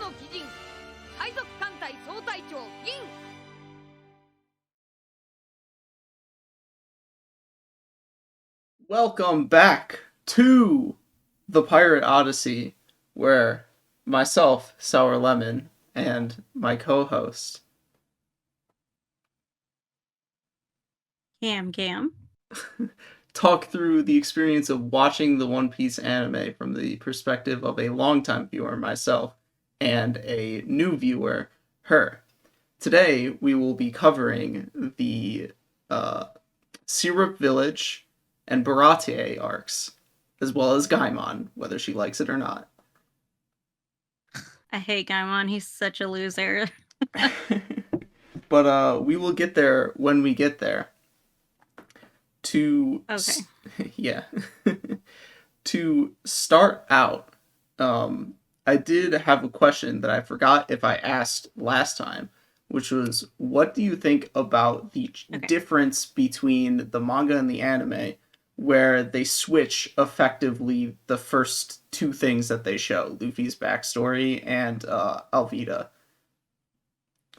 の鬼人海賊艦隊総隊長銀。 Welcome back to the Pirate Odyssey, where myself, Sour Lemon, and my co-host CamCam talk through the experience of watching the One Piece anime from the perspective of a longtime viewer, myself, and a new viewer, her. Today, we will be covering the Syrup Village and Baratie arcs, as well as Gaimon, whether she likes it or not. I hate Gaimon. He's such a loser. But we will get there when we get there. Okay. Yeah. To start out, I did have a question that I forgot if I asked last time, which was, what do you think about the difference between the manga and the anime, where they switch effectively the first two things that they show, Luffy's backstory and Alvida?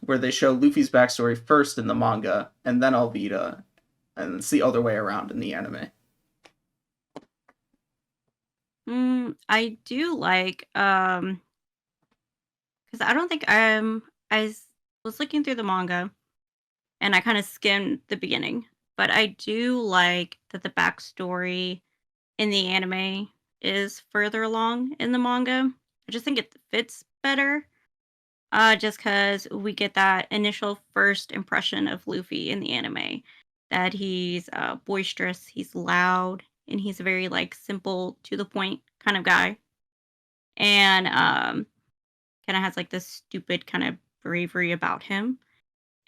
Where they show Luffy's backstory first in the manga, and then Alvida, and it's the other way around in the anime. I do like, because I don't think I was looking through the manga, and I kind of skimmed the beginning, but I do like that the backstory in the anime is further along in the manga. I just think it fits better, just because we get that initial first impression of Luffy in the anime, that he's boisterous, he's loud, and he's a very like simple to the point kind of guy, and kind of has like this stupid kind of bravery about him.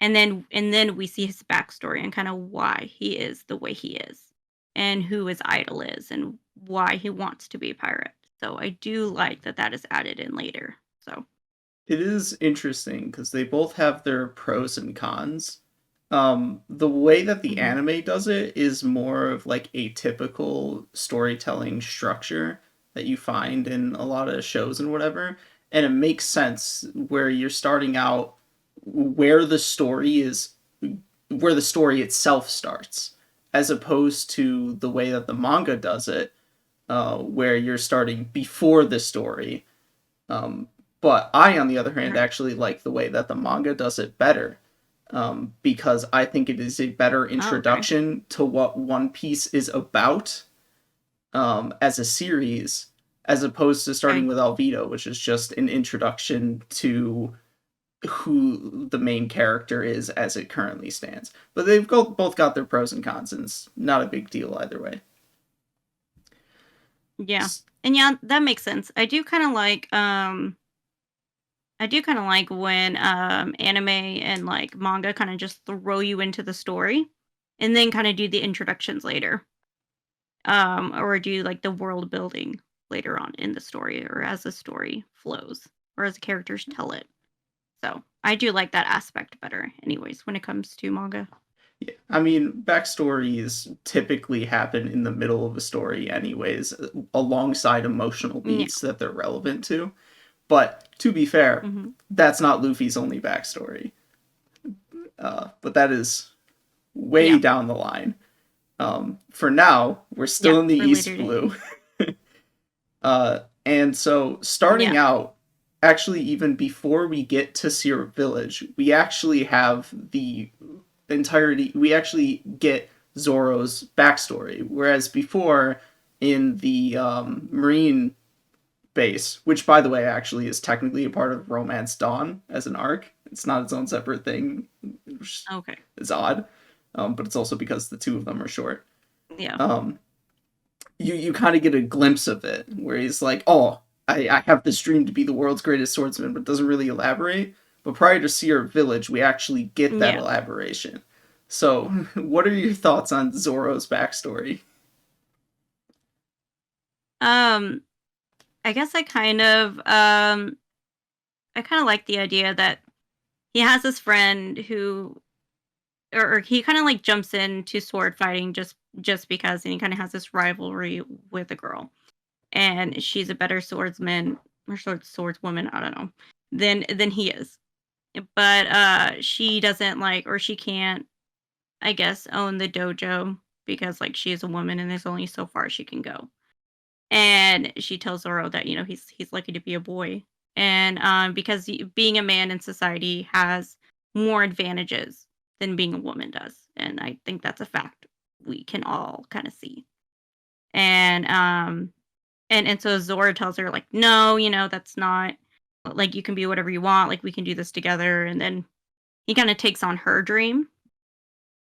And then we see his backstory and kind of why he is the way he is, and who his idol is, and why he wants to be a pirate. So I do like that that is added in later. So It is interesting because they both have their pros and cons. The way that the mhm. anime does it is more of like a typical storytelling structure that you find in a lot of shows and whatever. And it makes sense where you're starting out where the story is, where the story itself starts, as opposed to the way that the manga does it, where you're starting before the story. But I, on the other hand, Right. actually like the way that the manga does it better, because I think it is a better Oh, okay. introduction to what One Piece is about, as a series, as opposed to starting Okay. with Alvito, which is just an introduction to who the main character is as it currently stands. But they've both got their pros and cons, and it's not a big deal either way. Yeah. And yeah, that makes sense. I do kind of like when anime and like manga kind of just throw you into the story and then kind of do the introductions later. Or do like the world building later on in the story, or as the story flows, or as the characters tell it. So I do like that aspect better anyways when it comes to manga. Yeah, I mean, backstories typically happen in the middle of a story, anyways, alongside emotional Yeah. beats that they're relevant to. But to be fair, Hmm. that's not Luffy's only backstory. But that is way Yeah. down the line. For now, we're Yeah. still in the For East later Blue. days. And so, starting Yeah. out, actually, even before we get to Syrup Village, we actually have the entirety, we actually get Zoro's backstory. Whereas before, in the Marine base, which by the way actually is technically a part of Romance Dawn as an arc, it's not its own separate thing, which Okay. is odd, but it's also because the two of them are short. Yeah. Um, you kind of get a glimpse of it where he's like, oh, I have this dream to be the world's greatest swordsman, but doesn't really elaborate. But prior to Seer Village, we actually get that Yeah. elaboration. So, what are your thoughts on Zoro's backstory? Um, I guess I kind of like the idea that he has this friend who, or he kind of like jumps into sword fighting just because, and he kind of has this rivalry with a girl, and she's a better swordsman or swordswoman. I don't know. than he is. But she doesn't like, or she can't, I guess, own the dojo because like she is a woman and there's only so far she can go. And she tells Zoro that he's lucky to be a boy, and because being a man in society has more advantages than being a woman does, and I think that's a fact we can all kind of see. And and so Zoro tells her like, no, that's not like you can be whatever you want, like we can do this together, and then he kind of takes on her dream.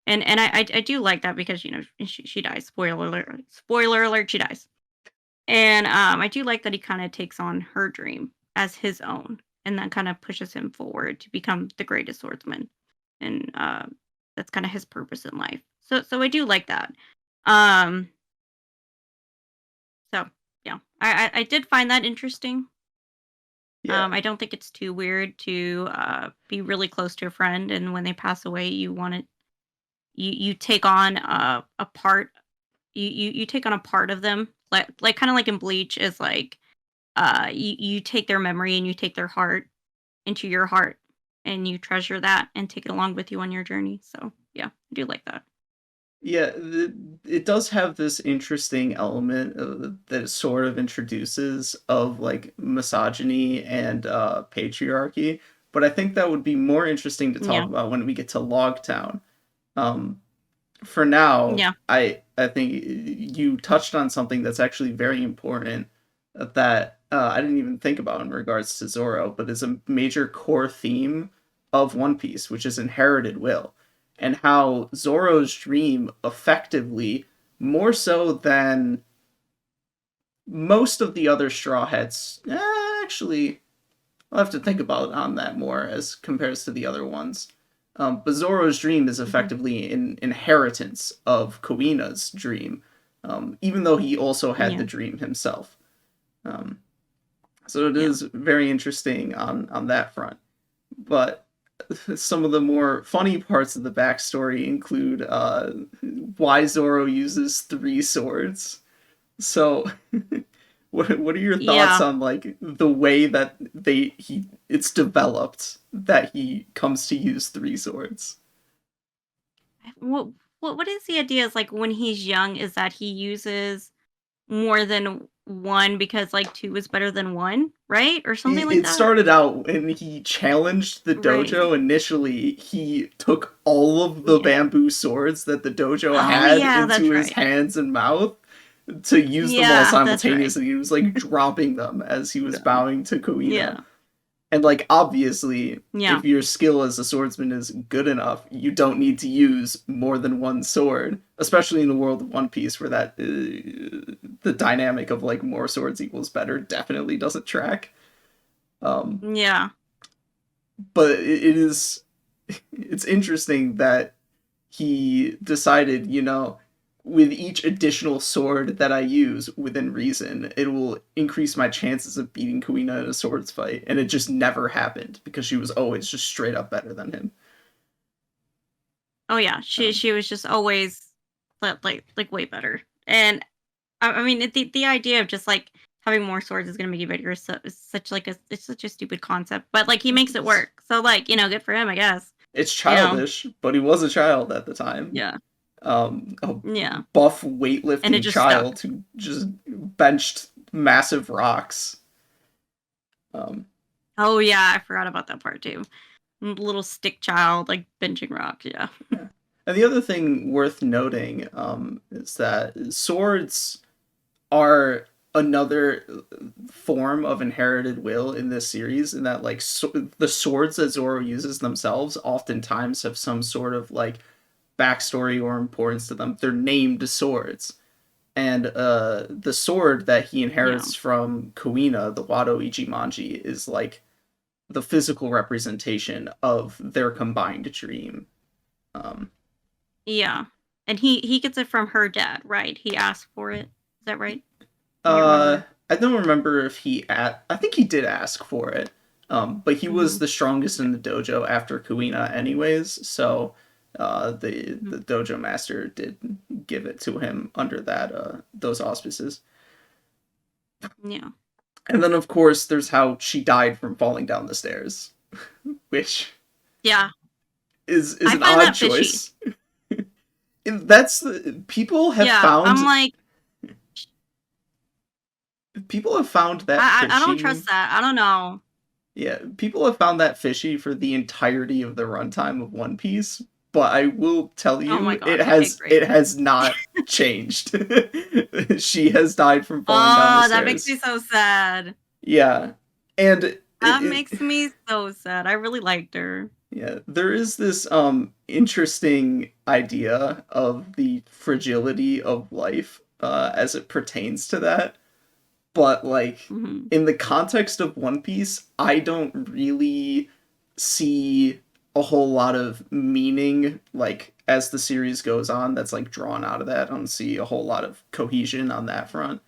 And I do like that because she dies. Spoiler alert! Spoiler alert! She dies. And I do like that he kind of takes on her dream as his own, and that kind of pushes him forward to become the greatest swordsman. And that's kind of his purpose in life. So I do like that. Um, so yeah, I did find that interesting. Yeah. I don't think it's too weird to be really close to a friend, and when they pass away, you take on a part. You take on a part of them, like kind of like in Bleach is like you take their memory and you take their heart into your heart, and you treasure that and take it along with you on your journey. So yeah, I do like that. Yeah, it does have this interesting element that it sort of introduces of like misogyny and patriarchy, but I think that would be more interesting to talk Yeah, about when we get to Logtown. Um, for now, yeah, I think you touched on something that's actually very important that I didn't even think about in regards to Zoro, but is a major core theme of One Piece, which is inherited will, and how Zoro's dream effectively, more so than most of the other Straw Hats, actually, I'll have to think about on that more as compares to the other ones. But Zoro's dream is hmm effectively an inheritance of Kuina's dream, even though he also had the yeah, dream himself. Um, so it yeah, is very interesting on that front. But some of the more funny parts of the backstory include why Zoro uses three swords. So, what are your thoughts yeah. on like the way that it's developed that he comes to use three swords? What what is the idea? Is like when he's young, is that he uses more than one because like two is better than one, right, or something like It that, started out when he challenged the right? dojo. Initially, he took all of the Yeah. bamboo swords that the dojo Oh had yeah, into that's his right. hands and mouth to use them all Yeah, that's right. simultaneously. He was like dropping them as he was Yeah. bowing to Kuina. Yeah. And like obviously, Yeah. if your skill as a swordsman is good enough, you don't need to use more than one sword, especially in the world of One Piece where that the dynamic of like more swords equals better definitely doesn't track. Um, Yeah. but it is it's interesting that he decided, with each additional sword that I use within reason, it will increase my chances of beating Kuina in a swords fight. And it just never happened because she was always just straight up better than him. Oh yeah, Um, she was just always like way better. And I mean the idea of just like having more swords is gonna make you better is such like it's such a stupid concept. But like he makes it it's, work. So like, good for him, I guess. it's You know. childish, but he was a child at the time. Yeah. A Yeah. buff And it weightlifting just stuck. child who just benched massive rocks. Um, Oh yeah, I forgot about that part too. Little stick child like benching rock, yeah. Yeah. And the other thing worth noting is that swords are another form of inherited will in this series, in that like the swords that Zoro uses themselves oftentimes have some sort of like backstory or importance to them. They're named swords. And the sword that he Yeah. inherits from Kuina, the Wado Ichimonji, is like the physical representation of their combined dream. Um, Yeah. And he gets it from her dad, right? He asked for it. Is that right? I can't Uh, remember. I don't remember if I think he did ask for it. But he was Mhm. the strongest Okay. in the dojo after Kuina, anyways. So, the Mhm. dojo master did give it to him under that those auspices. Yeah. And then, of course, there's how she died from falling down the stairs, which Yeah, is I an find odd that fishy. choice. People have Yeah, I'm found like, that I don't fishy. trust that. I don't know. Yeah, people have found that fishy for the entirety of the runtime of One Piece, but I will tell Oh my you, god. Okay, great. it has not changed. She has died from falling down the Oh, that makes me stairs. so sad. Yeah, and That makes me so sad. I really liked her. yeah, there is this interesting idea of the fragility of life as it pertains to that. But like Hmm. in the context of One Piece, I don't really see a whole lot of meaning like as the series goes on that's like drawn out of that. I don't see a whole lot of cohesion on that front.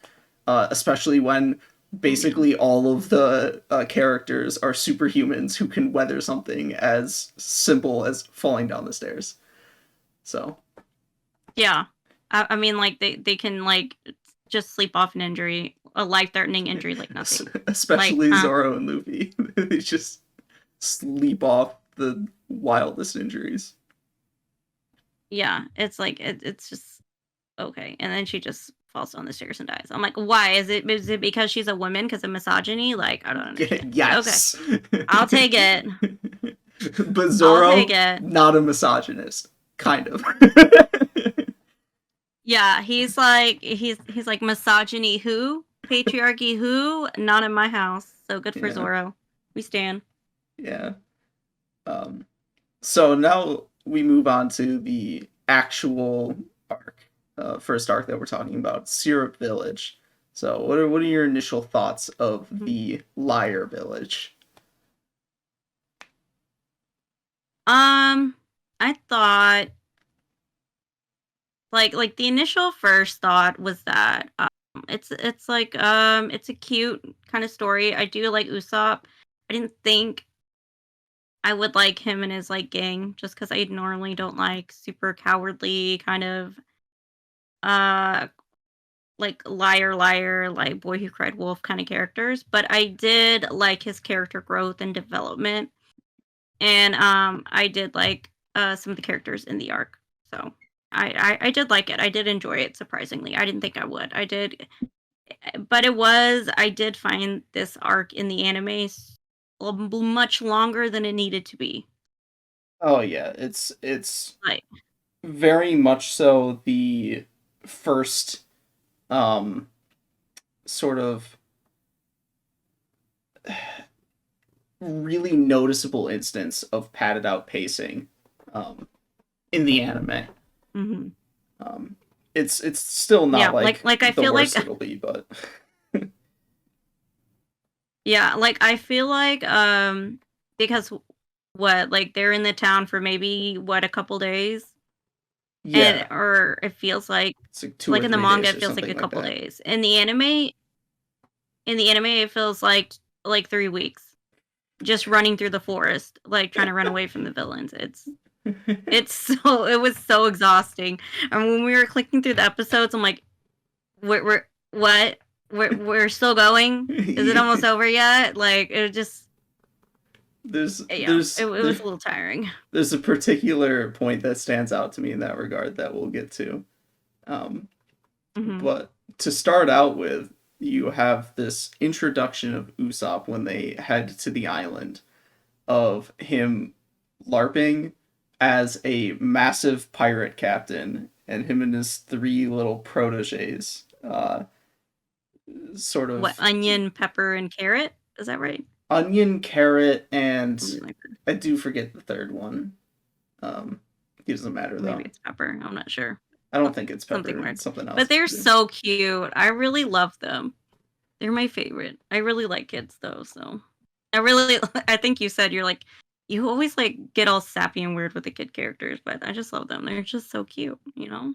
Especially when Yeah. basically all of the characters are superhumans who can weather something as simple as falling down the stairs. So, Yeah. I mean, like, they can, like, just sleep off an injury, a life-threatening injury like nothing. Like, especially huh? Zoro and Luffy, they just sleep off the wildest injuries. Yeah. It's like, it's just okay. And then she just falls down the stairs and dies. I'm like, why? Is it because she's a woman because of misogyny? Like, I don't understand. But okay. Yes. I'll take it. But I'll take Zoro, it. not a misogynist. Kind of. Yeah, he's like misogyny who? Patriarchy who? Not in my house. So good for Yeah. Zoro. We stand. Yeah. So now we move on to the actual arc, first arc that we're talking about, Syrup Village. So what are your initial thoughts of the Liar Village? I thought like the initial first thought was that it's like it's a cute kind of story. I do like Usopp. I didn't think I would like him and his like gang just because I normally don't like super cowardly kind of uh like liar like boy who cried wolf kind of characters, but I did like his character growth and development, and I did like some of the characters in the arc. So I did like it. I did enjoy it surprisingly. I didn't think I would. I did, but I did find this arc in the anime much longer than it needed to be. Oh yeah, it's Like, very much so the first um sort of really noticeable instance of padded out pacing um in the anime. mhm. Um it's still Yeah, not like like I the feel like worst it'll be, but yeah, like I feel like because what like they're in the town for maybe what a couple days, and yeah, or it feels it's like 2 or like in the 3 manga days it or feels like something a like couple that. days. In the anime it feels like 3 weeks just running through the forest, like trying to run away from the villains. It was so exhausting. And when we were clicking through the episodes, I'm like, we're what? We're still going? Is it almost over yet? Like it just yeah, it was a little tiring. there's a particular point that stands out to me in that regard that we'll get to. Um, Hmm. but to start out with, you have this introduction of Usopp when they head to the island, of him LARPing as a massive pirate captain, and him and his 3 little proteges, sort What, of onion, pepper, and carrot? Is that right? onion, carrot, and Something like that. I do forget the third one. Um, it doesn't matter Maybe though. it's pepper. I'm not sure. I don't think it's Something pepper. weird. It's something But else. they're so cute. I really love them. They're my favorite. I really like kids though, so I really I think you said you're like you always like get all sappy and weird with the kid characters, but I just love them. They're just so cute, you know?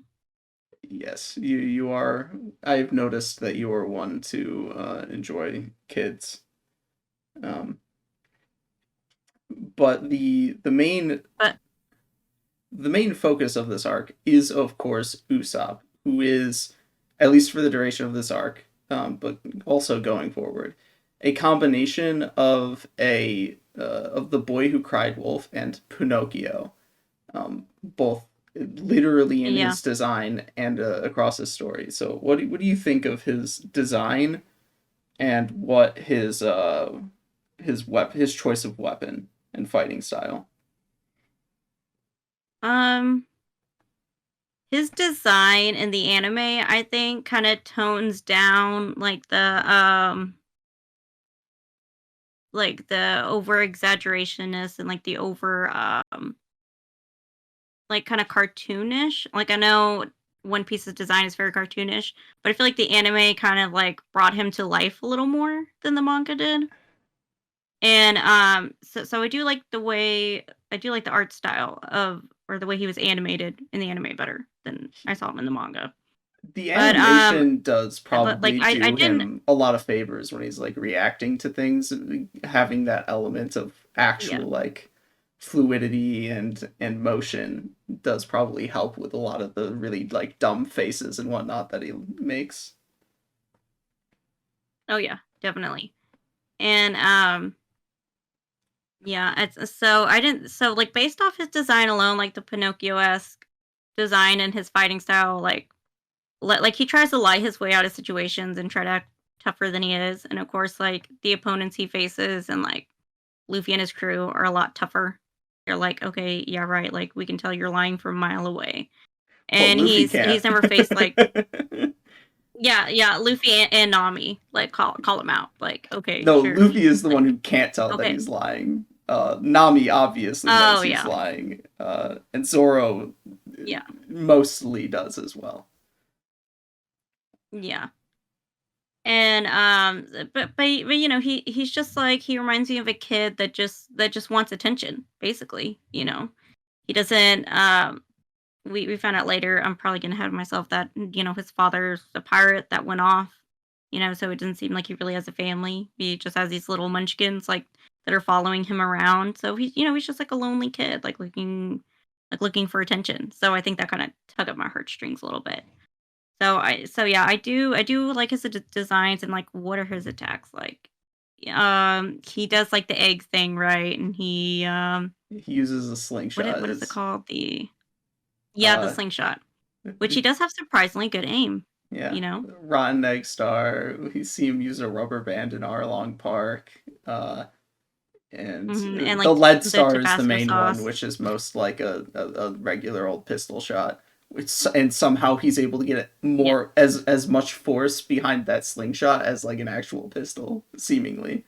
Yes, you are. I've noticed that you are one to enjoy kids. Um, but But the main focus of this arc is, of course, Usopp, who is, at least for the duration of this arc, but also going forward, a combination of a of The Boy Who Cried Wolf and Pinocchio, both literally in Yeah. his design and across his story. So what do you think of his design and what his choice of weapon and fighting style? Um, his design in the anime, I think, kind of tones down like the over exaggerationness and like the over like kind of cartoonish. Like I know One Piece's design is very cartoonish, but I feel like the anime kind of like brought him to life a little more than the manga did. And so I do like the art style of or the way he was animated in the anime better than I saw him in the manga. The But animation does like probably I do didn't him a lot of favors when he's like reacting to things, having that element of yeah. actual like fluidity and motion does probably help with a lot of the really like dumb faces and whatnot that he makes. Oh yeah, definitely. And yeah, it's so I didn't so like based off his design alone, like the Pinocchio-esque design and his fighting style, like he tries to lie his way out of situations and try to act tougher than he is. And of course, like the opponents he faces and like Luffy and his crew are a lot tougher. They're like, okay, yeah, right. Like we can tell you're lying from a mile away. But And Luffy can't. he's never faced like yeah, Luffy and Nami like call him out. Like, okay, No, sure. Luffy is the one Like, who can't tell that okay. he's lying. Nami obviously knows Oh he's yeah. lying, and Zoro Yeah. mostly does as well. Yeah. And but you know, he's just like he reminds me of a kid that just wants attention, basically, you know. He doesn't we found out later, I'm probably getting ahead of myself that you know, his father's a pirate that went off, you know, so it doesn't seem like he really has a family. He just has these little munchkins like that are following him around. So he's you know, he's just like a lonely kid, like looking for attention. So I think that kind of tug at my heartstrings a little bit. So yeah, I do like his designs and like what are his attacks like? He does like the egg thing, right? And he He uses a slingshot what is it as called? The uh slingshot, which he does have surprisingly good aim, yeah, you know? Rotten Egg Star. We see him use a rubber band in Arlong Park. And And the like lead the star is the Tabasco main one, sauce. which is most like a regular old pistol shot. And somehow he's able to get Yeah. more as much force behind that slingshot as like an actual pistol, seemingly.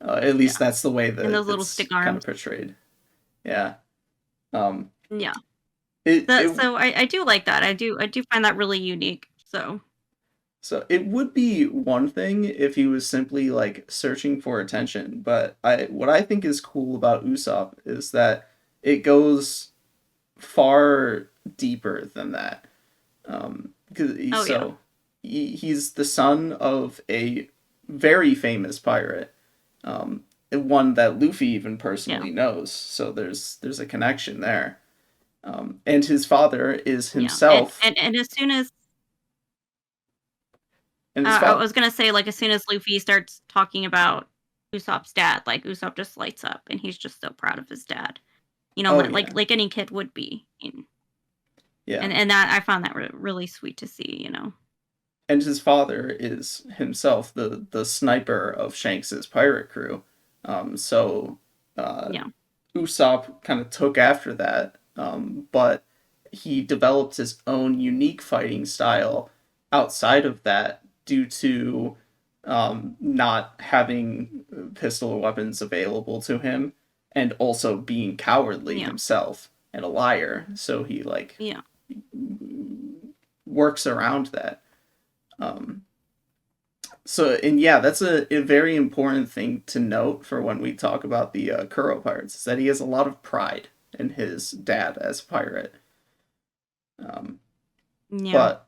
At least Yeah. that's the way And that those little it's stick kind of arms. portrayed. Yeah. Um. Yeah. It So I do like that. I do find that really unique. So So it would be one thing if he was simply like searching for attention, but I what I think is cool about Usopp is that it goes far deeper than that. 'Cause oh yeah. he's the son of a very famous pirate, one that Luffy even Yeah. personally knows. So there's a connection there. And his father is Yeah. himself, And as soon as and his I father. was gonna say, like, as soon as Luffy starts talking about Usopp's dad, like, Usopp just lights up, and he's just so proud of his dad. You know, Oh yeah, like any kid would be, yeah. and that I found that really sweet to see, you know? And his father is himself the sniper of Shanks's pirate crew. So uh, Yeah, Usopp kind of took after that, but he developed his own unique fighting style outside of that due to not having pistol weapons available to him and also being cowardly yeah, himself and a liar. So he like yeah, works around that. Um, So, and yeah, that's a very important thing to note for when we talk about the Kuro pirates, is that he has a lot of pride in his dad as a pirate. Um, yeah, but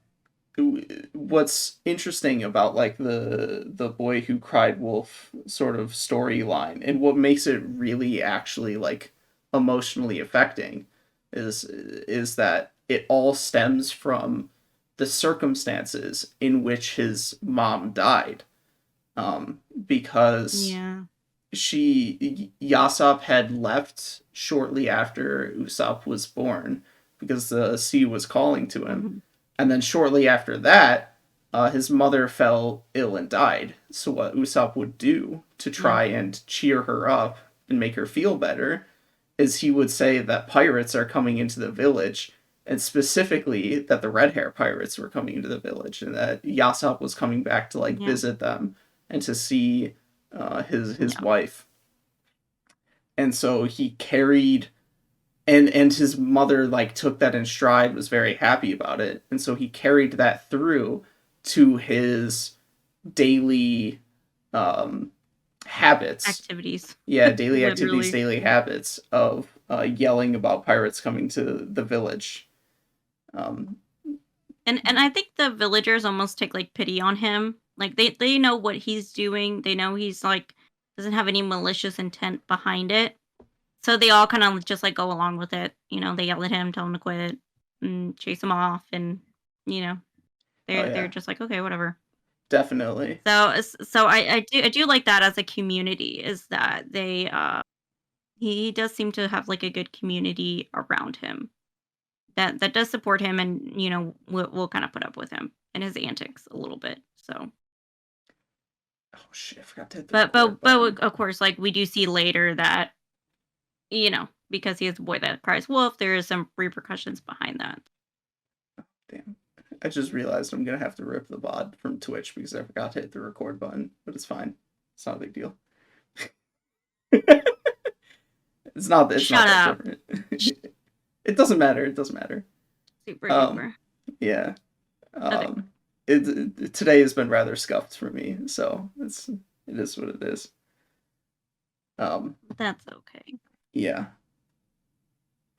what's interesting about like the boy who cried wolf sort of storyline and what makes it really actually like emotionally affecting is that it all stems from the circumstances in which his mom died. because Yeah. Yasop had left shortly after Usopp was born because the sea was calling to him. Mhm. And then shortly after that, his mother fell ill and died. So what Usopp would do to try and cheer her up and make her feel better is he would say that pirates are coming into the village, and specifically that the red hair pirates were coming into the village, and that Yasop was coming back to like Yeah. visit them and to see his Yeah. wife. And so he carried, and his mother like took that in stride, was very happy about it, and so he carried that through to his daily habits. Activities. Yeah, daily activities, Literally. daily habits of yelling about pirates coming to the village. And I think the villagers almost take like pity on him. Like they know what he's doing. They know he's like doesn't have any malicious intent behind it. So they all kind of just like go along with it. You know, they yell at him, tell him to quit, and chase him off, and you know, Oh they're yeah, just like, okay, whatever. definitely. So I do like that as a community is that they he does seem to have like a good community around him that does support him and you know will kind of put up with him and his antics a little bit. So Oh shit, I forgot to hit the but record but button. but of course like we do see later that you know because he is a boy that cries wolf there is some repercussions behind that. Damn. I just realized I'm gonna have to rip the VOD from Twitch because I forgot to hit the record button, but it's fine. It's not a big deal. It's not Shut that up. different. It doesn't matter. It doesn't matter. Super Um, duper. yeah. Okay. Today has been rather scuffed for me, so it is what it is. That's okay. Yeah.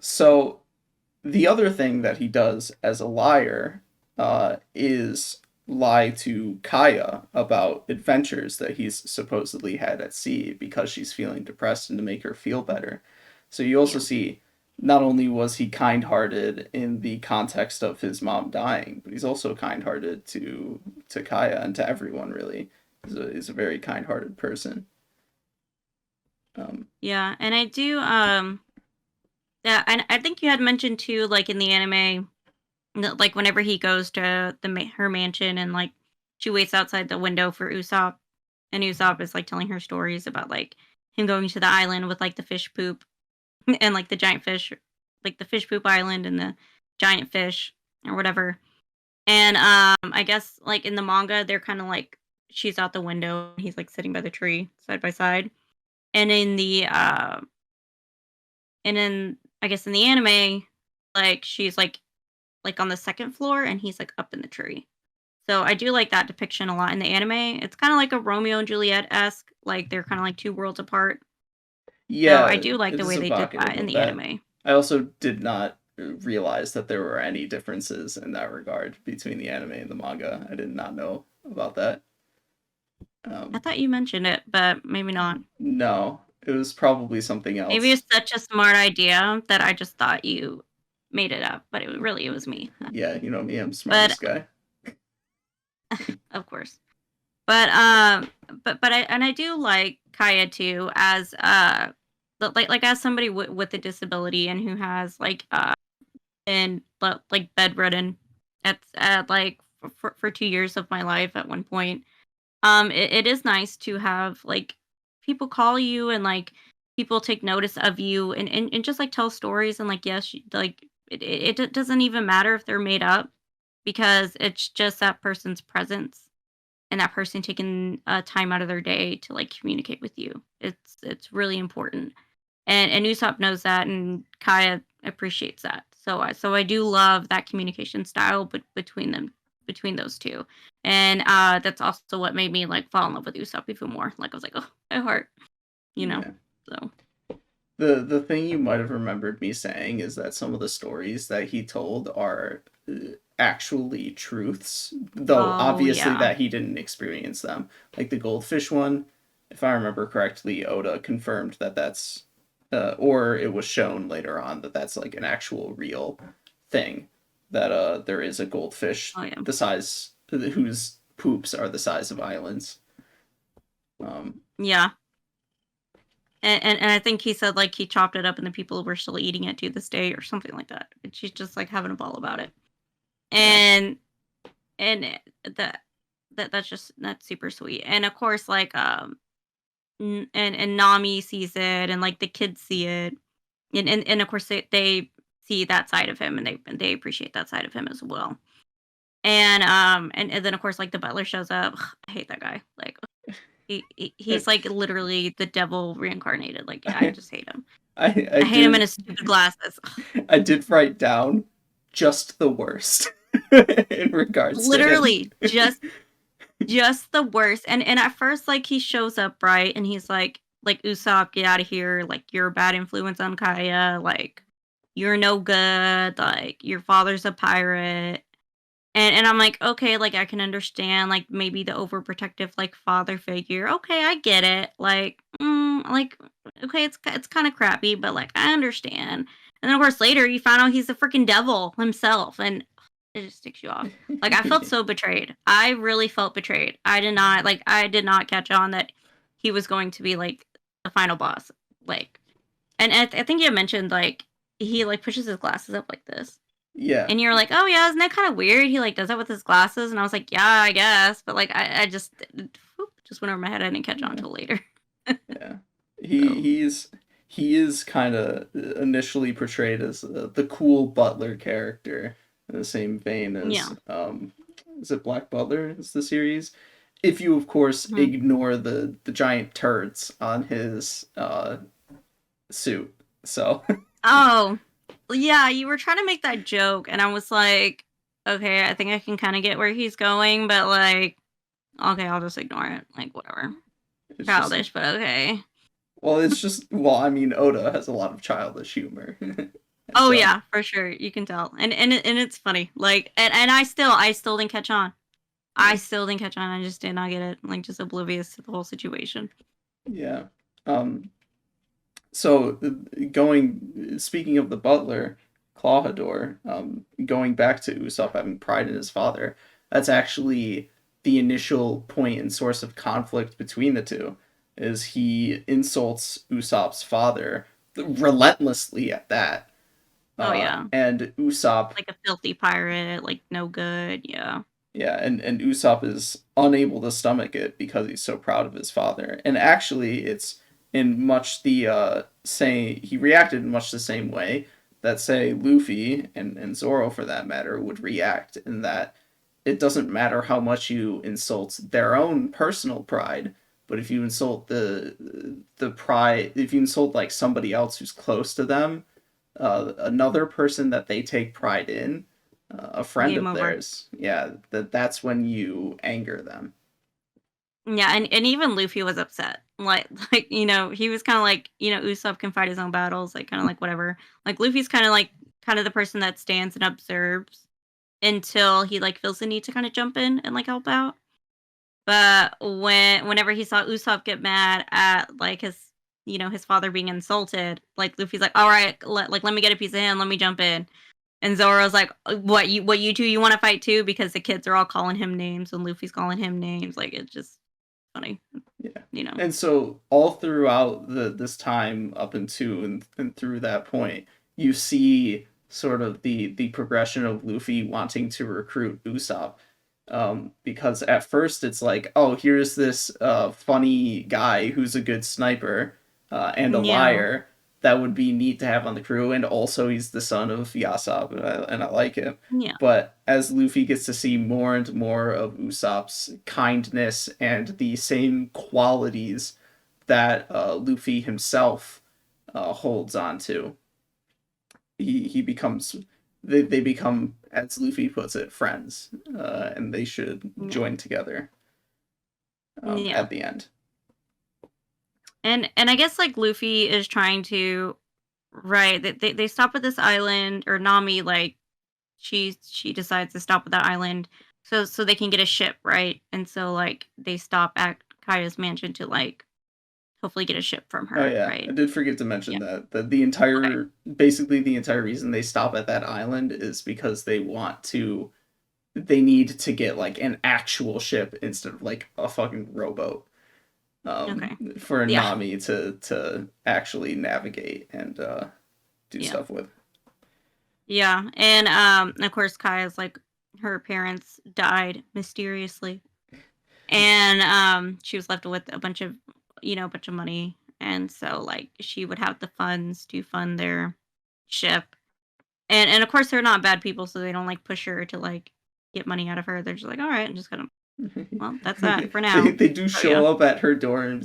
So the other thing that he does as a liar is lie to Kaya about adventures that he's supposedly had at sea because she's feeling depressed and to make her feel better. So you also Yeah. see not only was he kind-hearted in the context of his mom dying, but he's also kind-hearted to Kaya and to everyone really. He's a very kind-hearted person. Yeah, and I do yeah, and I think you had mentioned too like in the anime like whenever he goes to her mansion and like she waits outside the window for Usopp and Usopp is like telling her stories about like him going to the island with like the fish poop and like the giant fish like the fish poop island and the giant fish or whatever. And I guess like in the manga they're kind of like she's out the window and he's like sitting by the tree side by side. And in the and in I guess in the anime like she's like on the second floor and he's like up in the tree. So I do like that depiction a lot in the anime. It's kind of like a Romeo and Juliet esque, like they're kind of like two worlds apart. So I Yeah, do like it the is way they did that evocative in of the that. anime. I also did not realize that there were any differences in that regard between the anime and the manga. I did not know about that. I Um, thought you mentioned it, but maybe not. no, it was probably something Maybe else. it's such a smart idea that I just thought you made it up, but it was me. Yeah, you know me, I'm the But smartest guy. of course. But I do like Kaya too as like as somebody with a disability and who has like been like bedridden at like for 2 years of my life at one point. It is nice to have like people call you and like people take notice of you and just like tell stories and like yes like it doesn't even matter if they're made up because it's just that person's presence and that person taking time out of their day to like communicate with you. It's really important, and Usopp knows that, and Kaya appreciates that. So I do love that communication style, but between those two, and that's also what made me like fall in love with Usopp even more. Like I was like, oh, my heart, you know. Yeah. So The thing you might have remembered me saying is that some of the stories that he told are actually truths, though oh obviously yeah, that he didn't experience them. Like the goldfish one, if I remember correctly, Oda confirmed that that's, or it was shown later on that that's like an actual real thing. That there is a goldfish oh yeah, the size whose poops are the size of islands. Yeah. And I think he said like he chopped it up and the people were still eating it to this day or something like that. And she's just like having a ball about it. And that that's super sweet. And of course like and Nami sees it and like the kids see it. And of course they see that side of him and they appreciate that side of him as well. And then of course like the butler shows up. I hate that guy. Like he's like literally the devil reincarnated. Like I just hate him. I hate him in did his stupid glasses. I did write down just the worst in regards to him. Literally just the worst. And at first like he shows up right and he's like Usopp, get out of here. Like you're a bad influence on Kaya. Like you're no good. Like your father's a pirate. And I'm like, okay, like I can understand, like maybe the overprotective like father figure. Okay, I get it. Like okay, it's kind of crappy, but like I understand. And then of course later you find out he's the freaking devil himself, and it just sticks you off. Like I felt so betrayed. I really felt betrayed. I did not catch on that he was going to be like the final boss. Like, and I think you mentioned like he like pushes his glasses up like this. Yeah. And you're like, oh yeah, isn't that kind of weird? He like does that with his glasses, and I was like, yeah, I guess, but like I just just went over my head. I didn't catch on until later. Yeah, he is kind of initially portrayed as the cool butler character in the same vein as is it Black Butler is the series? If you of course ignore the giant turds on his suit, so. Oh. Yeah, you were trying to make that joke, and I was like, okay, I think I can kind of get where he's going, but like, okay, I'll just ignore it. Like, whatever. It's childish, but okay. Well, it's just, I mean, Oda has a lot of childish humor. Oh, yeah, for sure. You can tell. And it's funny. Like, and I still didn't catch on. I still didn't catch on. I just did not get it. Like, just oblivious to the whole situation. Yeah. So speaking of the butler, Clawhador, going back to Usopp having pride in his father, that's actually the initial point and source of conflict between the two, is he insults Usopp's father relentlessly at that. Oh yeah. And Usopp, like a filthy pirate, like no good, yeah. Yeah, and Usopp is unable to stomach it because he's so proud of his father. And actually, it's in much the he reacted in much the same way that, say, Luffy and Zoro, for that matter, would react, in that it doesn't matter how much you insult their own personal pride, but if you insult the pride, if you insult like somebody else who's close to them, another person that they take pride in, a friend of theirs, that's when you anger them. Yeah, and even Luffy was upset. Like you know, he was kind of like, you know, Usopp can fight his own battles, like kind of like whatever. Like Luffy's kind of the person that stands and observes until he like feels the need to kind of jump in and like help out. But whenever he saw Usopp get mad at like his, you know, his father being insulted, like Luffy's like, all right, let me get a piece of him, let me jump in. And Zoro's like, what you two, you want to fight too? Because the kids are all calling him names and Luffy's calling him names. Like, it's just funny. Yeah. You know. And so all throughout this time up into and through that point, you see sort of the progression of Luffy wanting to recruit Usopp. Because at first it's like, oh, here's this funny guy who's a good sniper and a liar that would be neat to have on the crew, and also he's the son of Yasopp, and I like him. Yeah. But as Luffy gets to see more and more of Usopp's kindness and the same qualities that Luffy himself holds on to, he becomes... They become, as Luffy puts it, friends, and they should join together at the end. And I guess like Luffy is trying to, right? They stop at this island, or Nami, like she decides to stop at that island so they can get a ship, right? And so like they stop at Kaya's mansion to like hopefully get a ship from her. Oh yeah, right? I did forget to mention that the entire basically the entire reason they stop at that island is because they need to get like an actual ship instead of like a fucking rowboat. Okay. for Yeah. Nami to actually navigate and do Yeah. stuff with. Yeah. And of course Kaya's like her parents died mysteriously. And she was left with a bunch of money. And so like she would have the funds to fund their ship. And of course they're not bad people, so they don't like push her to like get money out of her. They're just like, all right, I'm just gonna well, that's that for now. They do So yeah. show up at her door and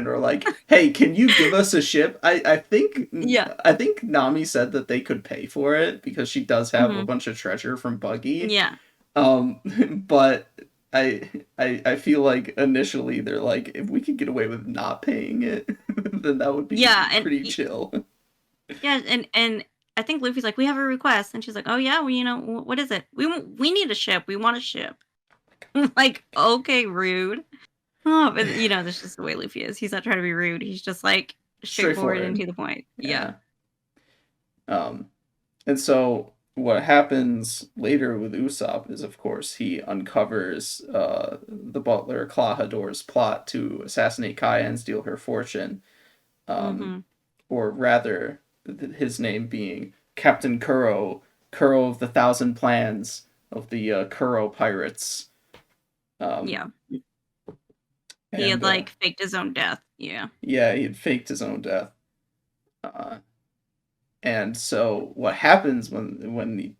are like, "Hey, can you give us a ship?" Yeah. I think Nami said that they could pay for it because she does have a Hmm. bunch of treasure from Buggy. Yeah. Um, but I feel like initially they're like, if we could get away with not paying it, then that would be Yeah. And pretty chill. yeah, and I think Luffy's like, we have a request, and she's like, oh yeah, well, what is it? We need a ship. We want a ship. Like, okay, rude. Oh, but that's just the way Luffy is. He's not trying to be rude. He's just like straightforward and Straightforward. to the point. Yeah. Yeah. Um, and so what happens later with Usopp is, of course, he uncovers the butler Klahador's plot to assassinate Kaya and steal her fortune. Mm-hmm. Or rather, his name being Captain Kuro, Kuro of the Thousand Plans of the Kuro Pirates. Yeah. He had And like faked his own death. Yeah. yeah, he had faked his own death. And so what happens when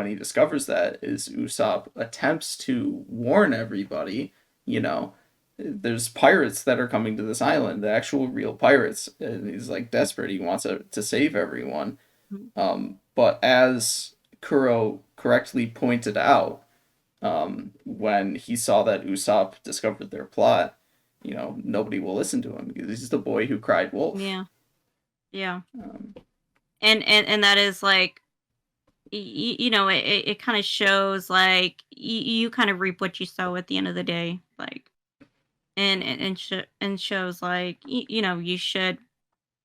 he discovers that is Usopp attempts to warn everybody, there's pirates that are coming to this island, the actual real pirates. And he's like desperate. He wants to save everyone. But as Kuro correctly pointed out, when he saw that Usopp discovered their plot, nobody will listen to him because he's the boy who cried wolf. Yeah. Yeah. Um, And that is like, it kind of shows like you kind of reap what you sow at the end of the day, like, and shows like you should,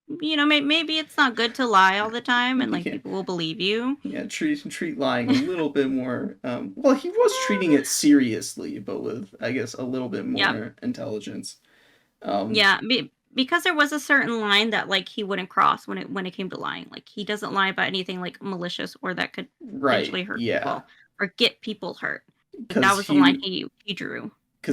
maybe it's not good to lie all the time, and like yeah. people will believe you. Yeah, treat lying a little bit more. Well, he was treating it seriously, but with, I guess, a little bit Yeah. more intelligence. Yeah, because there was a certain line that like he wouldn't cross when it came to lying. Like he doesn't lie about anything like malicious or that could potentially Right. hurt Yeah, people or get people hurt. Like that because was the line he drew.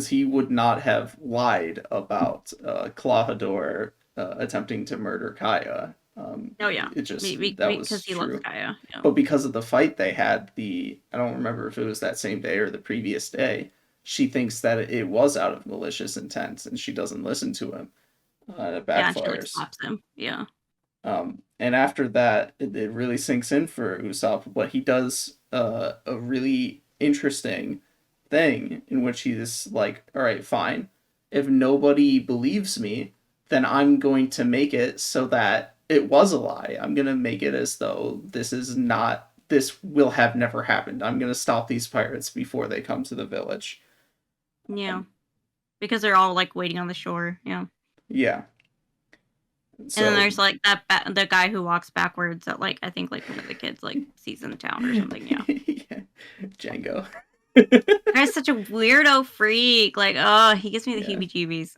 he would not have lied about Klahador attempting to murder Kaya. Oh yeah, It just that was because he loves true. Kaya. Yeah. But because of the fight they had, I don't remember if it was that same day or the previous day, she thinks that it was out of malicious intent and she doesn't listen to him. And it Yeah, and she like backfires. slaps him. Yeah. And after that, it really sinks in for Usopp, but he does a really interesting thing in which he's like, all right, fine. If nobody believes me, then I'm going to make it so that it was a lie. I'm going to make it as though this will have never happened. I'm going to stop these pirates before they come to the village. Yeah. Because they're all like waiting on the shore. Yeah. Yeah. So, and then there's like the guy who walks backwards that like I think like one of the kids like sees in the town or something. Yeah. Yeah. Django. Guy's such a weirdo freak. Like, oh, he gives me the heebie-jeebies.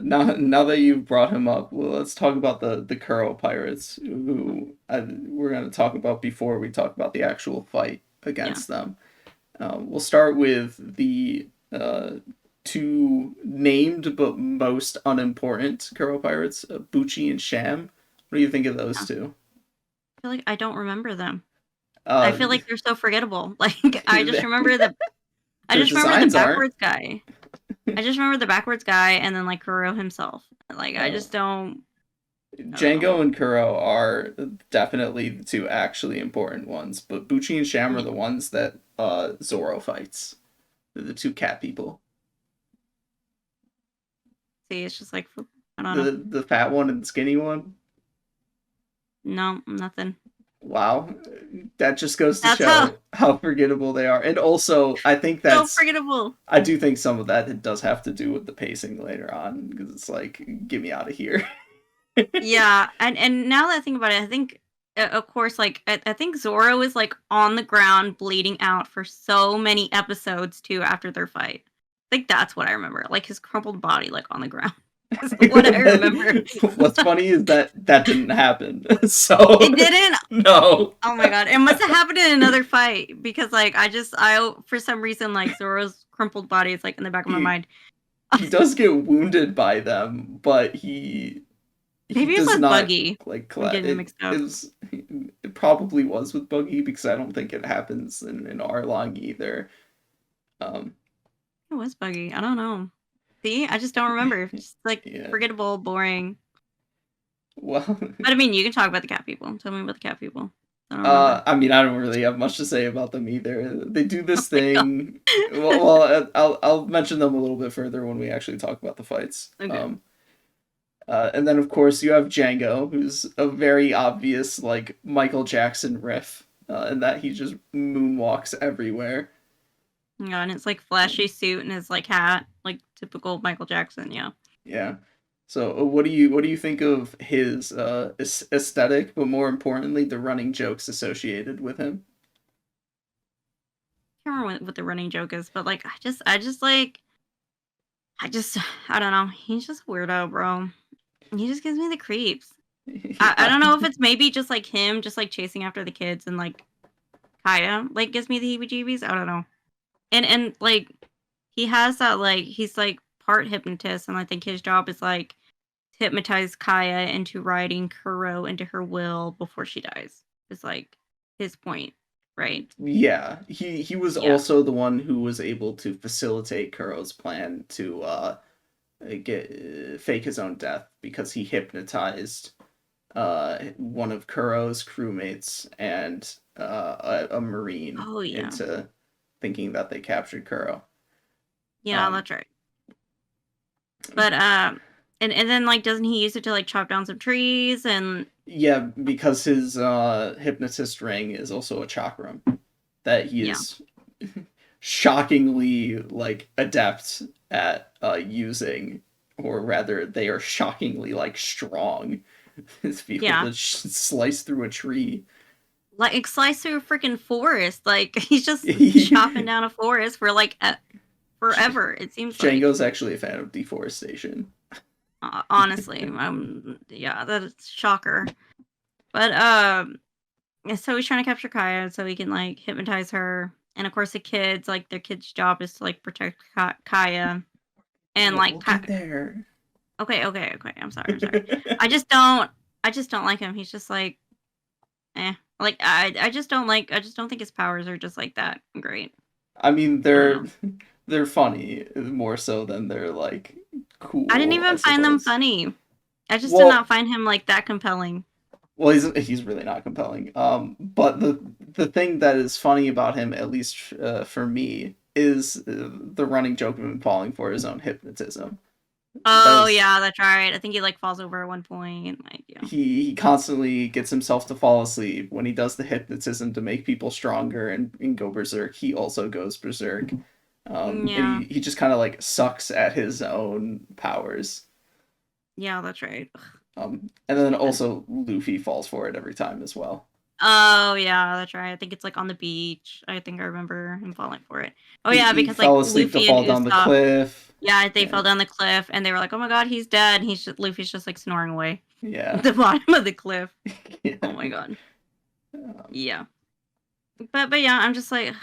Now that you've brought him up, well, let's talk about the Kuro pirates, who we're going to talk about before we talk about the actual fight against them. We'll start with the two named but most unimportant Kuro pirates, Bucci and Sham. What do you think of those two? I feel like I don't remember them. I feel like they're so forgettable. Like I just remember the backwards guy. I just remember the backwards guy and then like Kuro himself. Like I just don't. Django and Kuro are definitely the two actually important ones, but Bucci and Sham are the ones that Zoro fights. They're the two cat people. See, it's just like I don't know. The fat one and the skinny one? No, nothing. Wow. That just goes to show how forgettable they are. And also, I think that's so forgettable. I do think some of that does have to do with the pacing later on, because it's like, get me out of here. Yeah, and now that I think about it, I think, of course, like, I think Zoro is, like, on the ground bleeding out for so many episodes, too, after their fight. I think that's what I remember. Like, his crumpled body, like, on the ground. Is what I remember. What's funny is that didn't happen. So It didn't. no. Oh my god! It must have happened in another fight because like I for some reason like Zoro's crumpled body is like in the back of my mind. He does get wounded by them, but he Maybe it's does with not Buggy. like I'm getting them mixed up. it probably was with Buggy because I don't think it happens in Arlong either. It was Buggy. I don't know. See, I just don't remember. It's just like Yeah. forgettable, boring. Well, But I mean, you can talk about the cat people. Tell me about the cat people. I don't remember. I mean, I don't really have much to say about them either. They do this Oh my God. thing. Well, I'll mention them a little bit further when we actually talk about the fights. Okay. And then of course you have Django, who's a very obvious like Michael Jackson riff, in that he just moonwalks everywhere. Yeah, and it's like flashy suit and his like hat, like typical Michael Jackson. Yeah. Yeah. So what do you think of his aesthetic, but more importantly, the running jokes associated with him? I can't remember what the running joke is, but like I don't know. He's just a weirdo, bro. He just gives me the creeps. I don't know if it's maybe just like him, just like chasing after the kids, and like Kaya like gives me the heebie-jeebies. I don't know. And like he has that like he's like part hypnotist, and I think his job is like to hypnotize Kaya into riding Kuro into her will before she dies. Is like his point, right? Yeah, he was Yeah. also the one who was able to facilitate Kuro's plan to get fake his own death because he hypnotized one of Kuro's crewmates and a marine Oh yeah. into thinking that they captured Kuro. Yeah, that's right. But and then like doesn't he use it to like chop down some trees and Yeah, because his hypnotist ring is also a chakram that he is shockingly like adept at using, or rather they are shockingly like strong. It's people Yeah. that slice through a tree. like slice through a freaking forest. Like he's just chopping down a forest for like forever. It seems like. Django's actually a fan of deforestation. Honestly, yeah, that is shocker. But so he's trying to capture Kaya so he can like hypnotize her, and of course the kids like their kid's job is to like protect Kaya, and like We'll get there. Okay. I'm sorry. I just don't like him. He's just like, like I just don't think his powers are just like that great. I mean, they're funny more so than they're like cool. I didn't even find them funny. I just did Well, not find him like that compelling. Well, he's really not compelling. But the thing that is funny about him, at least for me, is the running joke of him falling for his own hypnotism. Oh yeah, that's right. I think he like falls over at one point. Like yeah. He constantly gets himself to fall asleep when he does the hypnotism to make people stronger and go berserk. He also goes berserk. And he just kind of like sucks at his own powers. Yeah, that's right. And then also Luffy falls for it every time as well. Oh yeah, that's right. I think it's like on the beach. I think I remember him falling for it. Oh yeah, He because like fell asleep Luffy to fall and down the Usopp, cliff. Yeah, they fell down the cliff, and they were like, "Oh my god, he's dead." And Luffy's just like snoring away. Yeah. At the bottom of the cliff. Yeah. Oh my god. Yeah. But yeah, I'm just like,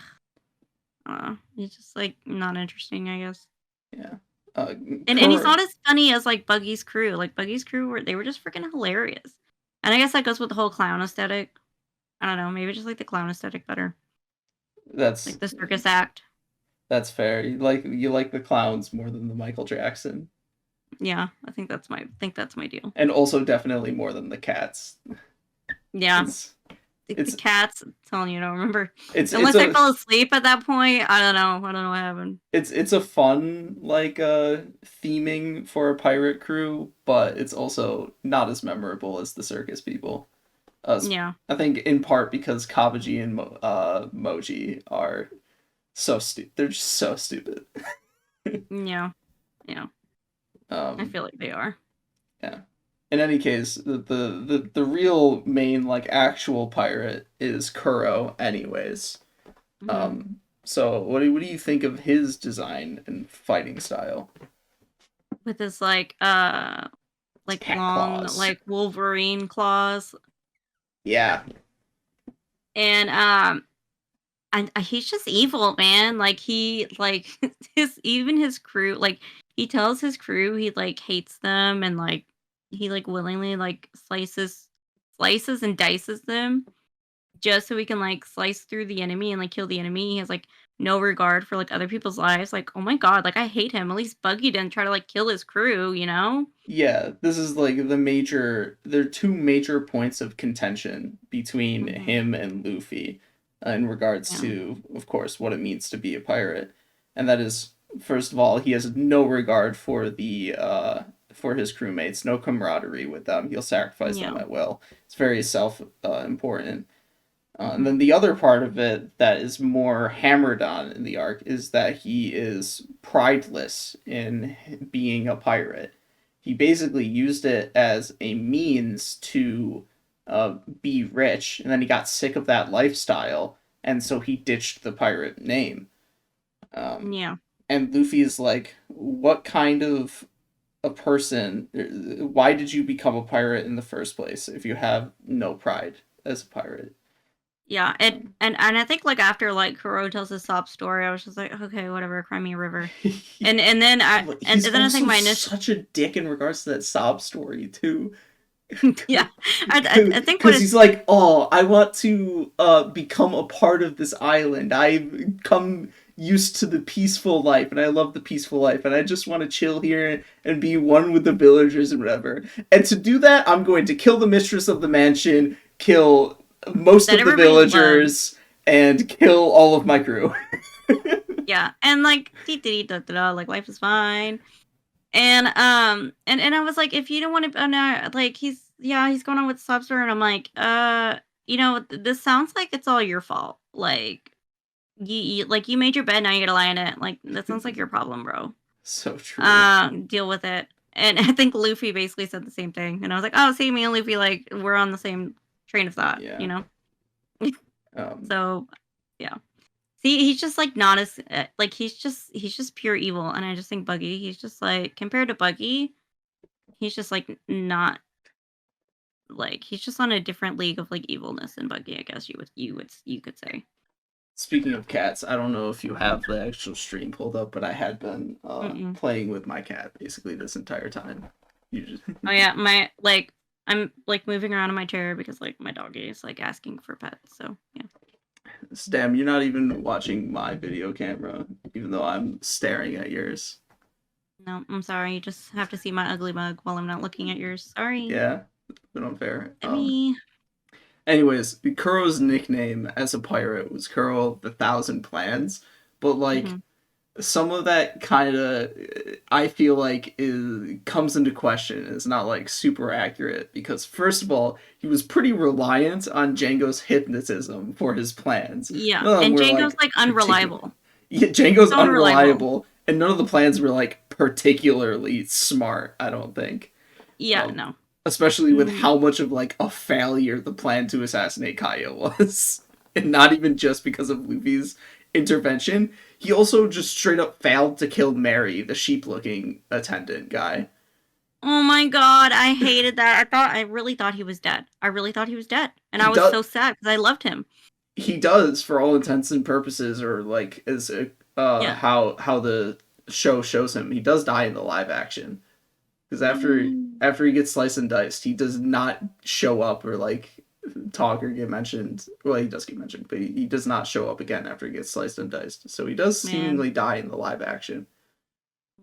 he's just like not interesting, I guess. Yeah. And he's not as funny as like Buggy's crew. Like Buggy's crew were just freaking hilarious. And I guess that goes with the whole clown aesthetic. I don't know, maybe just like the clown aesthetic better. That's like the circus act. That's fair. You like the clowns more than the Michael Jackson. Yeah, I think that's my deal. And also definitely more than the cats. Yeah. The cats, I'm telling you, I don't remember. Unless I fell asleep at that point, I don't know what happened. It's a fun like theming for a pirate crew, but it's also not as memorable as the circus people. Yeah. I think in part because Kabaji and Moji are so stupid. They're just so stupid. Yeah. I feel like they are. Yeah. In any case, the real main like actual pirate is Kuro anyways. Mm-hmm. So what do you think of his design and fighting style? with his like Cat long claws. like Wolverine claws, Yeah. and and he's just evil, man. Like he like his crew, like he tells his crew he like hates them, and like he like willingly like slices and dices them just so he can like slice through the enemy and like kill the enemy. He has like no regard for like other people's lives. Like, oh my god, like I hate him. At least Buggy didn't try to like kill his crew, you know? Yeah, this is like there are two major points of contention between Hmm. him and Luffy in regards Yeah. to, of course, what it means to be a pirate. And that is, first of all, he has no regard for his crewmates, no camaraderie with them. He'll sacrifice them Yeah. at will. It's very self important. And Hmm. then the other part of it that is more hammered on in the arc is that he is prideless in being a pirate. He basically used it as a means to be rich, and then he got sick of that lifestyle, and so he ditched the pirate name. Um, Yeah. and Luffy is like, what kind of a person? Why did you become a pirate in the first place if you have no pride as a pirate? Yeah. And I think like after like Kuro tells his sob story, I was just like, okay, whatever, cry me a river. And then He's and then I think also my initial such a dick in regards to that sob story too. yeah. I think what Because is he's like, oh, I want to become a part of this island. I've come used to the peaceful life, and I love the peaceful life, and I just want to chill here and be one with the villagers and whatever. And to do that, I'm going to kill the mistress of the mansion, kill most that of the everybody loves. villagers, and kill all of my crew. Yeah. And like like life is fine. And and I was like, if you don't want to, no, like he's going on with Subster, and I'm like, this sounds like it's all your fault. Like like you made your bed, now you gotta lie in it. Like that sounds like your problem, bro. So true. Deal with it. And I think Luffy basically said the same thing, and I was like, oh, see, me and Luffy, like we're on the same train of thought, Yeah. you know. Um, So yeah. See, he's just like not as like he's just pure evil, and I just think Buggy, he's just like compared to Buggy, he's just like not like he's just on a different league of like evilness than Buggy, I guess you could say. Speaking of cats, I don't know if you have the actual stream pulled up, but I had been Mm-mm. playing with my cat basically this entire time. You just Oh yeah, my like I'm like moving around in my chair because like my doggy is like asking for pets. So yeah. Damn, you're not even watching my video camera, even though I'm staring at yours. No, I'm sorry. You just have to see my ugly mug while I'm not looking at yours. Sorry. Yeah, bit unfair. Me. Anyways, Kuro's nickname as a pirate was Kuro the Thousand Plans, but like Hmm. some of that kind of I feel like comes into question. It's not like super accurate because first of all, he was pretty reliant on Django's hypnotism for his plans. Yeah, None of them and were Django's like like particular. unreliable. Yeah, Django's So unreliable. unreliable, and none of the plans were like particularly smart. I don't think, Yeah, um, no. especially with Mm, how much of like a failure the plan to assassinate Kaya was, and not even just because of Luffy's intervention. He also just straight up failed to kill Mary, the sheep-looking attendant guy. Oh my god, I hated that. I really thought he was dead. I really thought he was dead, and He I was does. so sad because I loved him. He does, for all intents and purposes, or like as Yeah. how the show shows him. He does die in the live action because Mm. after he gets sliced and diced, he does not show up or like talk or get mentioned. Well, he does get mentioned, but he does not show up again after he gets sliced and diced. So he does Man. seemingly die in the live action.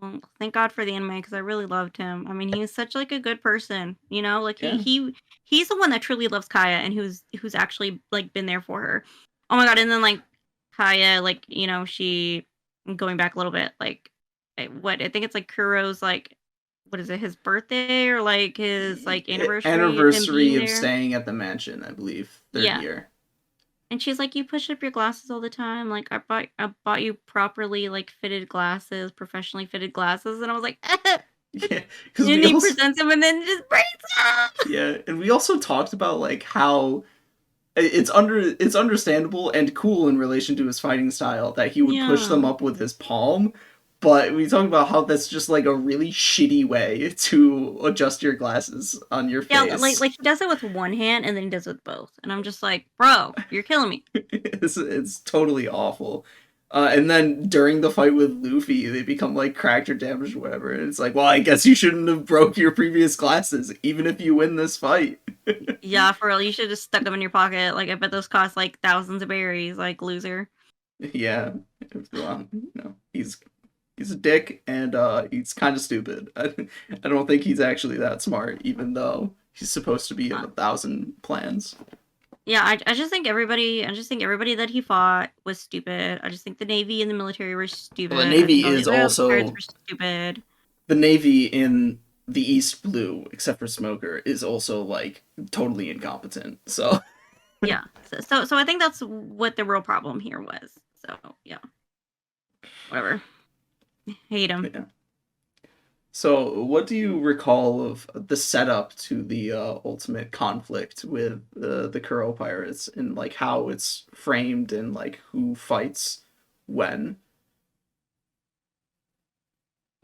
Well, thank God for the anime because I really loved him. I mean, he's such like a good person, you know. Like Yeah, he's the one that truly loves Kaya and who's actually like been there for her. Oh my god! And then like Kaya, like she going back a little bit, like what I think it's like Kuro's like what is it, his birthday or like his like anniversary of him anniversary being of there? staying at the mansion, I believe, third Yeah. year. And she's like, "You push up your glasses all the time. Like I bought you properly like fitted glasses, professionally fitted glasses." And I was like, Yeah, because and we he also presents him and then just breaks up. yeah, and we also talked about like how it's understandable and cool in relation to his fighting style that he would push them Yeah. up with his palm, but we talk about how that's just like a really shitty way to adjust your glasses on your Yeah, face. like he does it with one hand and then he does it with both. And I'm just like, bro, you're killing me. It's totally awful. And then during the fight with Luffy, they become like cracked or damaged or whatever. And it's like, well, I guess you shouldn't have broke your previous glasses, even if you win this fight. Yeah, for real. You should have stuck them in your pocket. Like, I bet those cost like thousands of berries, like, loser. Yeah. Well, he's a dick, and he's kind of stupid. I don't think he's actually that smart, even though he's supposed to be in 1,000 plans. Yeah, I just think everybody that he fought was stupid. I just think the Navy and the military were stupid. Well, the Navy I think is all the also pirates were stupid. the Navy in the East Blue, except for Smoker, is also like totally incompetent. So Yeah, so I think that's what the real problem here was. So yeah, whatever. Hate him. yeah. So, what do you recall of the setup to the ultimate conflict with the Kuro pirates, and like how it's framed and like who fights when?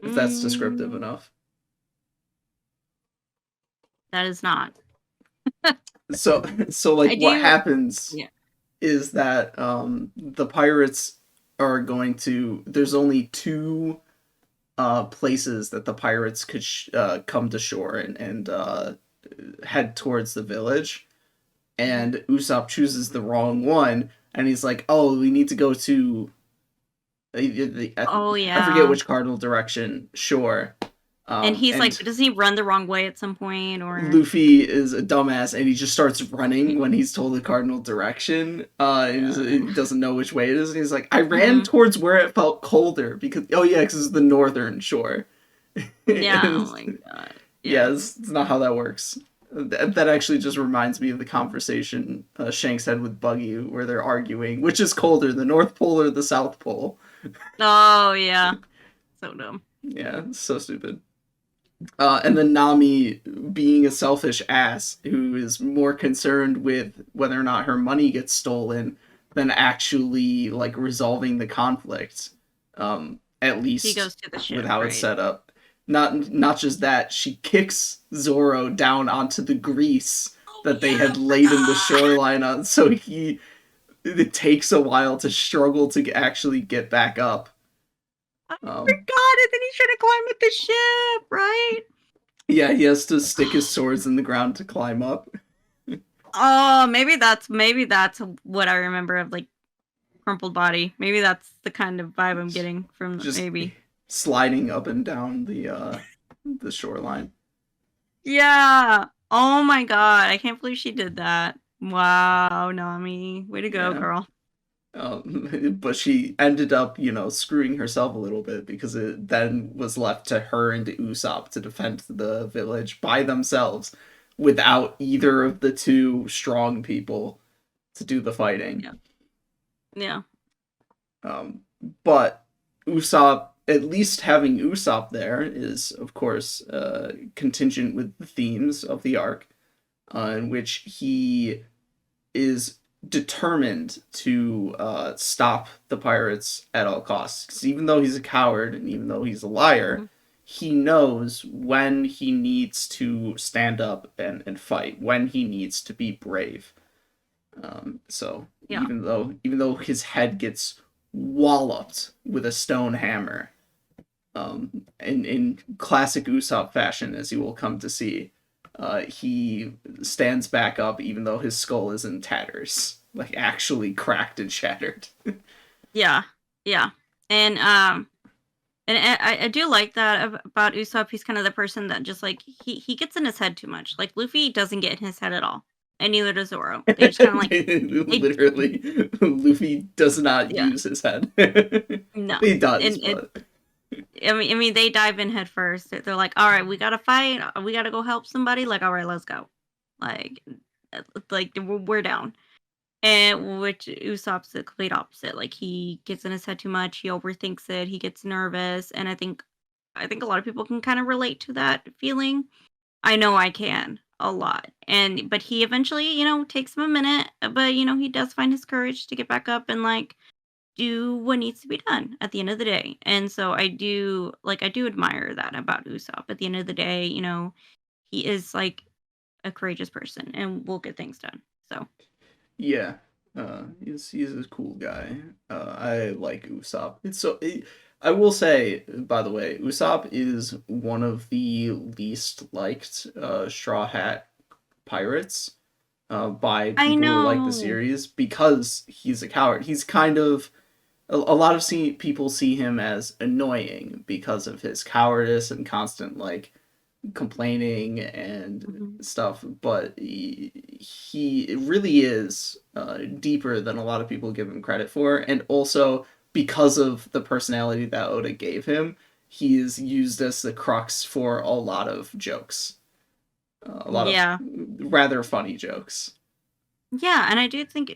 If that's descriptive enough. That is not. So like what happens is that the pirates are going to. There's only two places that the pirates could come to shore and head towards the village, and Usopp chooses the wrong one, and he's like, "Oh, we need to go to." I forget which cardinal direction. Sure. And he's like, does he run the wrong way at some point, or Luffy is a dumbass and he just starts running when he's told the cardinal direction. He doesn't know which way it is, and he's like, I ran towards where it felt colder because it's the northern shore. Yeah, oh my god. Yeah, it's not how that works. That actually just reminds me of the conversation Shanks had with Buggy, where they're arguing which is colder, the North Pole or the South Pole. Oh yeah, so dumb. Yeah, it's so stupid. And then Nami being a selfish ass who is more concerned with whether or not her money gets stolen than actually like resolving the conflict. At least he goes to the ship, with how it's set up. Not just that, she kicks Zoro down onto the grease that they had laid in the shoreline on, so it takes a while to struggle to actually get back up. I forgot it. Then he's trying to climb up the ship, right? Yeah, he has to stick his swords in the ground to climb up. Oh, maybe that's what I remember of like crumpled body. Maybe that's the kind of vibe I'm getting from just maybe sliding up and down the shoreline. Yeah. Oh my god, I can't believe she did that. Wow, Nami, way to go, girl. But she ended up, screwing herself a little bit because it then was left to her and to Usopp to defend the village by themselves without either of the two strong people to do the fighting. Yeah. But Usopp, at least having Usopp there is, of course, contingent with the themes of the arc, in which he is determined to stop the pirates at all costs. Because even though he's a coward and even though he's a liar, he knows when he needs to stand up and fight, when he needs to be brave. Even though his head gets walloped with a stone hammer, in classic Usopp fashion, as you will come to see, he stands back up even though his skull is in tatters, like actually cracked and shattered. Yeah. And I do like that about Usopp. He's kind of the person that just like he gets in his head too much. Like Luffy doesn't get in his head at all, and neither does Zoro. They just kind of like literally, Luffy does not use his head. No, he does. But... I mean, they dive in head first. They're like, "All right, we gotta fight. We gotta go help somebody." Like, "All right, let's go." Like we're down. And which Usopp's the complete opposite. Like he gets in his head too much. He overthinks it. He gets nervous, and I think a lot of people can kind of relate to that feeling. I know I can a lot. But he eventually, takes him a minute, but he does find his courage to get back up and like do what needs to be done at the end of the day. And so I do admire that about Usopp. At the end of the day, he is like a courageous person and will get things done. So Yeah. He's a cool guy. I like Usopp. I will say, by the way, Usopp is one of the least liked Straw Hat pirates by I people who like the know. series because he's a coward. He's kind of a lot of people see him as annoying because of his cowardice and constant like complaining and Mhm. stuff, but he really is deeper than a lot of people give him credit for, and also because of the personality that Oda gave him, he is used as the crux for a lot of jokes, a lot of Yeah. rather funny jokes. Yeah, and I do think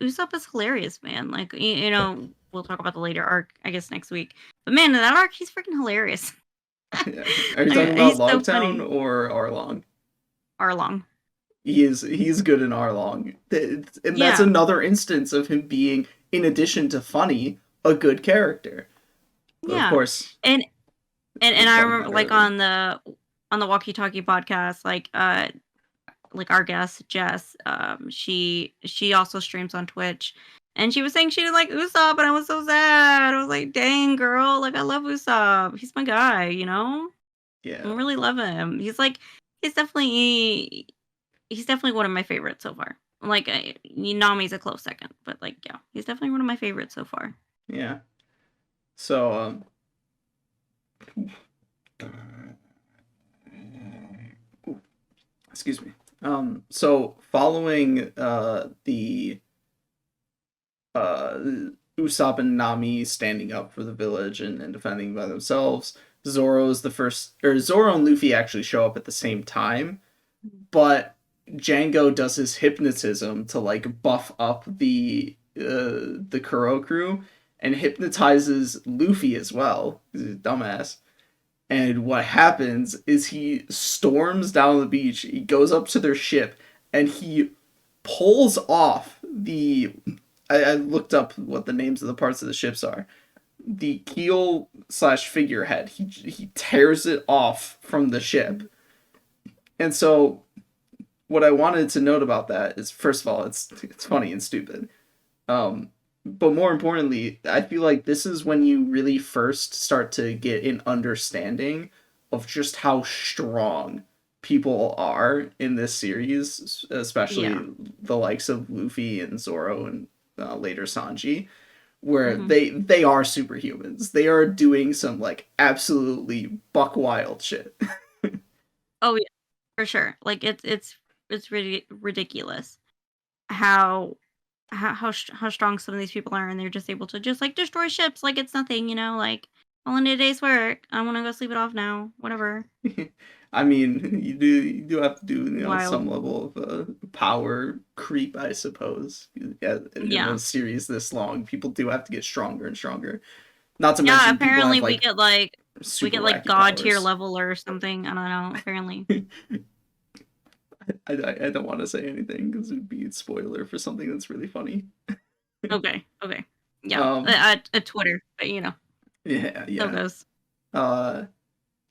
Usopp is hilarious, man. Like we'll talk about the later arc, I guess, next week. But man, in that arc, he's freaking hilarious. Yeah. Are you talking about He's so Logtown funny. or Arlong? Arlong. He's good in Arlong, and that's Yeah. another instance of him being, in addition to funny, a good character. But of Yeah. course, And we were I talking remember about like earlier. on the Walkie Talkie podcast, like our guest Jess, she also streams on Twitch, and she was saying she didn't like Usopp, and I was so sad. I was like, dang girl, like I love Usopp. He's my guy, I Yeah, really love him. He's definitely he's definitely one of my favorites so far. Like Nami's a close second, but like yeah, he's definitely one of my favorites so far. yeah. So, excuse me. So following the uh Usopp and Nami standing up for the village and defending by themselves, Zoro and Luffy actually show up at the same time, but Django does his hypnotism to like buff up the Kuro crew and hypnotizes Luffy as well. He's a dumbass. And what happens is he storms down the beach, he goes up to their ship, and he pulls off the. I looked up what the names of the parts of the ships are. The keel slash figurehead. He tears it off from the ship. And so what I wanted to note about that is, first of all, it's funny and stupid. But more importantly, I feel like this is when you really first start to get an understanding of just how strong people are in this series, Yeah. especially the likes of Luffy and Zoro and later Sanji, where Hmm. they are superhumans. They are doing some like absolutely buck wild shit. Oh yeah, for sure. Like it's really ridiculous how how strong some of these people are, and they're just able to just like destroy ships like it's nothing, like all in a day's work. I want to go sleep it off now. Whatever. I mean, you do have to do Wild. some level of power creep, I suppose. Yeah, in a Yeah. series this long, people do have to get stronger and stronger. Not to Yeah. mention, people Apparently have like we super get like wacky god tier powers. level or something. I don't know. Apparently. I don't want to say anything because it'd be a spoiler for something that's really funny. Okay. Okay. Yeah. Um, At Twitter, but yeah, so yeah. goes. Uh,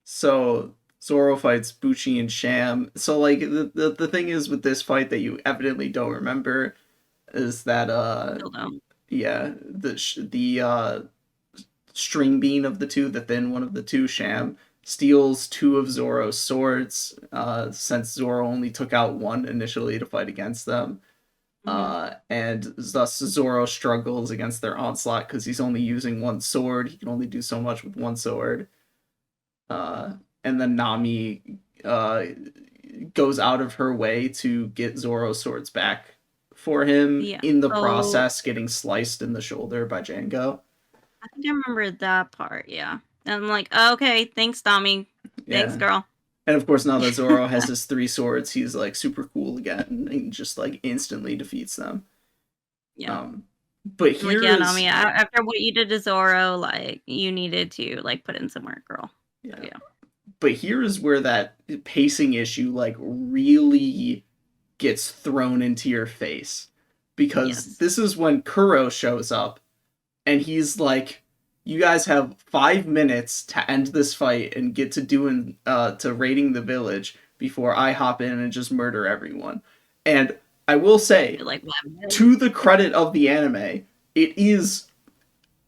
so Zoro fights Bucci and Sham. So like the thing is with this fight that you evidently don't remember is that Still don't. yeah, the string bean of the two, the thin one of the two, Sham, steals two of Zoro's swords, since Zoro only took out one initially to fight against them. Hmm. And thus Zoro struggles against their onslaught because he's only using one sword. He can only do so much with one sword. Uh, and then Nami uh, goes out of her way to get Zoro's swords back for him, Yeah. in the So process getting sliced in the shoulder by Django. I think I remember that part. Yeah. And I'm like, okay, thanks, Tommy. Thanks, Yeah. girl. And of course, now that Zoro has his three swords, he's like super cool again and just like instantly defeats them. Yeah. Um, but I'm like, here yeah, is Nami, after what you did to Zoro, like, you needed to, like, put in some work, girl. So, yeah, yeah. but here is where that pacing issue like really gets thrown into your face because Yes. this is when Kuro shows up and he's like, "You guys have 5 minutes to end this fight and get to doing to raiding the village before I hop in and just murder everyone." And I will say, You're like, what? to the credit of the anime, it is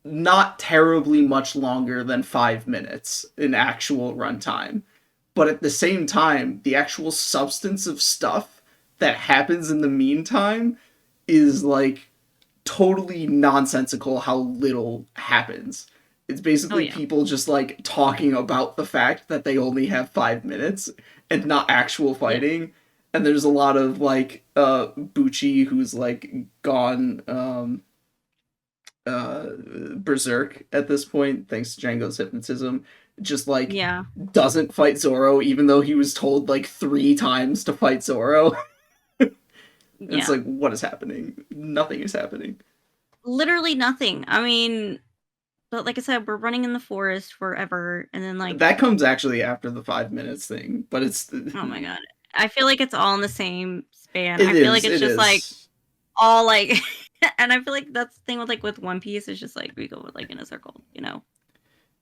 not terribly much longer than 5 minutes in actual runtime. But at the same time, the actual substance of stuff that happens in the meantime is like totally nonsensical how little happens. It's basically yeah. people just like talking about the fact that they only have 5 minutes and not actual fighting. And there's a lot of like Bucci who's like gone berserk at this point thanks to Django's hypnotism, just like Yeah. doesn't fight Zoro even though he was told like 3 times to fight Zoro. It's Yeah. like, what is happening? Nothing is happening. Literally nothing. I mean, but like I said, we're running in the forest forever, and then like That comes actually after the 5 minutes thing, but it's oh my god, I feel like it's all in the same span. it I feel like is it's it just is like all like, and I feel like that's the thing with like with One Piece. It's just like we go like in a circle, you know.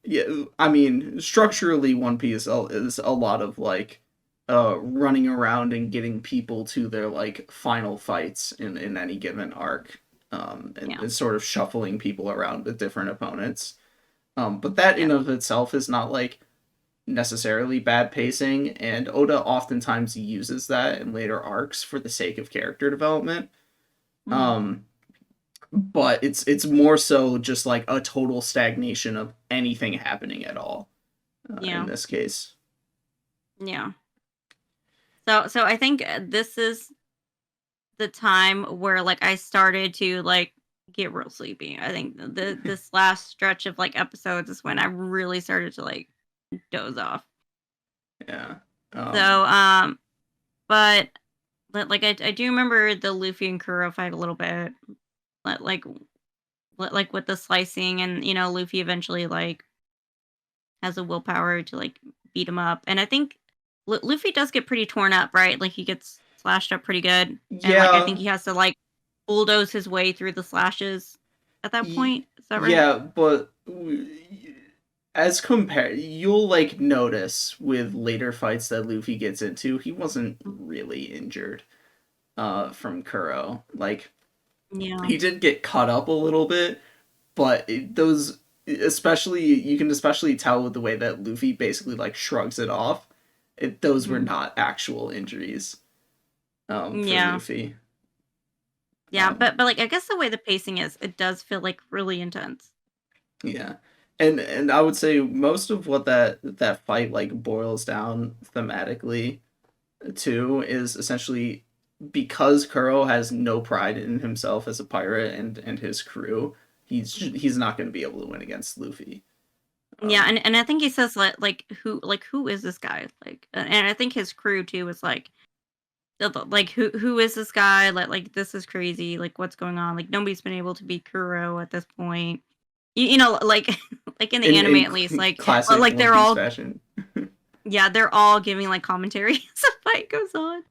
Yeah, I mean, structurally, One Piece is a lot of like running around and getting people to their like final fights in any given arc, and sort of shuffling people around with different opponents. But that in of itself is not like necessarily bad pacing, and Oda oftentimes uses that in later arcs for the sake of character development. Um, but it's more so just like a total stagnation of anything happening at all in this case. Yeah. So I think this is the time where like I started to like get real sleepy. I think this last stretch of like episodes is when I really started to like doze off. Yeah. So but like I do remember the Luffy and Kuro fight a little bit. Like like with the slicing, and you know Luffy eventually like has the willpower to like beat him up, and I think Luffy does get pretty torn up, right? Like he gets slashed up pretty good, and like I think Yeah. he has to like bulldoze his way through the slashes at that point. Is that right? Yeah, but as compared, you'll like notice with later fights that Luffy gets into, he wasn't really injured from Kuro. Like Yeah. he did get cut up a little bit, but those, especially, you can especially tell with the way that Luffy basically like shrugs it off. Those were not actual injuries for Yeah. Luffy. Yeah, but like I guess the way the pacing is, it does feel like really intense. Yeah. And I would say most of what that fight like boils down thematically to is essentially because Kuro has no pride in himself as a pirate and his crew, he's not going to be able to win against Luffy. Yeah, and I think he says like who is this guy? Like, and I think his crew too is like like who is this guy? Like this is crazy. Like what's going on? Like nobody's been able to beat Kuro at this point. You know, like like in the anime at least, like classic like One they're Piece all fashion. yeah, they're all giving like commentary as the fight goes on.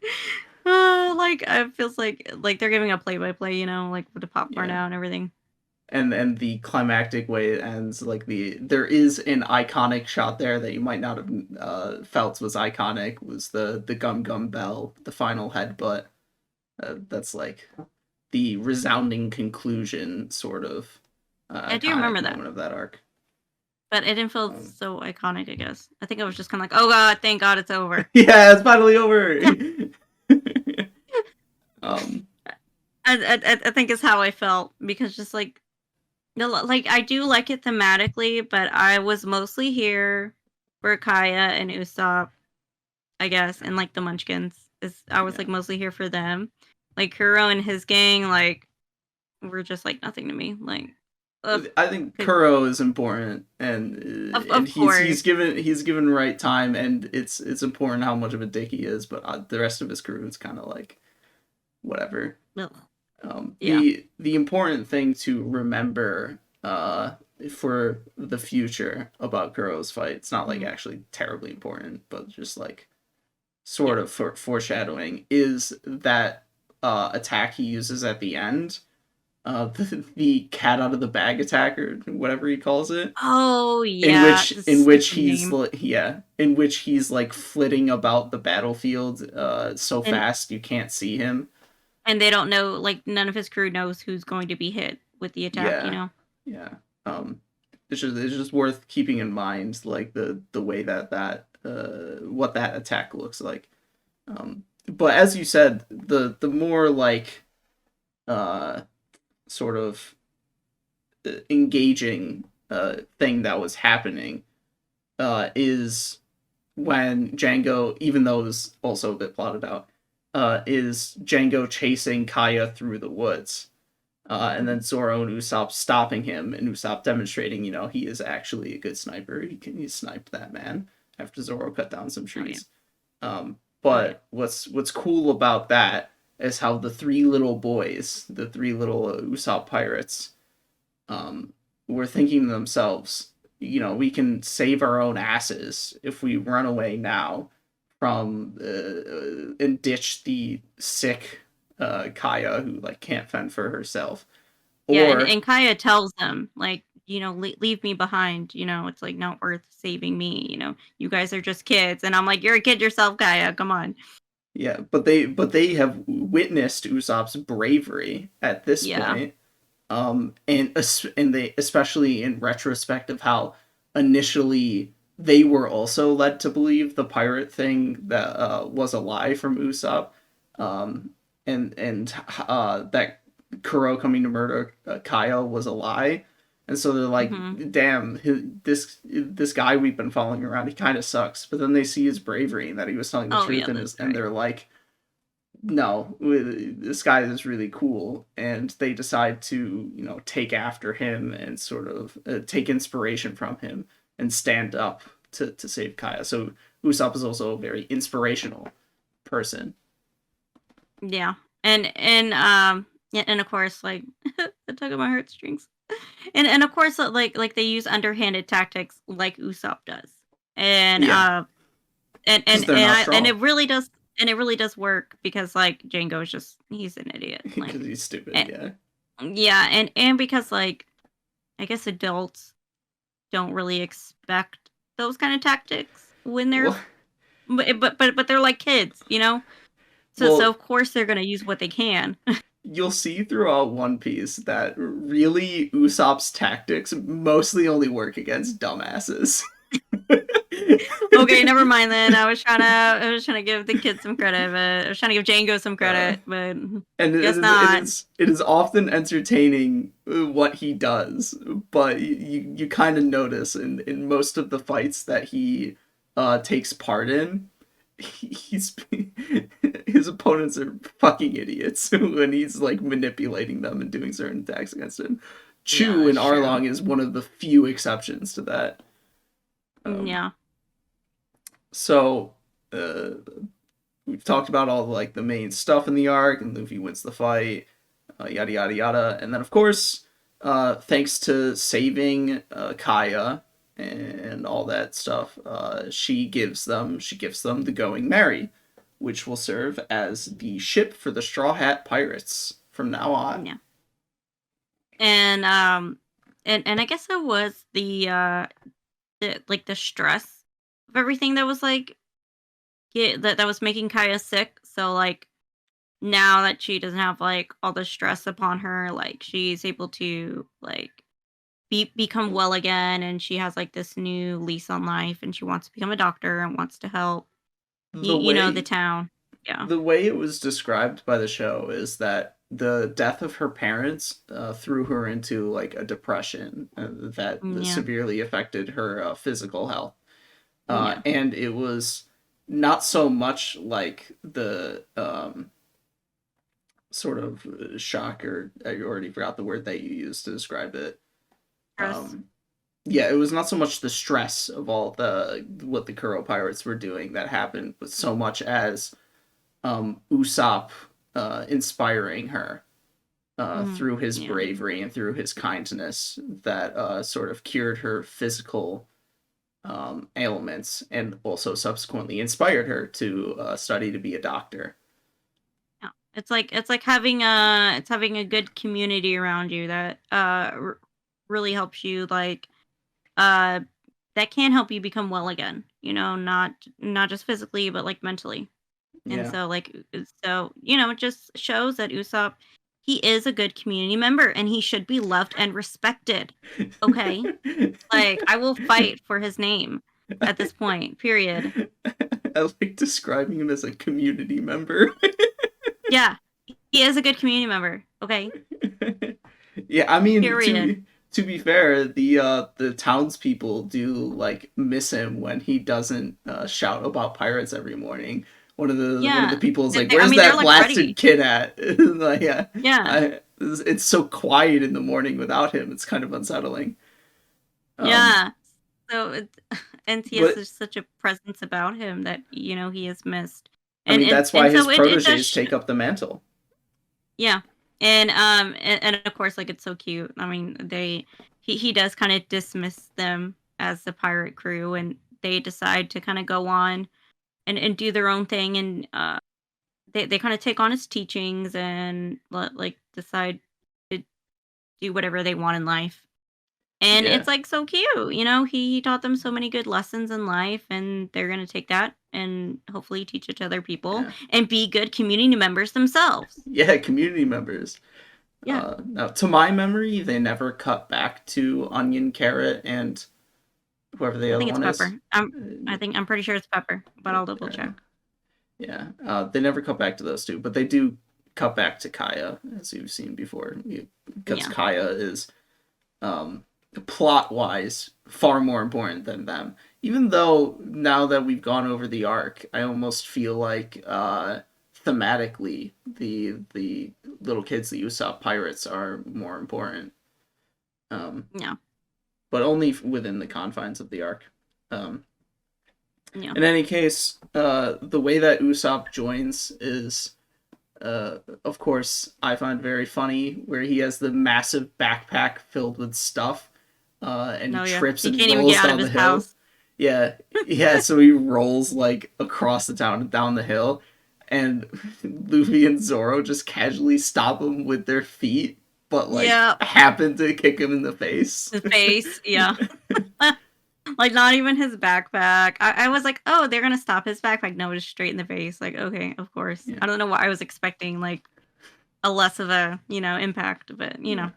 Like it feels like they're giving a play by play, you know, like with the popcorn out and everything. And the climactic way it ends, like there is an iconic shot there that you might not have felt was iconic, was the Gum Gum Bell, the final headbutt. That's like the resounding conclusion, sort of I do iconic remember that, moment of that arc. but it didn't feel so iconic. I guess I think I was just kind of like, oh god, thank God it's over. Yeah, it's finally over. I think is how I felt, because just like like I do like it thematically, but I was mostly here for Kaya and Usopp, I guess, and like the Munchkins. I was like mostly here for them. Like Kuro and his gang, like were just like nothing to me. Like I think Kuro is important, and of course he's given right time, and it's important how much of a dick he is. But the rest of his crew is kind of like whatever. The important thing to remember for the future about Kuro's fight, it's not like actually terribly important, but just like sort of foreshadowing, is that attack he uses at the end. the cat out of the bag attack or whatever he calls it. Oh In yeah, the which stupid he's name. in which he's like flitting about the battlefield so And fast you can't see him. they don't know, like none of his crew knows who's going to be hit with the attack, you Yeah, know. yeah. It's just worth keeping in mind, like the way that what that attack looks like. But as you said, the more like uh sort of engaging thing that was happening is when Django, even though it was also a bit plotted out, is Django chasing Kaya through the woods. And then Zoro and Usopp stopping him, and Usopp demonstrating, he is actually a good sniper. He sniped that man after Zoro cut down some Oh yeah. trees. Um, Oh yeah. but what's cool about that is how the three little boys, the three little Usopp pirates, um, were thinking to themselves, we can save our own asses if we run away now from and ditch the sick Kaya who like can't fend for herself, Yeah, or and Kaya tells them like, leave me behind. It's like not worth saving me. You guys are just kids, and I'm like, you're a kid yourself, Kaya. Come on. yeah, but they have witnessed Usopp's bravery at this Yeah. point. And they, especially in retrospect of how initially they were also led to believe the pirate thing that was a lie from Usopp, um, and that Kuro coming to murder Kyle was a lie, and so they're Hmm. like, "Damn, this guy we've been following around, he kind of sucks." But then they see his bravery and that he was telling the Oh truth, yeah, and that's and right. they're like, no, this guy is really cool, and they decide to, take after him and sort of take inspiration from him and stand up to save Kaya. So Usopp is also a very inspirational person. Yeah, and yeah, and of course, like the tug of my heartstrings, and of course, like they use underhanded tactics like Usopp does, and Yeah, because they're not and strong. it really does, work because like Django is just he's an idiot, Because he's stupid. and, Yeah. yeah, and because like I guess adults don't really expect those kind of tactics when they're Well, but they're like kids. So well, of course they're gonna use what they can. you'll see throughout One Piece that really Usopp's tactics mostly only work against dumbasses. Okay, never mind then. I was trying to give the kid some credit, but I was trying to give Django some uh, credit, but and guess not. it is often entertaining what he does, but you kind of notice in most of the fights that he takes part in, he's his opponents are fucking idiots when he's like manipulating them and doing certain attacks against him. Yeah, Chu and that's true. Arlong is one of the few exceptions to that. Um, Yeah. so uh, we've talked about all like the main stuff in the arc, and Luffy wins the fight, yada yada yada, and then of course, thanks to saving Kaya and all that stuff, she gives them the Going Merry, which will serve as the ship for the Straw Hat Pirates from now on. Yeah. And and I guess it was the stress of everything that was like that was making Kaya sick. So like now that she doesn't have like all the stress upon her, like she's able to like become well again, and she has like this new lease on life, and she wants to become a doctor and wants to help The the way town. Yeah. it was described by the show is that the death of her parents threw her into like a depression that Yeah. severely affected her physical health, Yeah. and it was not so much like the sort of shock, or I already forgot the word that you used to describe it. Stress. Um, yeah, it was not so much the stress of all the what the Kuro pirates were doing that happened, but so much as Usopp inspiring her Mhm. through his Yeah. bravery and through his kindness that sort of cured her physical ailments and also subsequently inspired her to study to be a doctor. Yeah. It's like having a good community around you that really helps you, like, uh that can help you become well again, not just physically but like mentally. And Yeah. so, like, it just shows that Usopp, he is a good community member and he should be loved and respected. Okay? Like, I will fight for his name at this point, period. I like describing him as a community member. Yeah. He is a good community member. Okay? Yeah, I mean, Period. to be fair, the townspeople do like miss him when he doesn't shout about pirates every morning. One of the Yeah. people is like, I "Where's mean, they're that like blasted ready. kid at?" Like, yeah, Yeah. it's so quiet in the morning without him. It's kind of unsettling. Um, Yeah. So and he has but such a presence about him that he is missed. I And mean, and that's why and his so it does proteges take up the mantle. yeah. And of course, like, it's so cute. I mean, he does kind of dismiss them as the pirate crew, and they decide to kind of go on and do their own thing, and they kind of take on his teachings and like decide to do whatever they want in life. And Yeah, it's, like, so cute, he taught them so many good lessons in life, and they're gonna take that and hopefully teach it to other people yeah, and be good community members themselves. yeah. Community members. Yeah, Now, to my memory, they never cut back to Onion, Carrot, and whoever the I other think it's one is. Pepper. I'm pretty sure it's Pepper, but I'll double Uh, check. yeah, they never cut back to those two, but they do cut back to Kaya, as you've seen before, because Yeah. Kaya is, plot wise, far more important than them. Even though now that we've gone over the arc, I almost feel like thematically the little kids, the Usopp pirates, are more important. Um, Yeah. but only within the confines of the arc. Um, Yeah. in any case, the way that Usopp joins is, of course, I find very funny, where he has the massive backpack filled with stuff, and he No, yeah. trips He and can't even rolls get out of down the his hill. house. Yeah, yeah. So he rolls like across the town down the hill, and Luffy and Zoro just casually stop him with their feet, but like Yeah. happen to kick him in the face. His face. Yeah. Like, not even his backpack. I was like, oh, they're gonna stop his backpack. No, just straight in the face. Like, okay, of course. Yeah, I don't know why I was expecting, like, a less of a, impact, but yeah.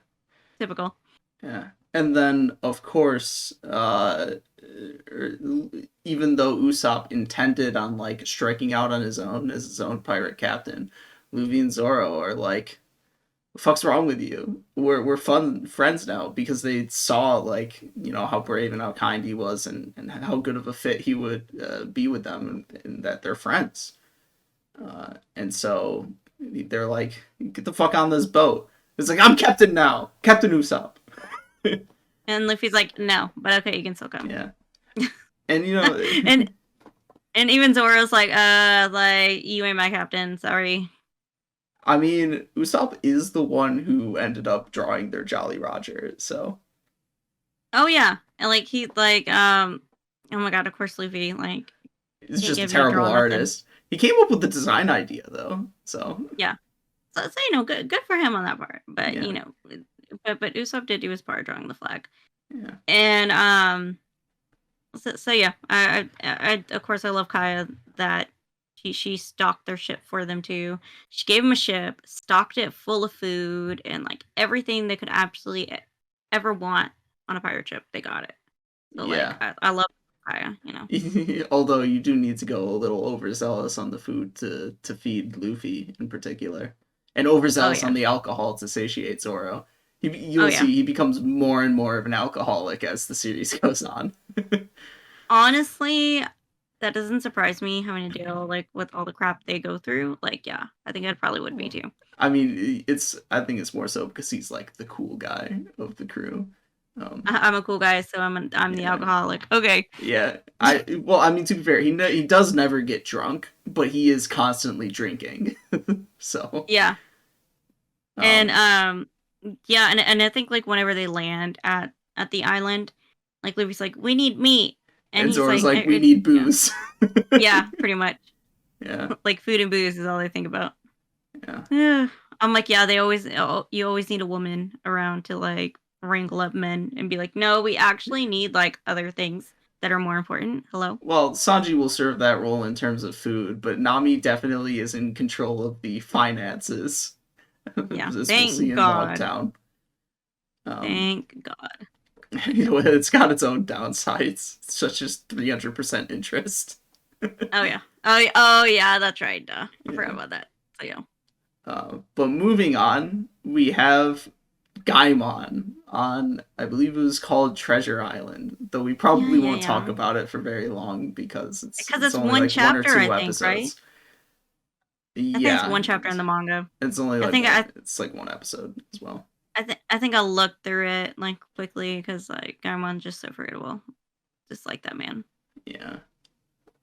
typical. Yeah. And then, of course, even though Usopp intended on like striking out on his own as his own pirate captain, Luffy and Zoro are like, "The fuck's wrong with you? We're fun friends now," because they saw like how brave and how kind he was, and how good of a fit he would be with them, and that they're friends. And so they're like, "Get the fuck on this boat." It's like, "I'm captain now, Captain Usopp." And Luffy's like, no, but okay, you can still come. Yeah. And and and even Zoro's like, you ain't my captain, sorry. I mean, Usopp is the one who ended up drawing their Jolly Roger, so Oh yeah. And like he like oh my god, of course Luffy, like, he's can't just a get me to terrible draw nothing. artist. He came up with the design idea though, so Yeah. So good for him on that part. But yeah, but Usopp did do his part drawing the flag. yeah, And so yeah, I of course I love Kaya that she stocked their ship for them too. She gave them a ship, stocked it full of food and like everything they could absolutely ever want on a pirate ship. They got it. So like yeah. I love Kaya. Although you do need to go a little overzealous on the food to feed Luffy in particular, and Oh overzealous yeah, on the alcohol to satiate Zoro. oh You'll yeah. see he becomes more and more of an alcoholic as the series goes on. Honestly, that doesn't surprise me having to deal like with all the crap they go through. Like yeah, I think it probably would be too. I mean, I think it's more so because he's like the cool guy of the crew. I'm a cool guy, so I'm the Yeah, alcoholic. Okay. yeah. I mean, to be fair, he does never get drunk, but he is constantly drinking. So, Yeah. And um, yeah, and I think like whenever they land at the island, like Luffy's like, "We need meat," and and he's Zora's like, like, "We need yeah, booze." yeah, pretty much. Yeah, Like food and booze is all they think about. Yeah. Yeah. I'm like, yeah, you always need a woman around to like wrangle up men and be like, no, we actually need like other things that are more important. Hello? Well, Sanji will serve that role in terms of food, but Nami definitely is in control of the finances, Yeah. as we'll see Thank in God. Logtown. Um, Thank God. it's got its own downsides, such as 300% interest. Oh yeah. Oh yeah, that's right. Duh. I forgot Yeah. about that. So yeah. But moving on, we have Gaimon on, I believe it was called Treasure Island, though we Yeah, probably yeah, won't talk yeah. about it for very long because Because it's it's only one like one or chapter, I two think, right? episodes. I think it's Yeah, one chapter in the manga. it's only I like think one. I It's like one episode as well. I think I'll look through it like quickly because like Gaimon's just so forgettable. Just like that man. Yeah.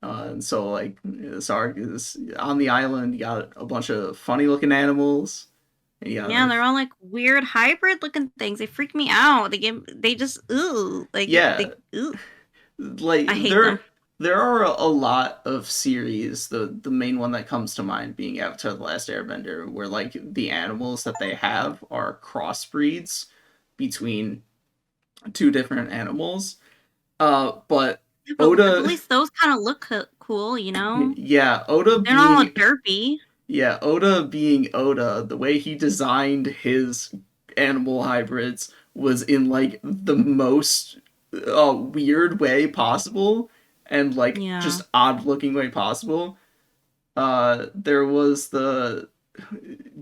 And so like this arc is on the island. You got a bunch of funny looking animals. And you Yeah, got they're all like weird hybrid looking things. They freak me out. They just ooh like yeah, they ooh. like I hate them. there are a lot of series. The main one that comes to mind being Avatar: The Last Airbender, where like the animals that they have are crossbreeds between two different animals. But Yeah, but at Oda, least those kind of look cool, you know. yeah, Oda They're not all being derpy. yeah, Oda being Oda, the way he designed his animal hybrids was in like the most weird way possible and like Yeah. just odd looking way possible. There was the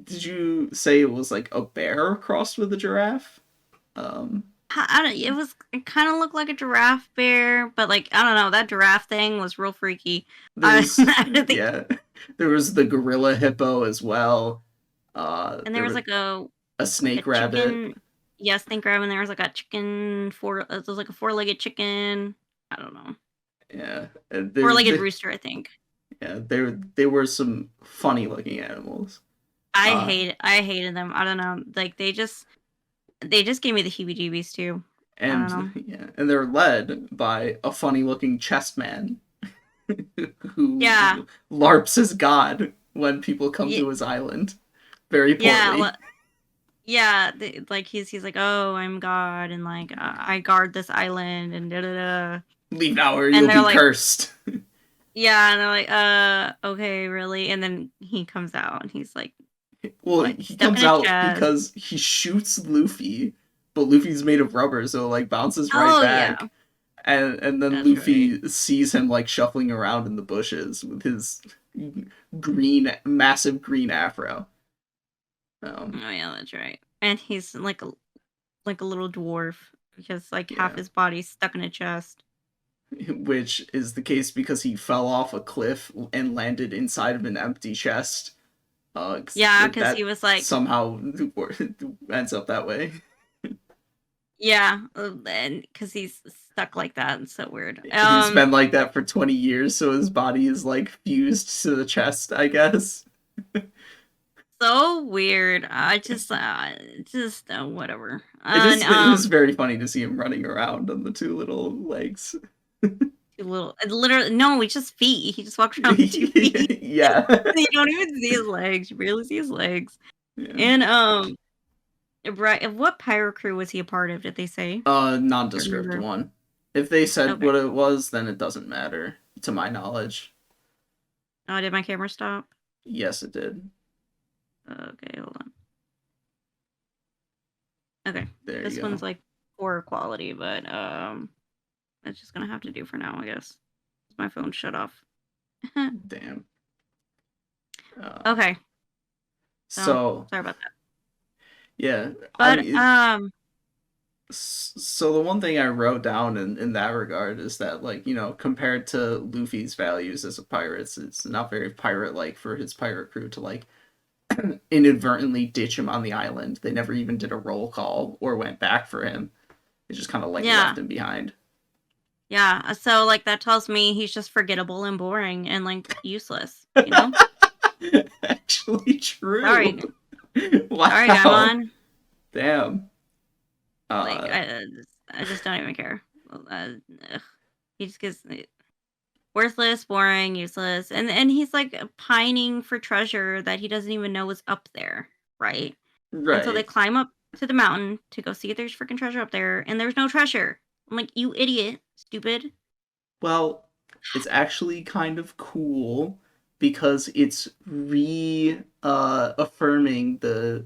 did you say it was like a bear crossed with a giraffe? Um It kind of looked like a giraffe bear, but like I don't know, that giraffe thing was real freaky. there's I don't think, yeah, there was the gorilla hippo as well. and there There was was a like a snake rabbit. chicken. Yes, think grab, and there was like a chicken there was like a four-legged chicken. I don't know, Yeah, four-legged rooster. I think. yeah, they were some funny looking animals. Uh, I hated them. I don't know, like they just gave me the heebie-jeebies too. I don't know. and yeah, and they're led by a funny looking chest man Yeah, who larps as God when people come yeah, to his island very yeah. poorly. Yeah, like he's like, oh, I'm God, and like I guard this island, and da da da. Leave now or And you'll they're be like, cursed. yeah, and they're like, okay, really? And then he comes out, and he's like, Well, like he stuck in comes a out chest. because he shoots Luffy, but Luffy's made of rubber, so it, like bounces right Oh yeah, back. And then that's right. Luffy sees him like shuffling around in the bushes with his massive green afro. Um, Oh yeah, that's right. And he's like a little dwarf because like half yeah, his body's stuck in a chest. which is the case because he fell off a cliff and landed inside of an empty chest. 'Cause Yeah, because he that was like, somehow ends up that way. yeah, and because he's stuck like that. It's so weird. He's been like that for 20 years, so his body is like fused to the chest, I guess. So weird. I just whatever. And It is very funny to see him running around on the two little legs. two little literally no, it's just feet. He just walks around with 2 feet. Yeah. You don't even see his legs. You barely see his legs. Yeah. And right, what pirate crew was he a part of? Did they say? I can't Nondescript remember. one. If they said Okay. what it was, then it doesn't matter, to my knowledge. Oh, did my camera stop? Yes, it did. Okay, hold on. Okay, There this you one's go. like poor quality, but that's just gonna have to do for now, I guess. My phone shut off. Damn. Okay, so So, sorry about that. yeah, I But mean, so the one thing I wrote down in that regard is that, like, you know, compared to Luffy's values as a pirate, it's not very pirate-like for his pirate crew to, like, inadvertently ditch him on the island. They never even did a roll call or went back for him. They just kind of, like, yeah, left him behind. yeah. So like that tells me he's just forgettable and boring and like useless. You know. Actually true. Sorry, sorry, Wow. Gaimon. Damn. Like Uh, I just don't even care. Uh, ugh. He just gives. worthless, boring, useless, and he's like pining for treasure that he doesn't even know is up there, right? And so they Right. climb up to the mountain to go see if there's freaking treasure up there, and there's no treasure. I'm like, you idiot, stupid. Well, it's actually kind of cool because it's affirming the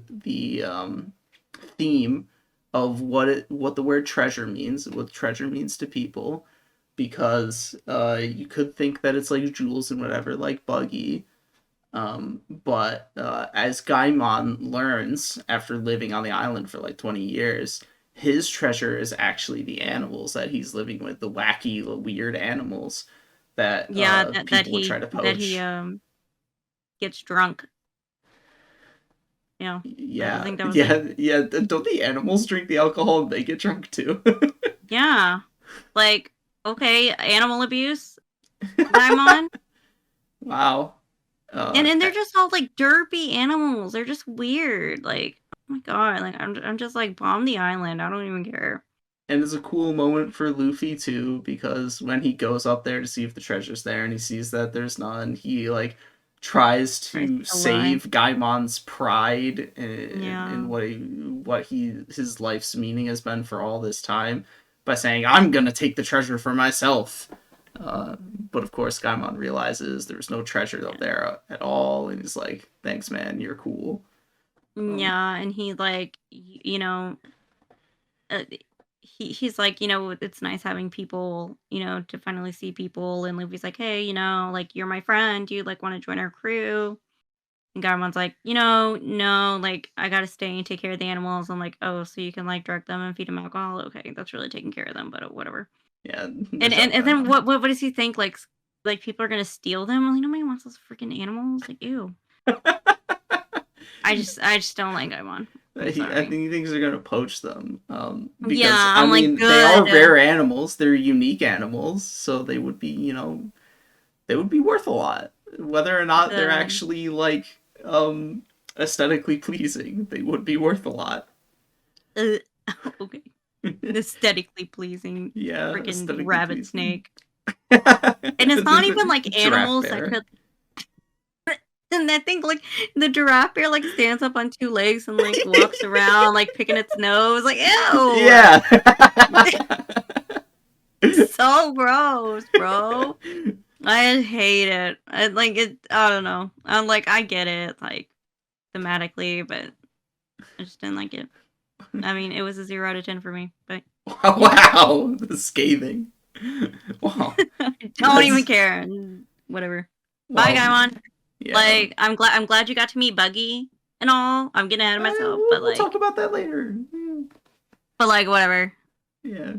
theme of what the word treasure means, what treasure means to people. Because you could think that it's like jewels and whatever, like Buggy. But as Gaimon learns after living on the island for like 20 years, his treasure is actually the animals that he's living with, the wacky, weird animals that Yeah, people would try to that he poach. gets drunk. Yeah, I Yeah, think that was it. yeah. Don't the animals drink the alcohol and they get drunk too? Yeah, like okay, animal abuse, Daimon, Wow. and they're just all like derpy animals. They're just weird. Like oh my god, like I'm just like bomb the island. I don't even care. And it's a cool moment for Luffy too, because when he goes up there to see if the treasure's there and he sees that there's none, he like tries Tries to to lie. save Gaimon's pride in Yeah. what his life's meaning has been for all this time by saying, "I'm gonna take the treasure for myself." But of course, Gaimon realizes there's no treasure up there at all, and he's like, "Thanks, man, you're cool." Um, Yeah, and he like uh, he's like, it's nice having people, to finally see people. And Luffy's like, hey, like you're my friend. Do you like want to join our crew? And Garumon's like, no, like I gotta stay and take care of the animals. I'm like, oh, so you can like drug them and feed them alcohol? Okay, that's really taking care of them, but whatever. yeah, And good and, job, and then Gaimon. what does he think? Like people are gonna steal them? Like nobody wants those freaking animals. Like ew. I just don't like Gaimon. I'm I think sorry. he thinks they're gonna poach them. Yeah, Because I I'm like mean, they are good. rare animals. They're unique animals, so they would be, they would be worth a lot. Whether or not they're Good. actually like aesthetically pleasing, they would be worth a lot. Uh, okay. Aesthetically pleasing Yeah, freaking aesthetically rabbit pleasing. snake. And it's not even like Giraffe animals that bear. could. And I think like the giraffe bear like stands up on two legs and like walks around like picking its nose. Like ew, Yeah. so gross, bro. I hate it. I like it. I don't know. I'm like I get it like thematically, but I just didn't like it. I mean, it was a 0 out of 10 for me, but yeah. Wow, scathing. Wow, Don't even that's care. Whatever. Bye, well, Gaimon. yeah. Like, I'm glad you got to meet Buggy and all. I'm getting ahead of myself, but We'll talk like, about that later. whatever. Yeah.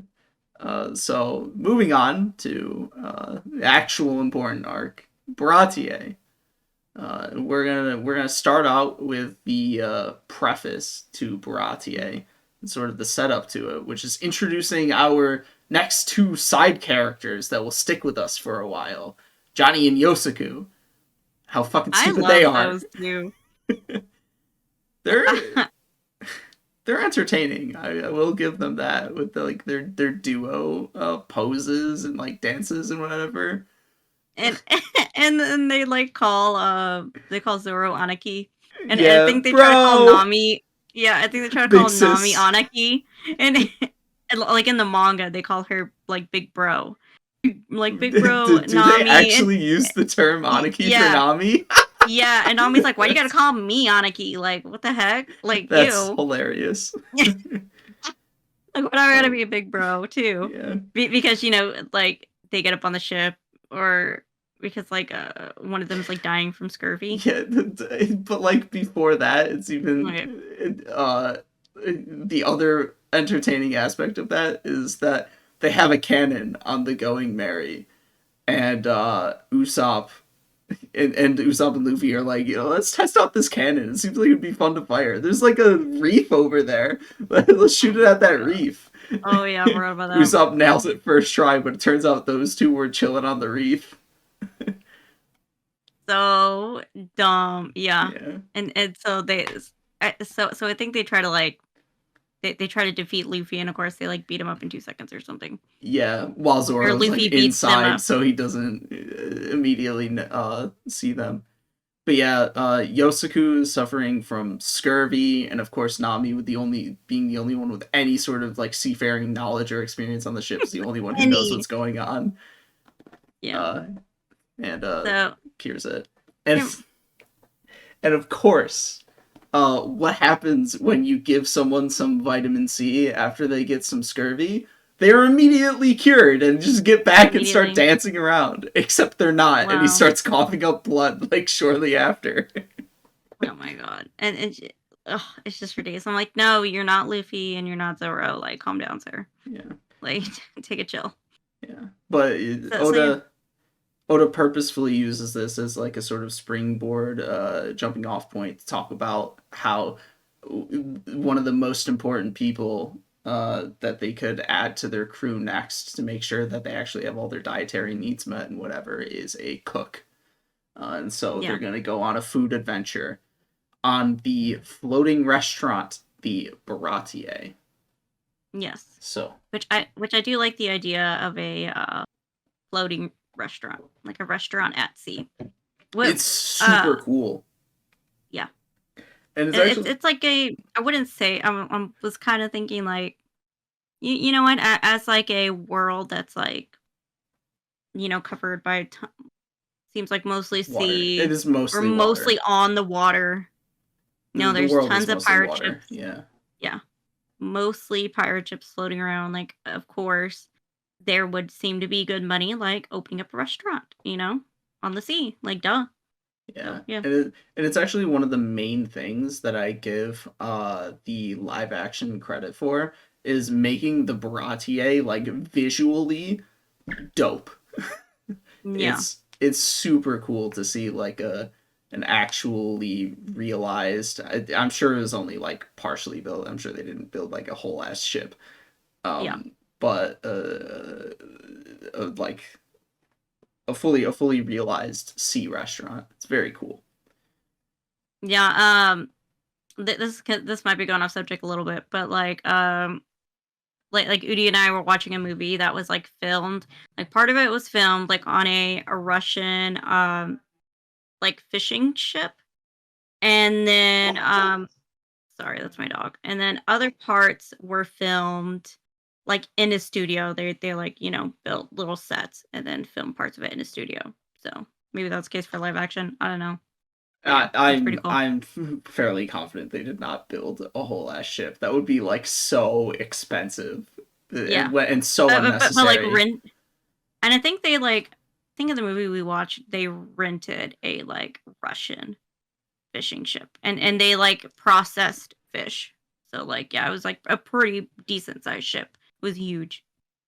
So moving on to the actual important arc, Baratier. We're gonna start out with the preface to Baratier and sort of the setup to it, which is introducing our next two side characters that will stick with us for a while, Johnny and Yosaku. How fucking I stupid they love are. those two. They're they're entertaining. I will give them that with like their duo poses and like dances and whatever. and and then they call Zoro Anaki, and I Yeah, think they try to call bro. Nami. Yeah, I think they try to Big call Nami sis. Anaki, and, and like in the manga they call her like Big Bro, like Big Bro Do they Nami, and actually use the term Aniki for yeah. Nami? Yeah, and Nami's like, "Why you gotta that's call me Anaki? Like, what the heck? Like, that's ew. hilarious. Like, what I gotta Oh be a big bro too, yeah, because like they get up on the ship, or because like one of them's like dying from scurvy. yeah. But like before that, it's Okay. even the other entertaining aspect of that is that they have a cannon on the Going Merry, and Usopp and Usopp and Luffy are like, let's test out this cannon. It seems like it'd be fun to fire. There's like a reef over there. Let's shoot it at that reef. Oh yeah, I forgot about that. Usopp nails it first try, but it turns out those two were chilling on the reef. So dumb. Yeah, Yeah. and so I think they try to like they try to defeat Luffy, and of course they like beat him up in 2 seconds or something. Yeah, while Zoro's Luffy like beats them inside, up. so he doesn't immediately see them. But yeah, Yosaku is suffering from scurvy, and of course Nami, with being the only one with any sort of like seafaring knowledge or experience on the ship, is the only one who knows what's going on. Yeah. And So cures it, and of course, what happens when you give someone some vitamin C after they get some scurvy? They're immediately cured and just get back and start dancing around. Except they're not, wow. And he starts coughing up blood like shortly after. Oh my god! And it's just ridiculous. I'm like, no, you're not Luffy and you're not Zoro. Like, calm down, sir. Yeah. Like, take a chill. Yeah, but Oda purposefully uses this as like a sort of springboard, jumping off point to talk about how one of the most important people that they could add to their crew next to make sure that they actually have all their dietary needs met and whatever is a cook. And so they're going to go on a food adventure on the floating restaurant, the Baratier. Yes. So which I do like the idea of a floating restaurant, like a restaurant at sea. It's super cool. Yeah. And it's like I wouldn't say I was kind of thinking like you know what, as like a world that's like covered by seems like mostly sea. It is mostly or mostly water. On the water. There's tons of pirate ships. Yeah. Mostly pirate ships floating around. Like, of course, there would seem to be good money, like opening up a restaurant, on the sea. Like, duh. Yeah. So, yeah. And it's actually one of the main things that I give the live action credit for is making the Baratier like visually dope. Yeah. It's super cool to see like an actually realized. I'm sure it was only like partially built. I'm sure they didn't build like a whole ass ship. But like a fully realized sea restaurant. It's very cool. Yeah. This might be going off subject a little bit, but like Udi and I were watching a movie that was like filmed. Like part of it was filmed like on a Russian like fishing ship, and then sorry, that's my dog. And then other parts were filmed like in a studio. They like built little sets and then filmed parts of it in a studio. So maybe that's the case for live action. I don't know. I'm fairly confident they did not build a whole ass ship. That would be like so expensive, and so unnecessary. But like and I think they like in the movie we watched, they rented a like Russian fishing ship, and they like processed fish. So like it was like a pretty decent sized ship. It was huge.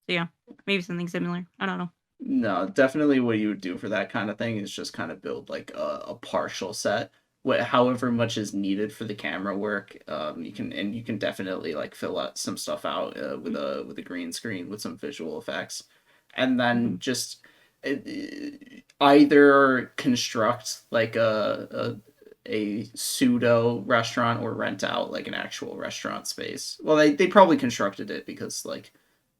So yeah, maybe something similar. I don't know. No, definitely what you would do for that kind of thing is just kind of build like a partial set, however much is needed for the camera work. You can definitely like fill out some stuff out with a green screen with some visual effects, and then just either construct like a pseudo restaurant or rent out like an actual restaurant space. Well, they probably constructed it because like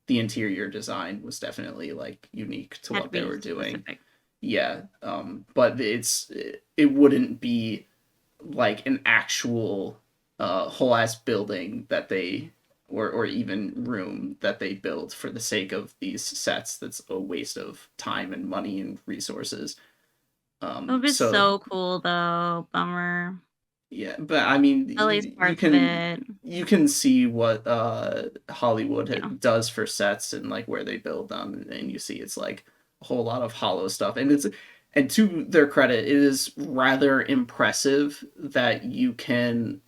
the interior design was definitely like unique to what they were doing. Specific. Yeah. But it wouldn't be like an actual whole ass building that they or even room that they build for the sake of these sets. That's a waste of time and money and resources. It would be so cool though. Bummer. Yeah, but I mean, you can see what Hollywood does for sets and like where they build them, and you see it's like a whole lot of hollow stuff. And to their credit, it is rather impressive that you can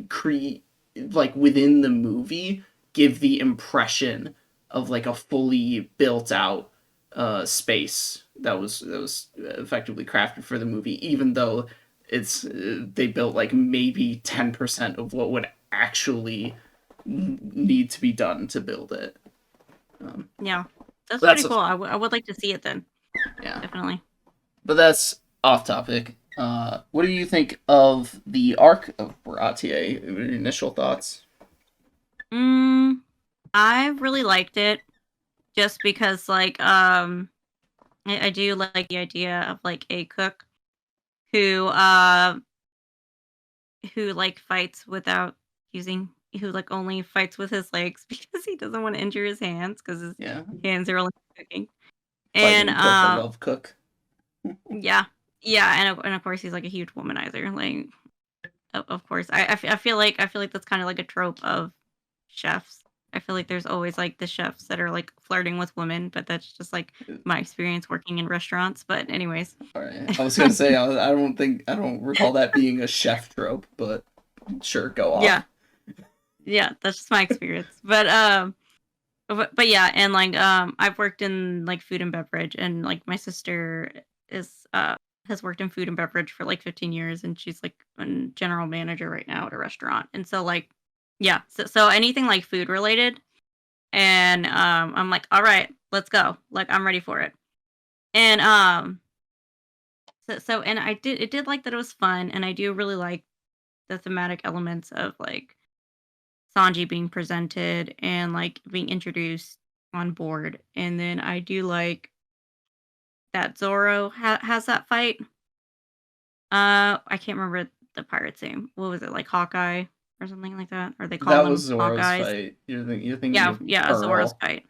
create like within the movie give the impression of like a fully built out space that was effectively crafted for the movie, even though they built like maybe 10% of what would actually need to be done to build it. Yeah, that's pretty cool. I would like to see it then. Yeah, definitely. But that's off topic. What do you think of the arc of Baratier? Initial thoughts? Mm, I really liked it just because, like, I do like the idea of like a cook who like fights without using who like only fights with his legs because he doesn't want to injure his hands because his Yeah, hands are only cooking. And fighting but the love cook. yeah, yeah, and of course he's like a huge womanizer. Like of course, I feel like that's kind of like a trope of chefs. I feel like there's always like the chefs that are like flirting with women, but that's just like my experience working in restaurants. But anyways, All right, I was gonna say I don't recall that being a chef trope, but sure, go yeah, off. yeah, that's just my experience. But yeah, and like I've worked in like food and beverage, and like my sister is has worked in food and beverage for like 15 years, and she's like a general manager right now at a restaurant. And so like yeah, so anything like food related, and I'm like, all right, let's go. Like I'm ready for it. And so and I did like that it was fun, and I do really like the thematic elements of like Sanji being presented and like being introduced on board. And then I do like that Zoro has that fight. I can't remember the pirate's name. What was it, like Hawkeye or something like that? Or they call That was them Zoro's Hawkeyes? fight. You're thinking Yeah, of yeah, Zoro's Pearl, fight.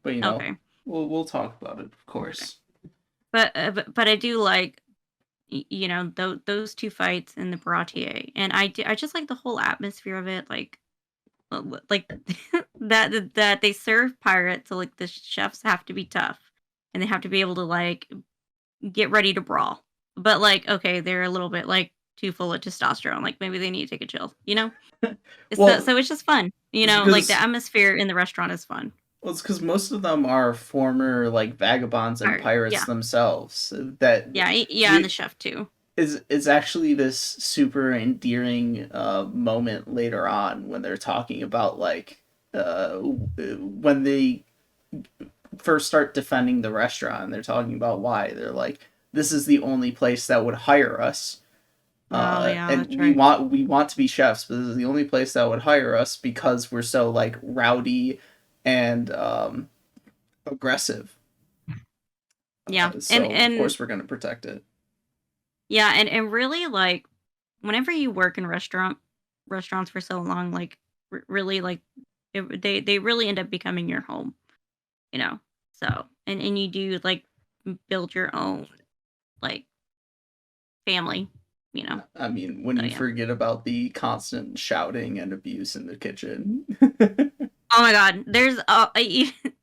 but Okay, we'll talk about it, of okay. course. But I do like those two fights in the Baratier, and I just like the whole atmosphere of it, like that they serve pirates, so like the chefs have to be tough, and they have to be able to like get ready to brawl. But like, okay, they're a little bit like too full of testosterone. Like maybe they need to take a chill, you know? Well, So it's just fun, you it's know. Like the because atmosphere in the restaurant is fun. most of them are former like vagabonds and pirates Yeah, themselves. That yeah, yeah, and the we chef too. is actually this super endearing moment later on when they're talking about like when they first start defending the restaurant. They're talking about why they're like, this is the only place that would hire us, Oh yeah, and that's right. we want to be chefs, but this is the only place that would hire us because we're so like rowdy and aggressive. Yeah, So of and course we're gonna protect it. yeah, and really like whenever you work in restaurants for so long, like really like they really end up becoming your home, you know. So and you do like build your own like family, you know. I mean, when So you yeah. forget about the constant shouting and abuse in the kitchen. Oh my god, there's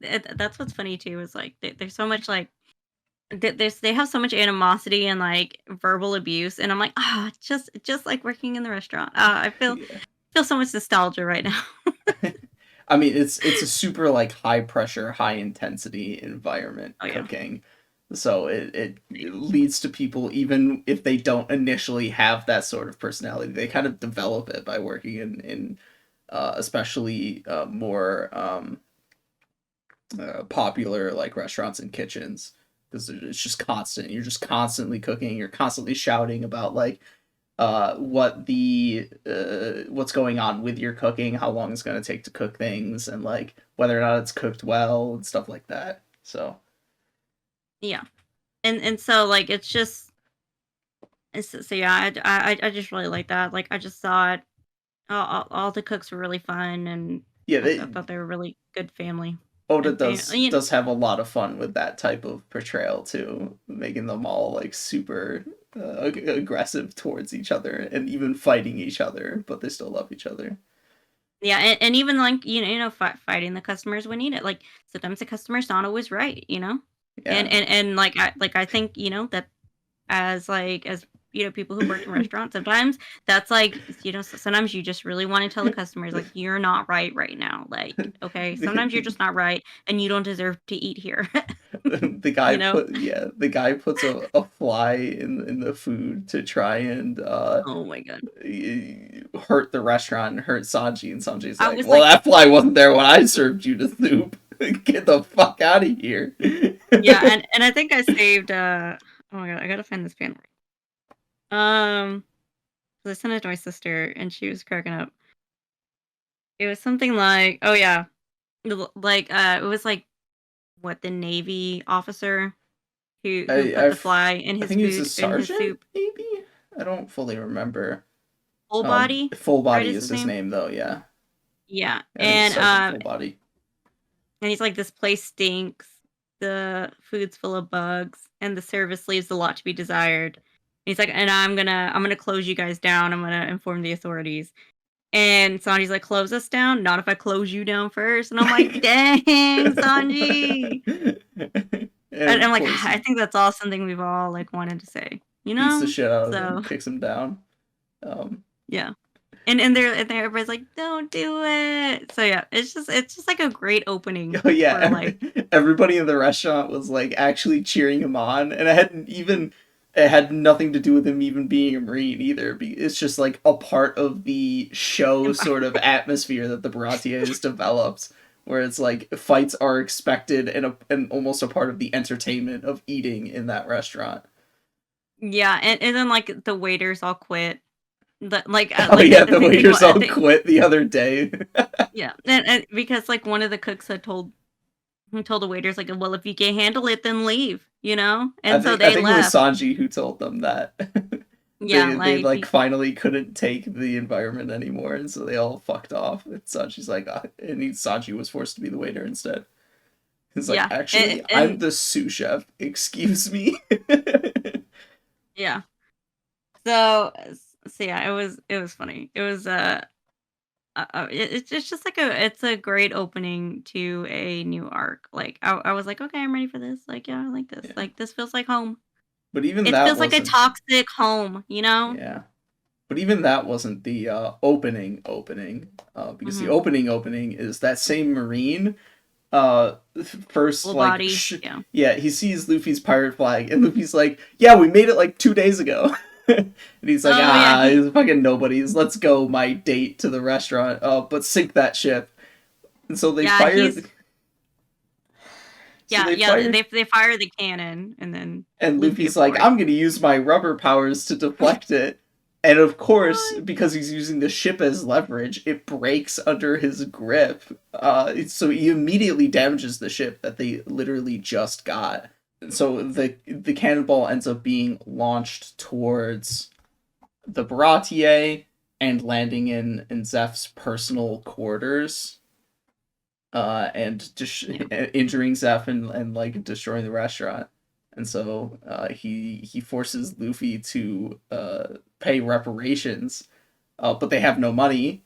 that's what's funny too is like there's so much like they have so much animosity and like verbal abuse, and I'm like, ah, just like working in the restaurant. I Yeah. feel so much nostalgia right now. I mean, it's a super like high pressure, high intensity environment Oh yeah. cooking. So it leads to people, even if they don't initially have that sort of personality, they kind of develop it by working in especially more popular like restaurants and kitchens, because it's just constant. You're just constantly cooking. You're constantly shouting about like what's going on with your cooking, how long it's going to take to cook things, and like whether or not it's cooked well and stuff like that. So Yeah. And so like it's just so yeah, I just really like that. Like I just thought all the cooks were really fun, and yeah, I they thought they were really good family Oda and you know, does have a lot of fun with that type of portrayal too, making them all like super aggressive towards each other and even fighting each other, but they still love each other. yeah, and even like fighting the customers when needed. Like sometimes the customer's not always right, you know, and Yeah. and like I think that as people who work in restaurants, sometimes that's like sometimes you just really want to tell the customers like you're not right now. Like okay, sometimes you're just not right, and you don't deserve to eat here. you know? The guy puts a fly in the food to try and Oh my god. hurt the restaurant and hurt Sanji, and Sanji's I like, was well, like, that fly wasn't there when I served you the soup. Get the fuck out of here. yeah, and I think I saved oh my god, I gotta find this panel. Um, I sent it to my sister, and she was cracking up. It was something like, oh yeah, it was like what the Navy officer who I put the I've fly in I his think he's a food in his sergeant, soup. maybe. I don't fully remember. Full body, Full right? body Is is his his name? name though. Yeah, Yeah, I think it's Sergeant Full Body. and he's like, this place stinks. The food's full of bugs, and the service leaves a lot to be desired. And he's like, and I'm gonna close you guys down. I'm gonna inform the authorities. And Sanji's like, close us down? Not if I close you down first. And I'm like, dang, Sanji. And And of I'm like, course, I he think that's all something we've all like wanted to say, you beats the know? shit out of him, So kicks him down. Um, yeah. And everybody's like, don't do it. So yeah, it's just like a great opening oh yeah, for like everybody in the restaurant was like actually cheering him on, and it had nothing to do with him even being a Marine either. It's just like a part of the show sort of atmosphere that the Baratie has developed, where it's like fights are expected and almost a part of the entertainment of eating in that restaurant. yeah, and then like the waiters all quit. Oh Like yeah, at the the beginning, waiters all quit the other day. yeah, and because like one of the cooks had told the waiters like, well, if you can't handle it, then leave, you know. And so I they think it was left. Sanji who told them that. Yeah, They like like finally couldn't take the environment anymore, and so they all fucked off. And Sanji's like, Sanji was forced to be the waiter instead. He's like, yeah, actually, I'm and the sous chef. Excuse me. yeah. So yeah, it was funny. It was it's just like it's a great opening to a new arc. Like I was like, okay, I'm ready for this. Like yeah, I like this. Yeah. Like this feels like home. But even It that feels like a wasn't. toxic home, you know? Yeah. But even that wasn't the opening, because the Mm-hmm. opening is that same Marine first Full like body, yeah. yeah, he sees Luffy's pirate flag and Luffy's like, yeah, we made it like 2 days ago. And he's like, Oh yeah, he's fucking nobodies, let's go, my date to the restaurant, but sink that ship. And so they yeah, fire he's so yeah, they yeah. fire They fire the cannon, and then and Luffy, Luffy's of like, course. I'm gonna use my rubber powers to deflect it. And of course, What? because he's using the ship as leverage, it breaks under his grip. So he immediately damages the ship that they literally just got. So the cannonball ends up being launched towards the Baratie and landing in Zeph's personal quarters. And just injuring Zeph and like destroying the restaurant. And so he forces Luffy to pay reparations, but they have no money.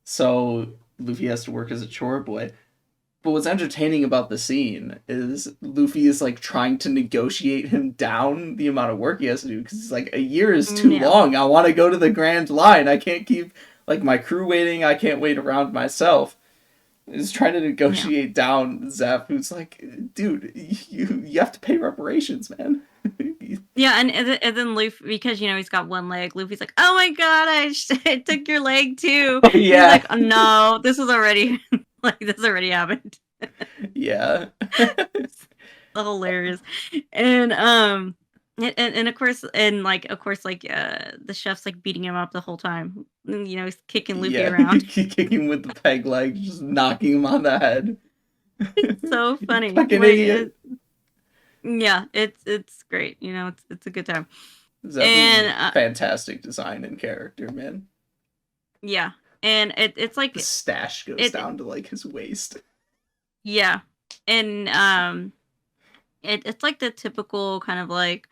So Luffy has to work as a chore boy. But what's entertaining about the scene is Luffy is like trying to negotiate him down the amount of work he has to do, because he's like, a year is too Yeah, long. I want to go to the Grand Line. I can't keep like my crew waiting. I can't wait around myself. Is trying to yeah, negotiate down Zeph, who's like, dude, you have to pay reparations, man. yeah. And then Luffy, because you know he's got one leg. Luffy's like, oh my god, I took your leg too. Oh And he's yeah, like, oh, no, this is already like this already happened. yeah, It's hilarious. And of course, the chef's like beating him up the whole time. You know, he's kicking Luffy yeah. around. Kicking him with the peg leg, just knocking him on the head. So funny. Fucking Like idiot. yeah, it's great. You know, it's a good time. Zeph is And fantastic design and character, man. yeah, and it's like The stash goes down to like his waist. yeah, and it's like the typical kind of like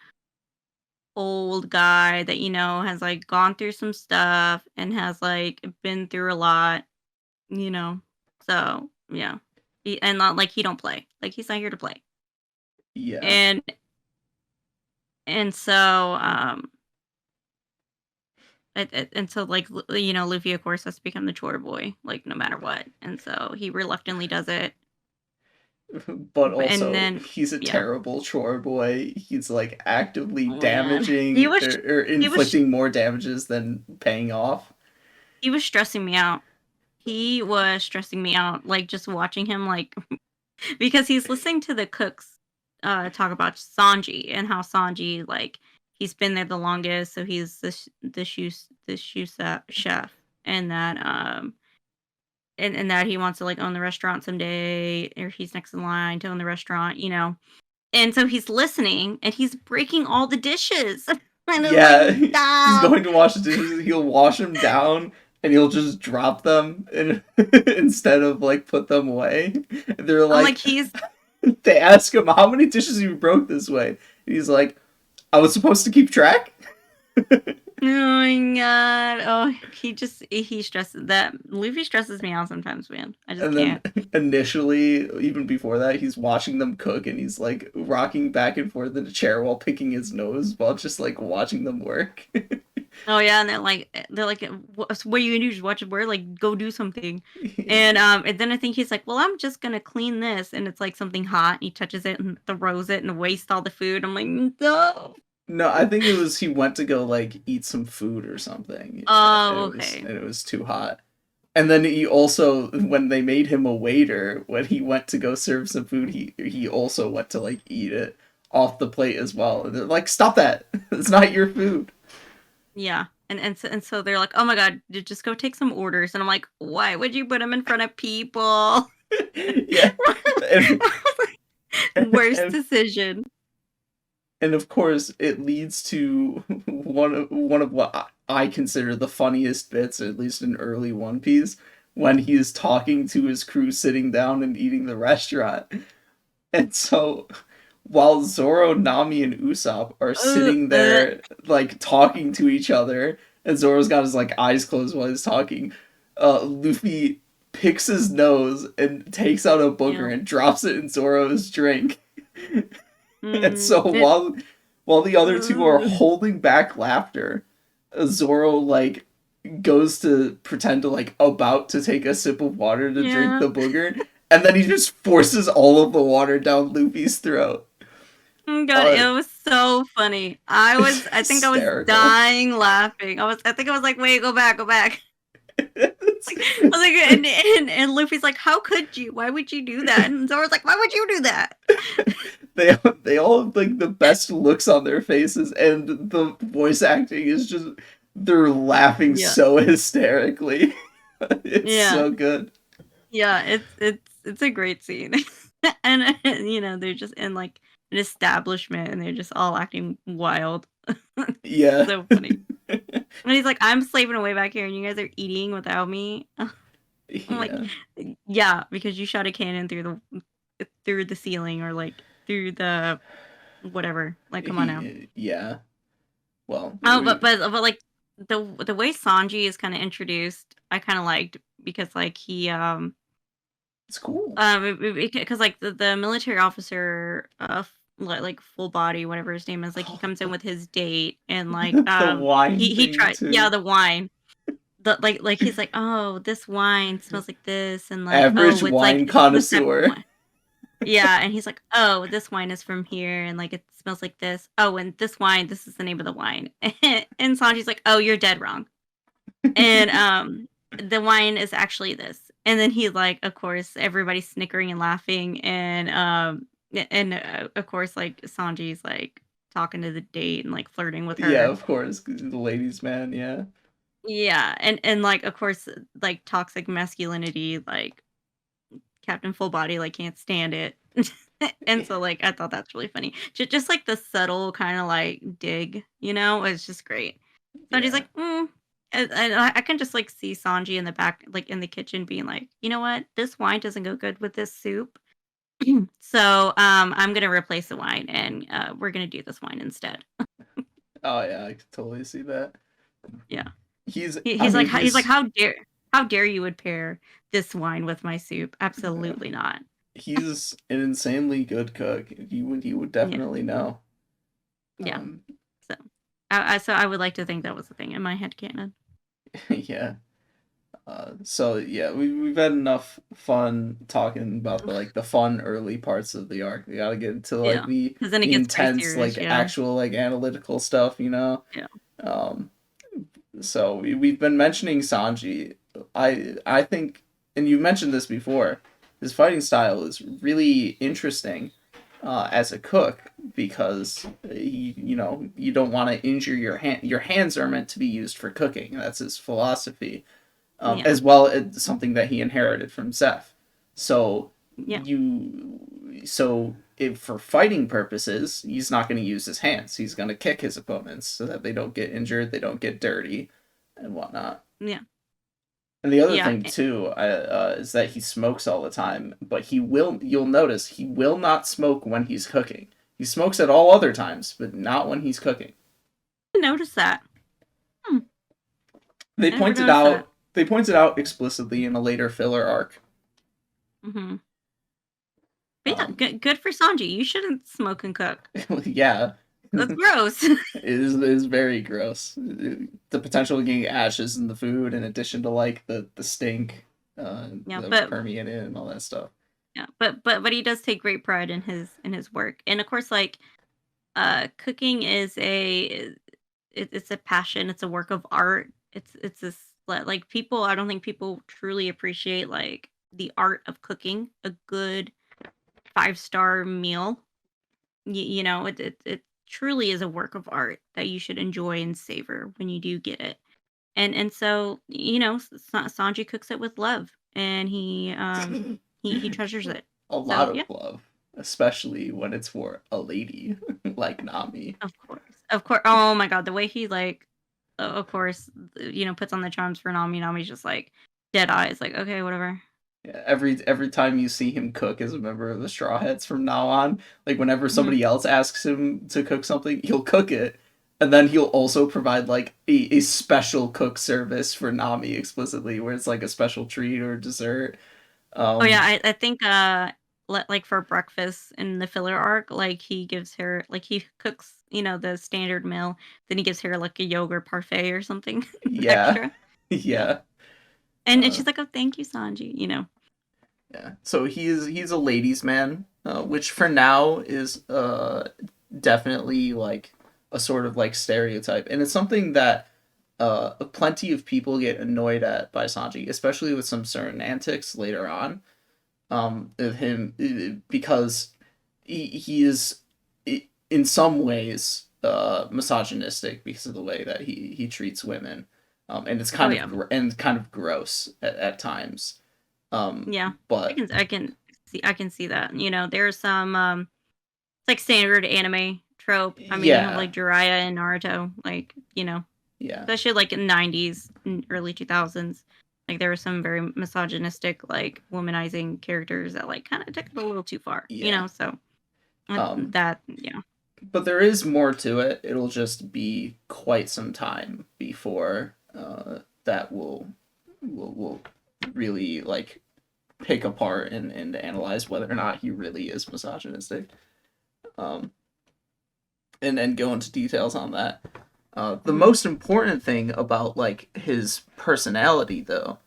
old guy that you know has like gone through some stuff and has like been through a lot, you know. So yeah, and not like he don't play, like he's not here to play. Yeah. And so and so like you know, Luffy of course has to become the chore boy, like no matter what, and so he reluctantly does it. But And also, then he's a yeah, terrible chore boy. He's like actively oh man, damaging or he was inflicting more damages than paying off. he was stressing me out. He was stressing me out, like just watching him, like because he's listening to the cooks talk about Sanji and how Sanji like he's been there the longest, so he's the chef, and that and that he wants to like own the restaurant someday, or he's next in line to own the restaurant, you know. And so he's listening, and he's breaking all the dishes. And I'm Yeah, like, he's stop. going to wash the dishes. He'll wash them down, and he'll just drop them and instead of like put them away. They're I'm like, like, he's they ask him how many dishes you broke this way. And he's like, I was supposed to keep track. oh my god. Oh, he stresses that. Luffy stresses me out sometimes, man. I just And then can't. initially, even before that, he's watching them cook and he's like rocking back and forth in a chair while picking his nose while just like watching them work. Oh yeah, and they're like, what are you gonna do? Just watch it work? Like, go do something. And then I think he's like, well, I'm just gonna clean this, and it's like something hot. And he touches it and throws it and wastes all the food. I'm like, no. No, I think it was he went to go like eat some food or something. Oh, okay. And it was too hot. And then he also, when they made him a waiter, when he went to go serve some food, he also went to like eat it off the plate as well. And they're like, "Stop that! It's not your food." Yeah. And so they're like, oh my god, just go take some orders. And I'm like, why would you put them in front of people? Yeah, and, Worst and, decision. and of course, it leads to one of what I consider the funniest bits, at least in early One Piece, when he is talking to his crew sitting down and eating the restaurant. And so while Zoro, Nami, and Usopp are sitting there like talking to each other, and Zoro's got his like eyes closed while he's talking, Luffy picks his nose and takes out a booger and drops it in Zoro's drink. And so while the other two are holding back laughter, Zoro like goes to pretend to like about to take a sip of water to drink the booger, and then he just forces all of the water down Luffy's throat. Oh god, it was so funny. I think I was dying laughing. I think I was like, wait, go back. I was like, and Luffy's like, how could you? Why would you do that? And Zoro's like, why would you do that? They all have like the best looks on their faces, and the voice acting is just they're laughing so hysterically. It's so good. Yeah, it's a great scene. and you know, they're just in like an establishment and they're just all acting wild. Yeah. So funny. And he's like, I'm slaving away back here and you guys are eating without me. I'm like, yeah, because you shot a cannon through the ceiling or like through the whatever. Like, come on now. Yeah. Well. Oh, but like the way Sanji is kind of introduced, I kind of liked because like he it's cool. Because like the military officer, like full body, whatever his name is, like he comes in with his date and like the wine. He tried the wine. Like he's like, oh, this wine smells like this, and like average it's wine like connoisseur. Yeah, and he's like, oh, this wine is from here, and like it smells like this. Oh, and this is the name of the wine. And Sanji's like, oh, you're dead wrong. And the wine is actually this. And then he's like, of course, everybody's snickering and laughing, and of course, like Sanji's like talking to the date and like flirting with her. Yeah, of course, the ladies' man. Yeah. Yeah, and like of course, like toxic masculinity, like Captain Full Body, like can't stand it. And so like I thought that's really funny. Just like the subtle kind of like dig, you know, it's just great. Sanji's like, and I can just like see Sanji in the back, like in the kitchen, being like, you know what, this wine doesn't go good with this soup. So I'm gonna replace the wine, and we're gonna do this wine instead. Oh yeah, I can totally see that. Yeah, he's like how dare you would pair this wine with my soup? Absolutely not. He's an insanely good cook. He would definitely know. Yeah. So I would like to think that was the thing in my headcanon. Yeah. So yeah, we've had enough fun talking about the fun early parts of the arc. We gotta get into like the intense serious, actual like analytical stuff, you know. Yeah. So we've been mentioning Sanji. I think, and you mentioned this before, his fighting style is really interesting. as a cook because you don't want to injure your hand. Your hands are meant to be used for cooking. That's his philosophy, Yeah. as well as something that he inherited from Zeph. So Yeah. if for fighting purposes, he's not going to use his hands. He's going to kick his opponents so that they don't get injured, they don't get dirty, and whatnot. Yeah. And the other Yeah. thing too is that he smokes all the time, but you'll notice he will not smoke when he's cooking. He smokes at all other times, but not when he's cooking. I noticed that. They Never pointed noticed that. out they pointed out explicitly in a later filler arc. Mm-hmm. But yeah, good for Sanji. You shouldn't smoke and cook. Yeah. That's gross. It is very gross. The potential of getting ashes in the food, in addition to like the stink, Yeah, that but permeate it and all that stuff. yeah, but he does take great pride in his work, and of course, like, cooking is it's a passion. It's a work of art. It's this like people. I don't think people truly appreciate like the art of cooking a good 5-star meal. It truly is a work of art that you should enjoy and savor when you do get it. And so, Sanji cooks it with love, and he treasures it. A So, lot of yeah, love, especially when it's for a lady like Nami. of course. Of course. Oh my god, the way he like of course, puts on the charms for Nami. Nami's just like dead eyes like, "Okay, whatever." Yeah, every time you see him cook as a member of the Straw Hats from now on, like whenever Mhm. somebody else asks him to cook something, he'll cook it, and then he'll also provide like a special cook service for Nami explicitly, where it's like a special treat or dessert. Oh yeah, Um, I think like for breakfast in the filler arc, like he gives her like he cooks, the standard meal, then he gives her like a yogurt parfait or something yeah, extra. Yeah. yeah, And uh, she's like, "Oh, thank you, Sanji." yeah. So he's a ladies' man, which for now is definitely like a sort of like stereotype, and it's something that plenty of people get annoyed at by Sanji, especially with some certain antics later on. Of him because he is in some ways misogynistic because of the way that he treats women, and it's Oh kind yeah. of kind of gross at times. Yeah. I But can I can I can see that. There's some it's like standard anime trope. I mean, you have yeah, like Jiraiya and Naruto, like, yeah, especially like in the 90s and early 2000s. Like there were some very misogynistic, like womanizing characters that like kind of took it a little too far, yeah. so Um, yeah. but there is more to it. It'll just be quite some time before that will really like pick apart and analyze whether or not he really is misogynistic. Um, and go into details on that. The Hmm. most important thing about like his personality, though,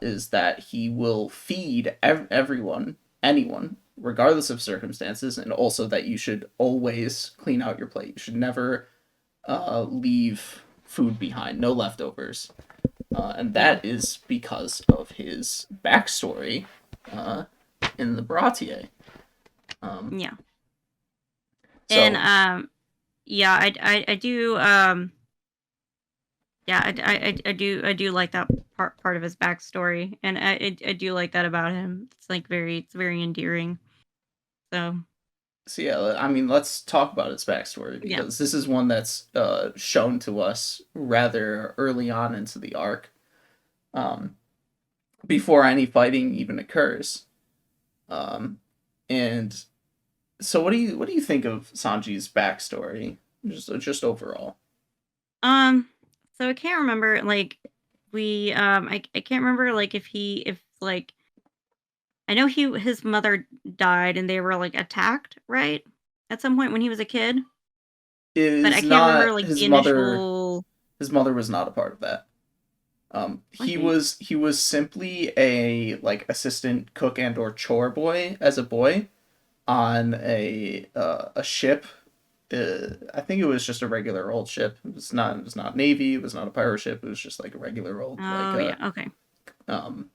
is that he will feed everyone, anyone, regardless of circumstances, and also that you should always clean out your plate. You should never leave food behind, no leftovers. And Yeah. that is because of his backstory uh, in the Baratier. Um, Yeah. And so yeah, I do yeah, I do like that part of his backstory, and I do like that about him. It's very endearing. So so yeah, I mean, let's talk about its backstory yeah. because this is one that's shown to us rather early on into the arc, um, before any fighting even occurs. Um, and so, what do you think of Sanji's backstory, just overall? Um, so I can't remember like I can't remember like if like I know his mother died and they were like attacked, right? At some point when he was a kid, but I Is can't remember not like the his mother. initial His mother was not a part of that. was she? He was simply a like assistant cook and or chore boy as a boy on a ship. I think it was just a regular old ship. It was not navy. It was not a pirate ship. It was just like a regular old like Oh yeah, okay. um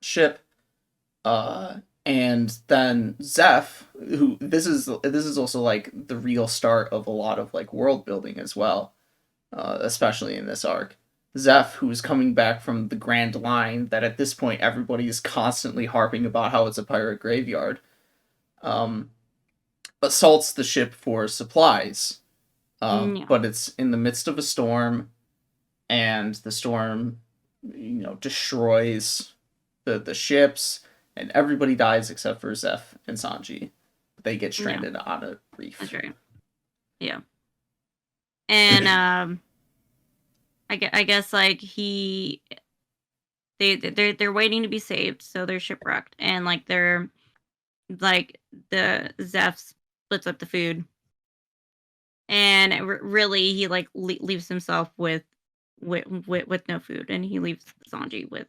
ship. Uh, And then Zeph, who this is also like the real start of a lot of like world building as well, especially in this arc. Zeph, who's coming back from the Grand Line, that at this point everybody is constantly harping about how it's a pirate graveyard, um, assaults the ship for supplies, Yeah. but it's in the midst of a storm, and the storm, destroys the ships, and everybody dies except for Zeph and Sanji. They get stranded on a reef. That's right. Yeah. And I guess like they're waiting to be saved, so they're shipwrecked, and like they're like the Zeph splits up the food, and really he like leaves himself with no food, and he leaves Sanji with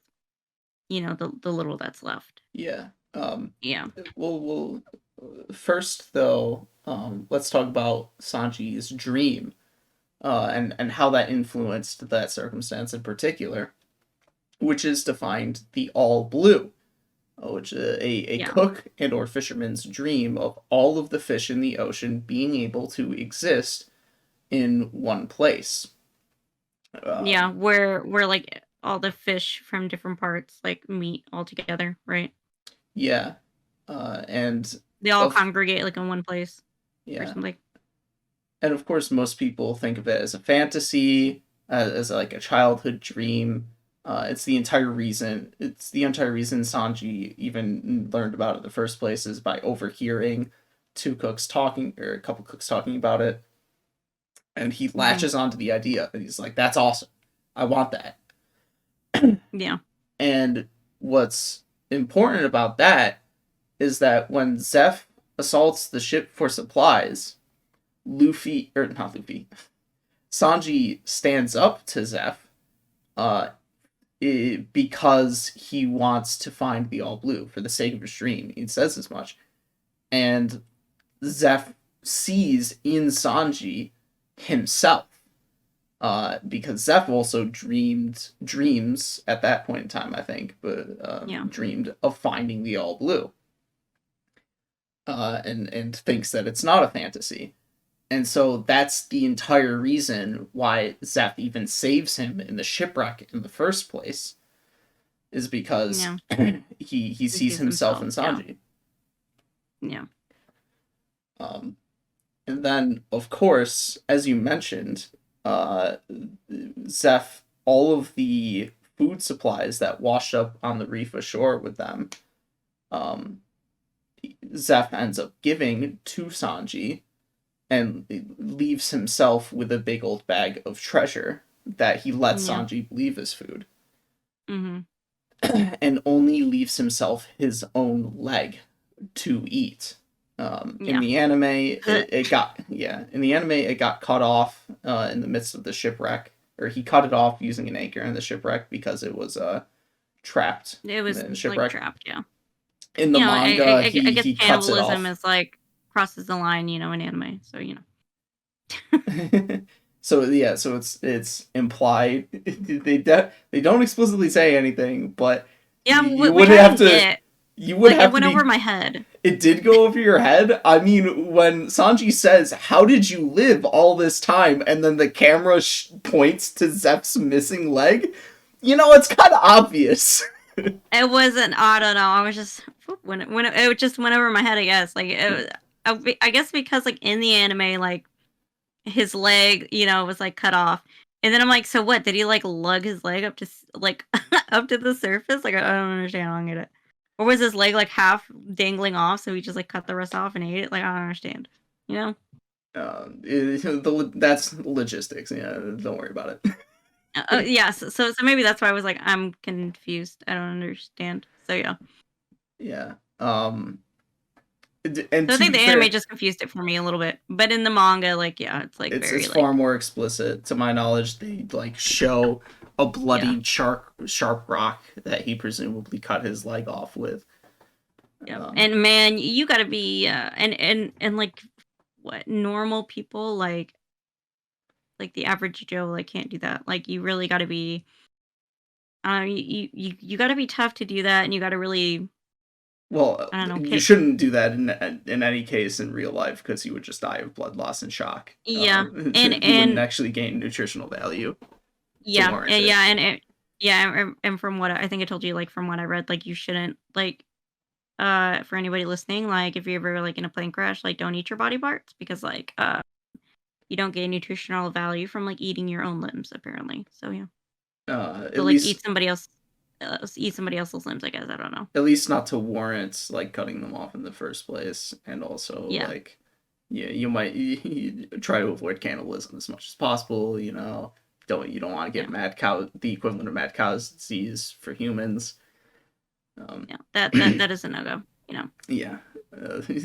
the little that's left. Yeah. Yeah. We'll first though, let's talk about Sanji's dream, and how that influenced that circumstance in particular, which is to find the all blue, which a cook and or fisherman's dream of all of the fish in the ocean being able to exist in one place. Where like all the fish from different parts like meet all together, right? Yeah, and they all congregate like in one place. Yeah. Or something. And of course, most people think of it as a fantasy, as like a childhood dream. It's the entire reason Sanji even learned about it in the first place is by overhearing a couple cooks talking about it. And he latches onto the idea, and he's like, that's awesome. I want that. Yeah. And what's important about that is that when Zeph assaults the ship for supplies, Sanji stands up to Zeph, because he wants to find the all blue for the sake of his dream. He says as much. And Zeph sees in Sanji himself, because Zeph also dreams at that point in time, I think, but dreamed of finding the all blue, and thinks that it's not a fantasy. And so that's the entire reason why Zeph even saves him in the shipwreck in the first place, is because he sees himself in Sanji. Yeah. And then, of course, as you mentioned, Zeph, all of the food supplies that washed up on the reef ashore with them, Zeph ends up giving to Sanji, and leaves himself with a big old bag of treasure that he lets Sanji believe is food. Mm-hmm. And only leaves himself his own leg to eat. In the anime, it got cut off in the midst of the shipwreck, or he cut it off using an anchor in the shipwreck because it was trapped. It was in the shipwreck. Like trapped, yeah. In the manga, I guess he cuts it off. cannibalism is like crosses the line, in anime. So so it's implied. They don't explicitly say anything, but you would have to. You would have it went to over my head. It did go over your head? I mean, when Sanji says, how did you live all this time? And then the camera points to Zeph's missing leg, it's kind of obvious. It wasn't, I don't know, I was just, when it just went over my head, I guess. Like, I guess because, like, in the anime, like, his leg, was, like, cut off. And then I'm like, so what? Did he, like, lug his leg up to, like, up to the surface? Like, I don't understand. I don't get it. Or was his leg, like, half dangling off, so he just, like, cut the rest off and ate it? Like, I don't understand. That's logistics. Yeah, don't worry about it. Yeah, so maybe that's why I was like, I'm confused. I don't understand. So, yeah. Yeah. And so I think the anime just confused it for me a little bit. But in the manga, like, yeah, it's, like, it's far more explicit. To my knowledge, they, like, show a bloodied sharp rock that he presumably cut his leg off with. Yeah, and man, you gotta be and like, what, normal people, like the average Joe, like, can't do that. Like, you really gotta be you gotta be tough to do that, and you gotta really Well, I don't know, you kick. shouldn't do that in any case in real life because you would just die of blood loss and shock. Yeah, You wouldn't actually gain nutritional value to warrant it. yeah, and from what I think I told you, like from what I read, like you shouldn't like for anybody listening, like if you're ever like in a plane crash, like don't eat your body parts because like you don't gain nutritional value from like eating your own limbs apparently. So yeah, At so like least eat somebody else's limbs. I guess I don't know. at least not to warrant like cutting them off in the first place, and also Yeah, like yeah, you might try to avoid cannibalism as much as possible. You don't want to get yeah, mad cow the equivalent of mad cow's disease for humans. yeah. That is a no go. Yeah,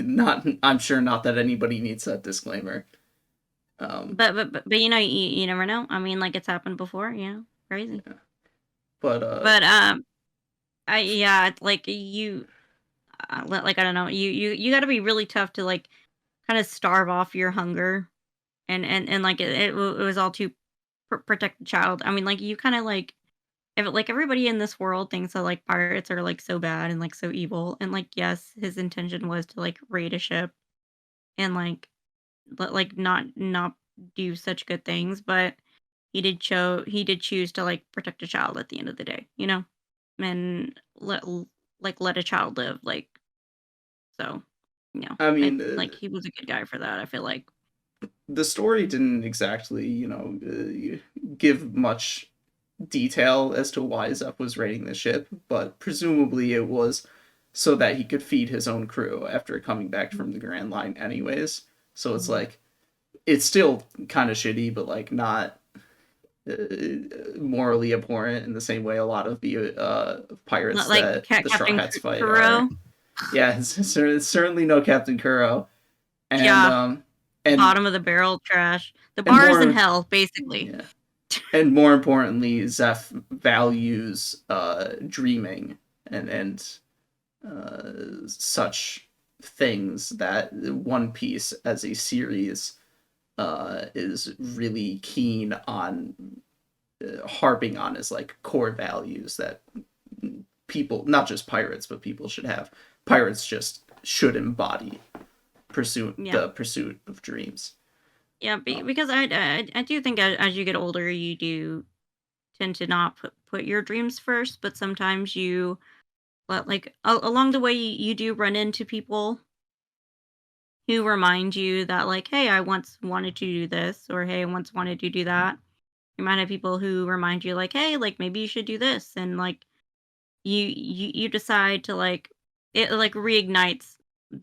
not I'm sure not that anybody needs that disclaimer. But you never know. I mean, like it's happened before. Crazy. Yeah, but But I yeah, it's like you like I don't know. You got to be really tough to like kind of starve off your hunger, and like it was all to protect the child. I mean, like you kind of like if like everybody in this world thinks that like pirates are like so bad and like so evil, and like yes, his intention was to like raid a ship and like like not do such good things, but he did choose to like protect a child at the end of the day, and let a child live, like so, I I mean, like he was a good guy for that. I feel like the story didn't exactly, give much detail as to why Zeph was raiding the ship, but presumably it was so that he could feed his own crew after coming back from the Grand Line, anyways. So it's like it's still kind of shitty, but like not uh, morally abhorrent in the same way a lot of the pirates not like that the Straw Captain Hats fight are. Kuro. Yeah, it's certainly no Captain Kuro, and Yeah, um, and bottom of the barrel trash. The and bar is in more hell, basically. yeah, and more importantly, Zeph values dreaming and such things that One Piece as a series is really keen on harping on as like core values that people, not just pirates, but people should have. Pirates just should embody Yeah, the pursuit of dreams. yeah, because I do think as you get older, you do tend to not put your dreams first, but sometimes you but like along the way you do run into people who remind you that like hey I once wanted to do this or hey I once wanted to do that. You might have people who remind you like hey like maybe you should do this and like you decide to like it like reignites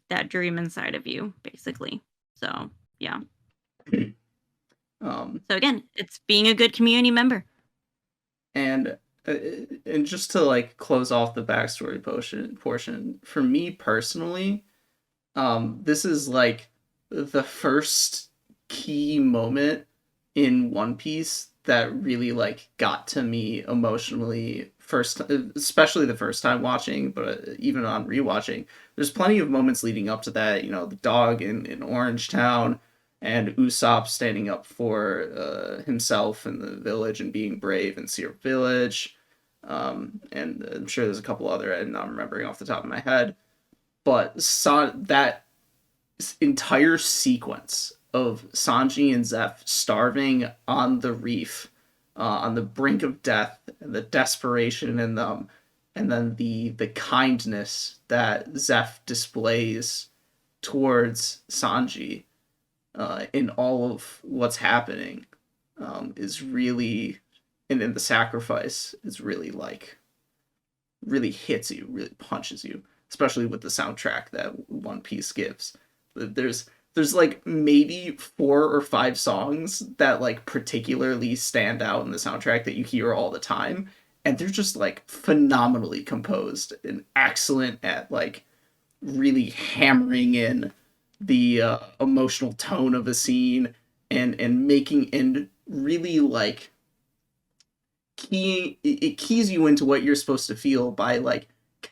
that dream inside of you basically. So yeah, um, so again it's being a good community member. and uh, and just to like close off the backstory portion for me personally, this is like the first key moment in One Piece that really like got to me emotionally first, especially the first time watching, but even on rewatching. There's plenty of moments leading up to that, the dog in Orange Town and Usopp standing up for himself and the village and being brave in Syrup Village. And I'm sure there's a couple other I'm not remembering off the top of my head, but that entire sequence of Sanji and Zeph starving on the reef, on the brink of death, and the desperation in them, and then the kindness that Zeph displays towards Sanji in all of what's happening is really, and in the sacrifice is really like really hits you, really punches you, especially with the soundtrack that One Piece gives. There's like maybe 4 or 5 songs that like particularly stand out in the soundtrack that you hear all the time, and they're just like phenomenally composed and excellent at like really hammering in the emotional tone of a scene and making and really like it keys you into what you're supposed to feel by like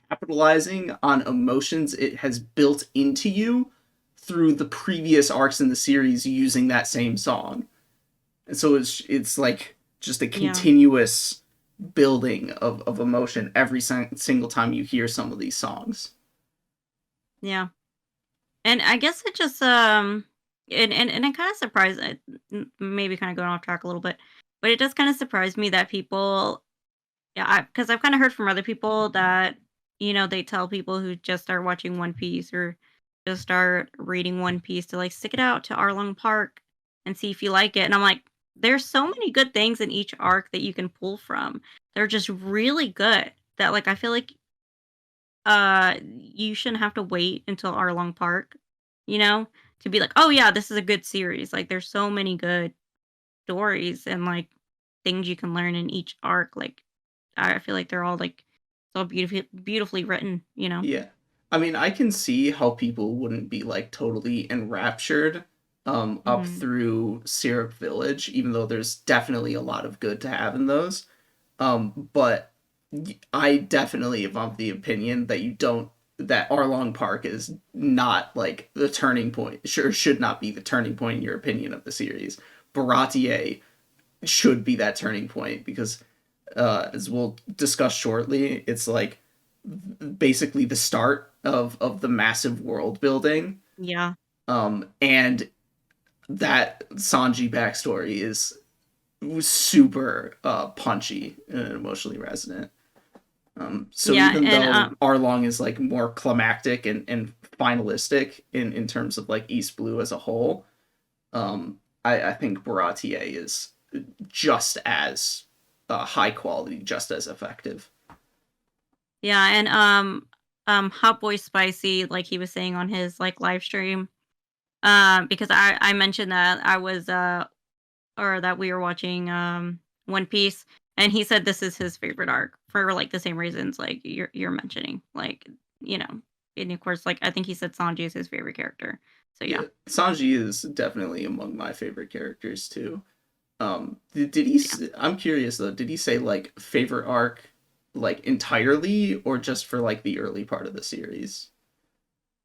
capitalizing on emotions it has built into you through the previous arcs in the series using that same song. And so it's like just a Yeah, continuous building of emotion every single time you hear some of these songs. Yeah. And I guess it just and it kind of surprised maybe kind of going off track a little bit, but it does kind of surprise me that people yeah, because I've kind of heard from other people that they tell people who just start watching One Piece or just start reading One Piece to like stick it out to Arlong Park and see if you like it. And I'm like, there's so many good things in each arc that you can pull from. They're just really good that like I feel like you shouldn't have to wait until Arlong Park, you know, to be like, "Oh yeah, this is a good series." Like there's so many good stories and like things you can learn in each arc. Like I feel like they're all like so beautifully written. Yeah. I mean, I can see how people wouldn't be like totally enraptured up Mhm. through Syrup Village, even though there's definitely a lot of good to have in those. But I definitely am of the opinion that you don't that Arlong Park is not like the turning point. Sure, should not be the turning point in your opinion of the series. Baratier should be that turning point because, as we'll discuss shortly, it's like basically the start of the massive world building. Yeah. And that Sanji backstory is super punchy and emotionally resonant. So Yeah, even and though Arlong is like more climactic and finalistic in terms of like East Blue as a whole, I think Baratier is just as high quality, just as effective. yeah, and Hot Boy Spicy, like he was saying on his like live stream, because I mentioned that I was or that we were watching One Piece, and he said this is his favorite arc for like the same reasons like you're mentioning, like you know, and of course, like I think he said Sanji is his favorite character. So yeah, Yeah, Sanji is definitely among my favorite characters too. Did he? yeah. I'm curious though. Did he say like favorite arc, like entirely, or just for like the early part of the series?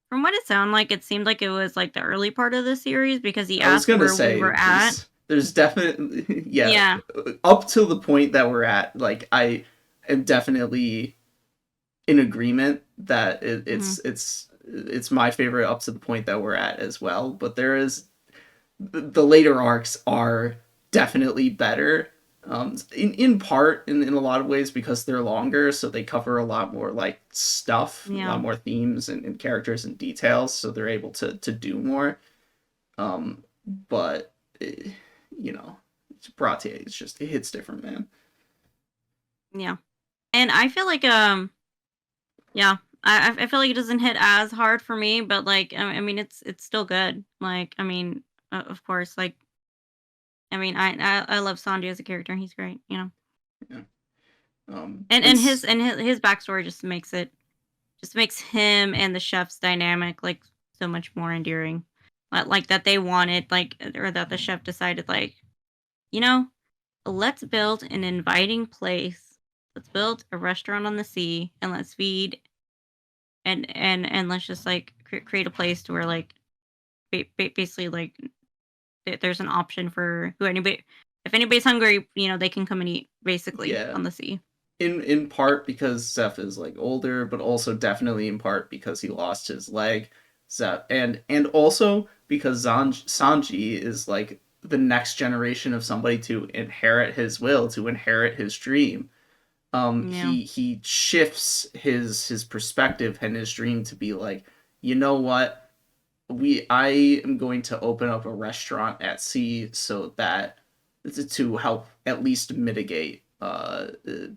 From what it sounded like, it seemed like it was like the early part of the series because he I was asked gonna where we say were at. there's definitely yeah, Yeah. up to the point that we're at. Like I am definitely in agreement that Hmm. it's my favorite up to the point that we're at as well. But there is the later arcs are definitely better. In part, in a lot of ways, because they're longer, so they cover a lot more like stuff, a lot Yeah. more themes and characters and details, so they're able to do more. But you know, Bratier, it's just it hits different, man. Yeah. And I feel like yeah, I feel like it doesn't hit as hard for me, but like I mean it's still good. Like I mean, of course, like I mean I love Sanji as a character. He's great. Yeah. And And his backstory just makes him and the chef's dynamic like so much more endearing. Like that they wanted like or that the chef decided like you know let's build an inviting place. Let's build a restaurant on the sea and let's feed and let's just like create a place to where like basically like there's an option for who anybody if anybody's hungry, they can come and eat basically yeah, on the sea. in part because Zeph is like older, but also definitely in part because he lost his leg. Zeph and also because Sanji is like the next generation of somebody to inherit his will, to inherit his dream. Yeah. He shifts his perspective and his dream to be like, you know what, I am going to open up a restaurant at sea so that to help at least mitigate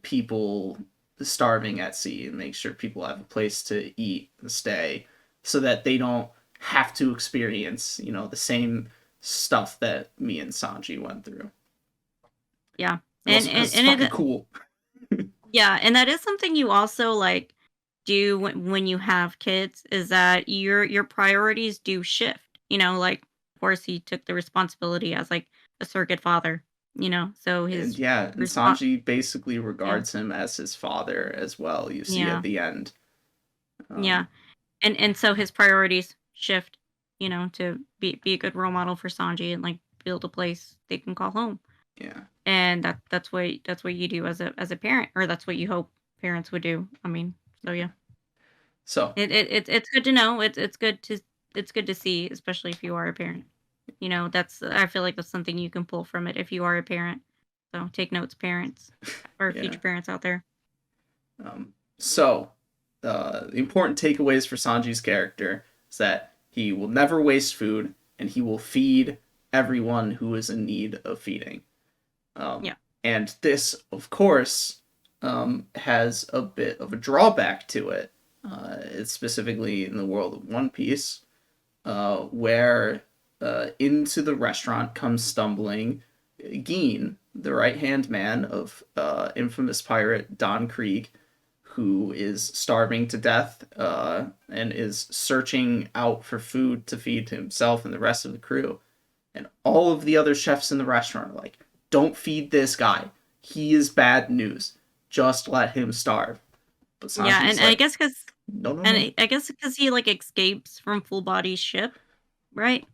people starving at sea and make sure people have a place to eat and stay so that they don't have to experience the same stuff that me and Sanji went through. Yeah. And And also and, because it's and fucking it cool. yeah, and that is something you also like do when you have kids is that your priorities do shift. Like of course he took the responsibility as like a surrogate father. So And his yeah, and response Sanji basically yeah. regards him as his father as well. You see at Yeah. the end. Yeah. Um, And so his priorities shift, to be a good role model for Sanji and like build a place they can call home. yeah. And that's what you do as a parent, or that's what you hope parents would do. I mean, so yeah. So It's good to know. It's good to see, especially if you are a parent. That's I feel like that's something you can pull from it if you are a parent. So take notes, parents or yeah. future parents out there. So the important takeaways for Sanji's character is that he will never waste food and he will feed everyone who is in need of feeding. Yeah. And this, of course, has a bit of a drawback to it. It's specifically in the world of One Piece, where into the restaurant comes stumbling Geen, the right-hand man of infamous pirate Don Krieg, who is starving to death and is searching out for food to feed himself and the rest of the crew. And all of the other chefs in the restaurant are like, don't feed this guy. He is bad news. Just let him starve. But Sanji's Yeah, and I like, guess because no. I guess because he like escapes from Full Body's ship, right?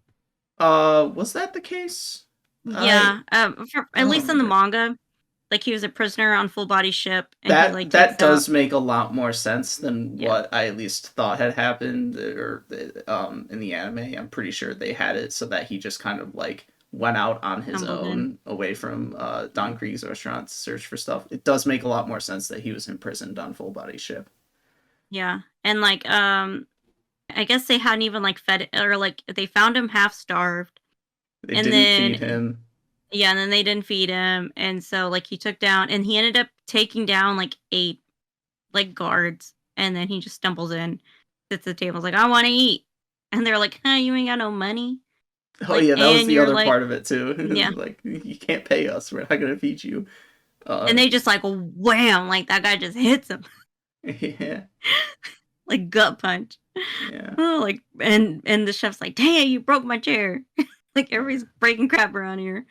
Was that the case? Yeah, I at don't least in the remember. manga, like he was a prisoner on Full Body's ship, and he like That takes out does make a lot more sense than yeah what I at least thought had happened, or in the anime. I'm pretty sure they had it so that he just kind of like went out on his stumbled in. own away from Don Krieg's restaurant to search for stuff. It does make a lot more sense that he was imprisoned on Full Body ship. Yeah, and like I guess they hadn't even like fed or like they found him half starved, They and didn't feed then him. yeah, and then they didn't feed him, and so like he took down, and he ended up taking down like 8 like guards, and then he just stumbles in, sits at the table, is like, I want to eat, and they're like, huh, you ain't got no money, Oh like, yeah, that was and the you're other like, part of it too. yeah, Like you can't pay us. We're not gonna feed you. and Uh, they just like wham, like that guy just hits him yeah, like gut punch. yeah. Oh, like and the chef's like, dang, you broke my chair. Like everybody's breaking crap around here.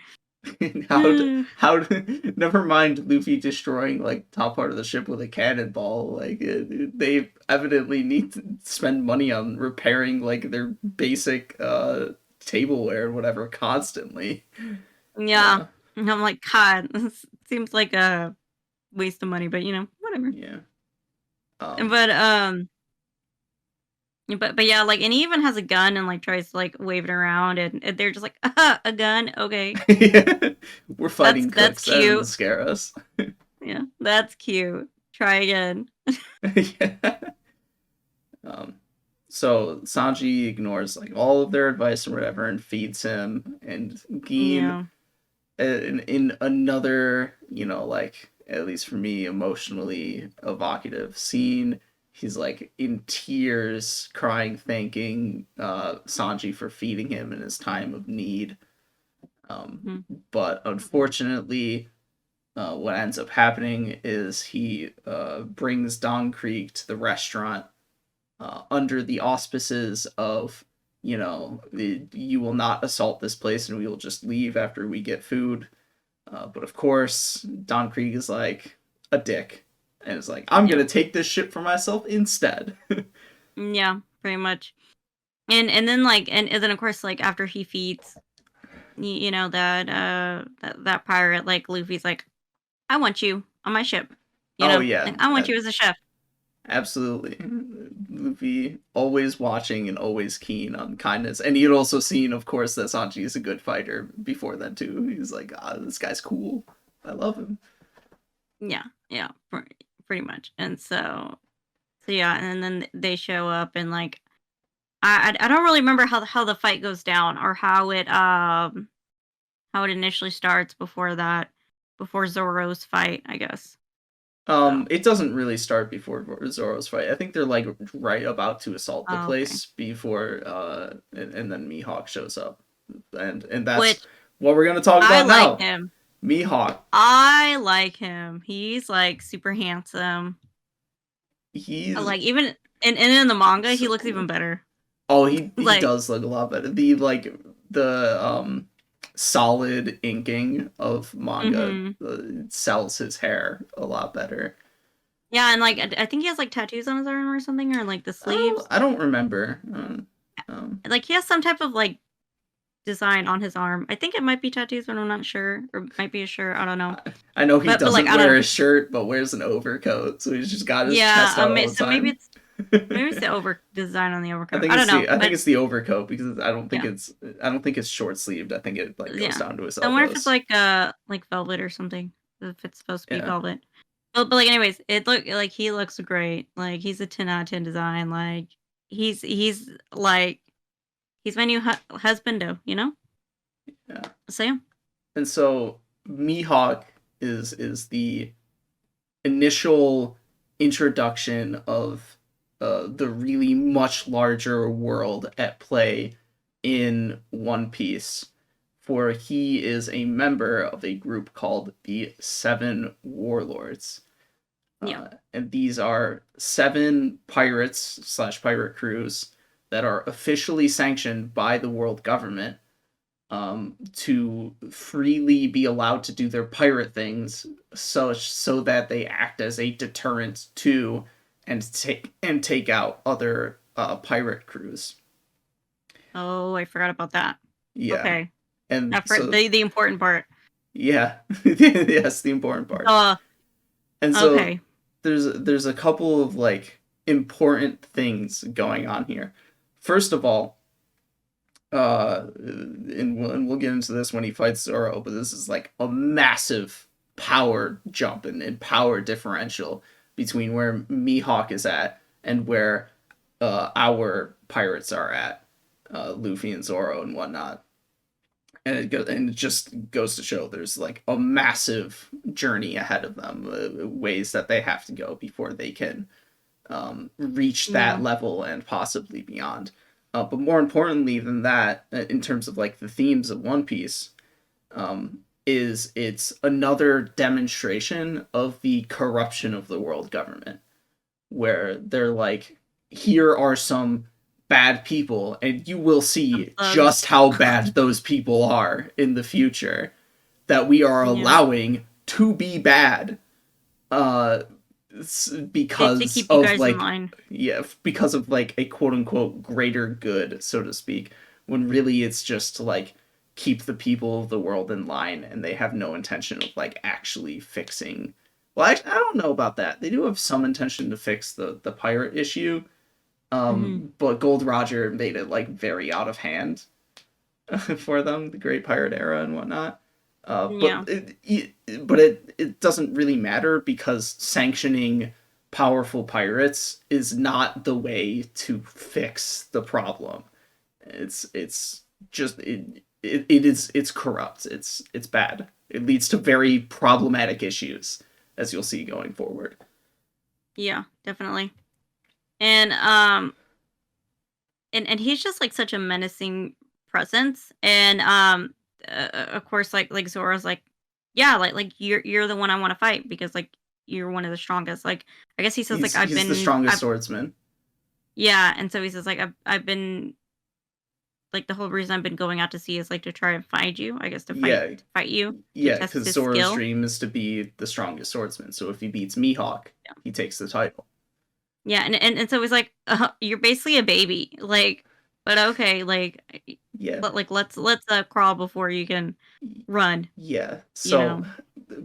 Never mind Luffy destroying like top part of the ship with a cannonball. Like they evidently need to spend money on repairing like their basic tableware or whatever constantly. Yeah. And I'm like, God, this seems like a waste of money, but whatever. Yeah. But but yeah, like, and he even has a gun and like tries to like wave it around, and they're just like, a gun, okay, We're fighting that's cooks. That doesn't cute. scare us. Yeah, that's cute. Try again. Yeah. Um, so Sanji ignores like all of their advice or whatever and feeds him. And Geen, Yeah, in another, like at least for me, emotionally evocative scene, he's like in tears, crying, thanking Sanji for feeding him in his time of need. But unfortunately, what ends up happening is he brings Don Krieg to the restaurant under the auspices of, you will not assault this place and we will just leave after we get food. But of course, Don Krieg is like a dick and is like, I'm yeah, gonna take this ship for myself instead. yeah, pretty much. And then like and then of course like after he feeds that pirate, like Luffy's like, I want you on my ship. Oh Like yeah, I want you as a chef. absolutely. Luffy always watching and always keen on kindness, and he had also seen, of course, that Sanji is a good fighter before then too. He's like, this guy's cool. I love him. Yeah, yeah, pretty much. And so yeah, and then they show up, and like I don't really remember how the fight goes down, or how it initially starts before Zoro's fight, I guess. So It doesn't really start before Zoro's fight. I think they're like right about to assault the oh, okay. place before and then Mihawk shows up. And that's Which what we're gonna talk I about like now. him. Mihawk. I like him. He's like super handsome. He's Like even and in the manga, he so looks even cool. better. Oh, he Like does look a lot better. The solid inking of manga hmm sells his hair a lot better. yeah, and like I think he has like tattoos on his arm or something, or like the sleeves. I don't remember. Like he has some type of like design on his arm. I think it might be tattoos, but I'm not sure. Or it might be a shirt. I don't know. I know he But like doesn't I don't wear know. a shirt, but wears an overcoat, so he's just got his Yeah, chest out all the so maybe time. it's Maybe it's the design on the overcoat. I don't know, I think but it's the overcoat because yeah, I don't think it's short sleeved. I think it like goes yeah. down to his I wonder if it's elbows. like velvet or something. If it's supposed to be Yeah. velvet. But like, anyways, he looks great. Like he's a 10 out of 10 design. Like he's like he's my new husbando. You know. Yeah. So yeah. And so Mihawk is the initial introduction of the really much larger world at play in One Piece, for he is a member of a group called the Seven Warlords. Yeah. And these are 7 pirates slash pirate crews that are officially sanctioned by the world government, to freely be allowed to do their pirate things, so that they act as a deterrent to and take out other pirate crews. Oh, I forgot about that. Yeah, Okay. and That so the important part. yeah, yes, the important part. And so Okay. there's a couple of like important things going on here. First of all, and we'll get into this when he fights Zoro, but this is like a massive power jump and power differential between where Mihawk is at and where our pirates are at, Luffy and Zoro and whatnot. And it just goes to show there's like a massive journey ahead of them, ways that they have to go before they can reach that Yeah. level and possibly beyond. But more importantly than that, in terms of like the themes of One Piece, is it's another demonstration of the corruption of the world government, where they're like, here are some bad people, and you will Some see just thugs. how bad those people are in the future that we are Yeah. allowing to be bad. Uh, To because keep you of guys in like, line. yeah, because of like a quote unquote greater good, so to speak, when really it's just to like keep the people of the world in line, and they have no intention of like actually fixing. Well, I don't know about that. They do have some intention to fix the pirate issue, Hmm. but Gold Roger made it like very out of hand for them, the Great Pirate Era and whatnot. Yeah. It doesn't really matter, because sanctioning powerful pirates is not the way to fix the problem. It's just it's corrupt. It's bad. It leads to very problematic issues, as you'll see going forward. Yeah. Definitely. And and he's just like such a menacing presence. And of course, like Zora's like, yeah, like you're the one I want to fight because like you're one of the strongest. Like I guess he says like He's the strongest swordsman. yeah, and so he says like I've been like the whole reason I've been going out to sea is like to try and find you. I guess Yeah, to fight you to yeah, test because his Zoro's skill. dream is to be the strongest swordsman. So if he beats Mihawk, Yeah, he takes the title. yeah, and so he's like, you're basically a baby, like, but okay, Yeah, like let's crawl before you can run, yeah. you So, know.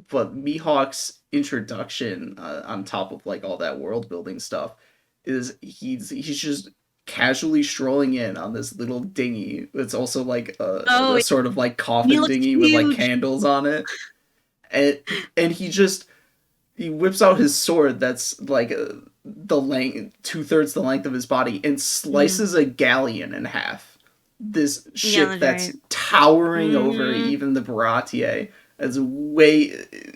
but Mihawk's introduction, on top of like all that world building stuff, is he's just casually strolling in on this little dinghy. It's also like Oh, a sort of like he coffin looks dinghy with like huge. candles on it, and he whips out his sword that's like the length 2/3 the length of his body, and Hmm. slices a galleon in half. This Yeah, ship that's that's right. towering over Hmm. even the Baratier, as way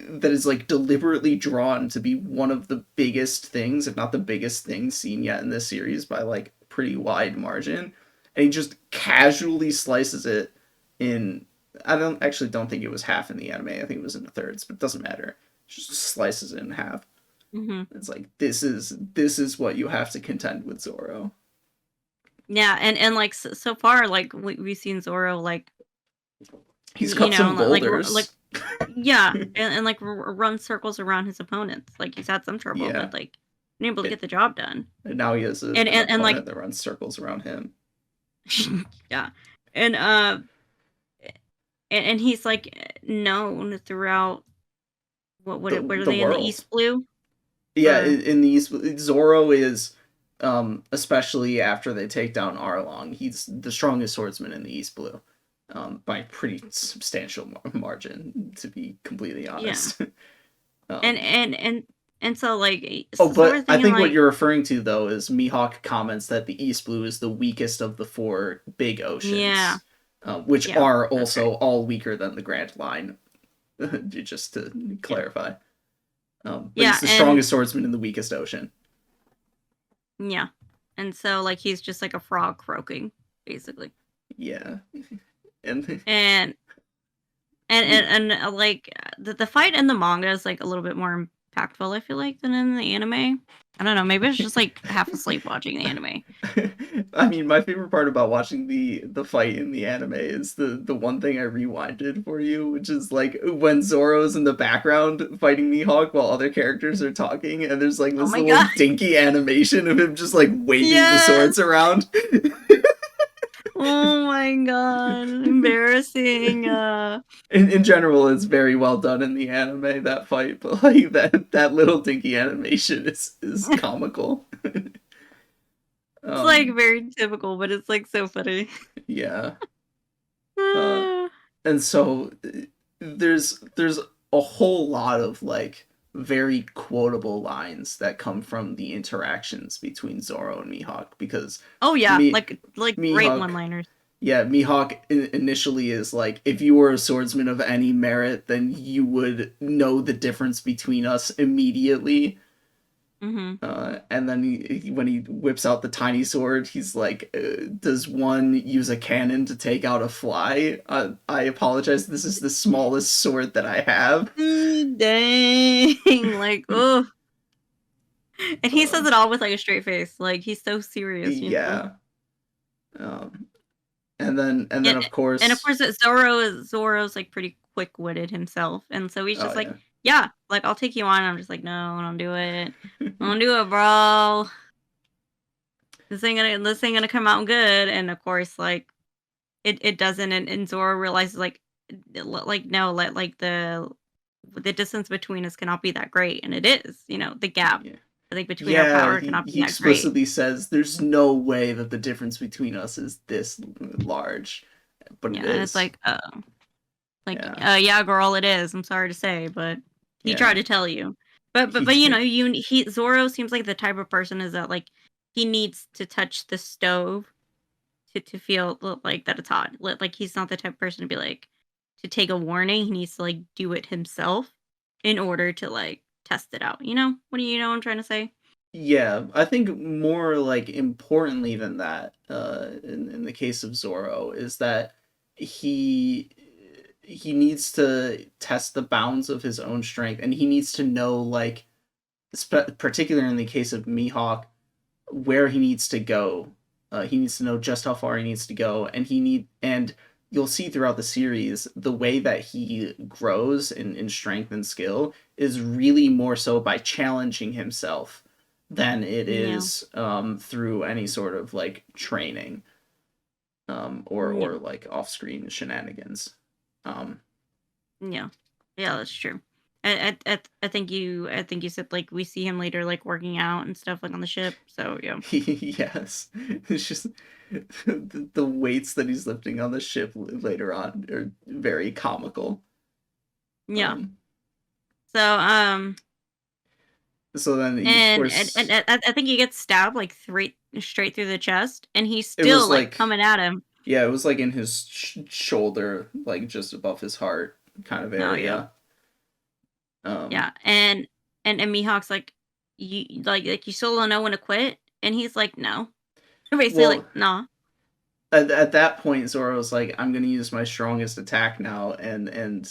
that is like deliberately drawn to be one of the biggest things, if not the biggest thing seen yet in this series by like pretty wide margin. And he just casually slices it in. I don't think it was half in the anime. I think it was in the thirds, but it doesn't matter. Just slices it in half. Hmm. It's like this is what you have to contend with Zoro. Yeah, and like so far, like we've seen Zoro like He's cut some like boulders. yeah, and like run circles around his opponents. Like he's had some trouble, Yeah, but like been able to it, get the job done. and now he has And an and like opponent that runs circles around him. yeah, and and he's like known throughout what are The they in the world. East Blue Yeah, or in these Zoro is especially after they take down Arlong. He's the strongest swordsman in the East Blue, by a pretty substantial margin, to be completely Yeah. honest. And so like Oh, so we're but I thinking think what like you're referring to though is Mihawk comments that the East Blue is the weakest of the 4 big yeah, oceans, which yeah, are that's also right. all weaker than the Grand Line. Just to Yeah. clarify. But Yeah, he's the and strongest swordsman in the weakest ocean. yeah. And so like he's just like a frog croaking, basically. Yeah. And And like the fight in the manga is like a little bit more impactful, I feel like, than in the anime. I don't know, maybe it's just like half asleep watching the anime. I mean, my favorite part about watching the fight in the anime is the one thing I rewinded for you, which is like when Zoro's in the background fighting Mihawk while other characters are talking, and there's like Oh this my little god. dinky animation of him just like waving the Yes. swords around. Oh my god. Embarrassing. In general, it's very well done in the anime, that fight, but like that little dinky animation is comical. It's like um, very typical, but it's like so funny. yeah. And so there's a whole lot of like very quotable lines that come from the interactions between Zoro and Mihawk, because Oh yeah, me like great Mihawk one-liners. yeah, Mihawk initially is like, if you were a swordsman of any merit, then you would know the difference between us immediately. Mm-hmm. And then when he whips out the tiny sword, he's like, "Does one use a cannon to take out a fly? I apologize. This is the smallest sword that I have." Dang, like oh, and he Uh, says it all with like a straight face, like he's so serious, you know. yeah. Um, and then And of and of course, course, Zoro's like pretty quick-witted himself, and so he's oh just like, yeah, yeah, like I'll take you on. I'm just like, no, don't do it, don't do it, bro. This ain't gonna come out good. And of course, like it doesn't, and Zoro realizes like no, like the distance between us cannot be that great, and it is, the gap, yeah. I think, between our Yeah, power he, cannot be he that great. explicitly says there's no way that the difference between us is this large, but it Yeah, and it's is. like Yeah, yeah, girl, it is. I'm sorry to say, but he tried yeah, to tell you. But he Zoro seems like the type of person is that like he needs to touch the stove to feel like that it's hot. Like he's not the type of person to be like to take a warning. He needs to like do it himself in order to like test it out. What do you know what I'm trying to say? Yeah, I think more like importantly than that, in the case of Zoro, is that he he needs to test the bounds of his own strength, and he needs to know, like, particularly in the case of Mihawk, where he needs to go. He needs to know just how far he needs to go, and you'll see throughout the series the way that he grows in strength and skill is really more so by challenging himself than it Yeah, is through any sort of like training, or yeah, like off screen shenanigans. Um, yeah, yeah. That's true. I think you said like we see him later like working out and stuff like on the ship. So yeah, yes, it's just the weights that he's lifting on the ship later on are very comical. yeah. Um, So so then of and course I think he gets stabbed like straight through the chest, and he's it still was like like, coming at him. yeah, it was like in his shoulder, like just above his heart kind of No, yeah, area. Um, yeah, and Mihawk's like, you like you still don't know when to quit, and he's like, no, basically like, well, nah, at that point Zoro was like, I'm gonna use my strongest attack now, and and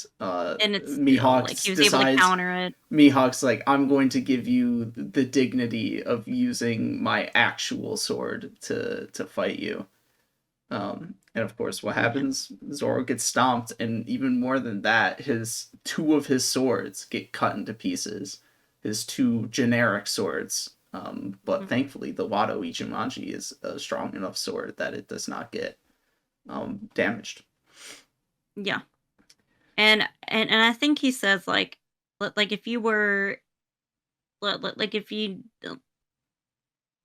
it's still like Mihawk he was able to decides, counter it. Mihawk's like, I'm going to give you the dignity of using my actual sword to fight you. And of course, what Yeah, happens? Zoro gets stomped, and even more than that, his two of his swords get cut into pieces. His two generic swords. But mhm, thankfully, the Wado Ichimonji is a strong enough sword that it does not get damaged. yeah, and I think he says like if you were like if you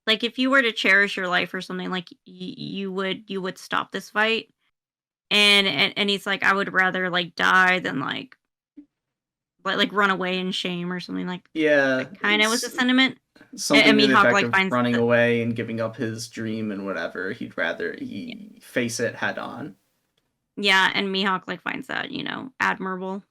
like if you were to cherish your life or something, like you would stop this fight. And he's like, I would rather like die than like run away in shame or something like Yeah, that. Kind of was the sentiment. something And to the Mihawk effect like of finds running the, away and giving up his dream and whatever. He'd rather yeah, he face it head on. yeah, and Mihawk like finds that admirable.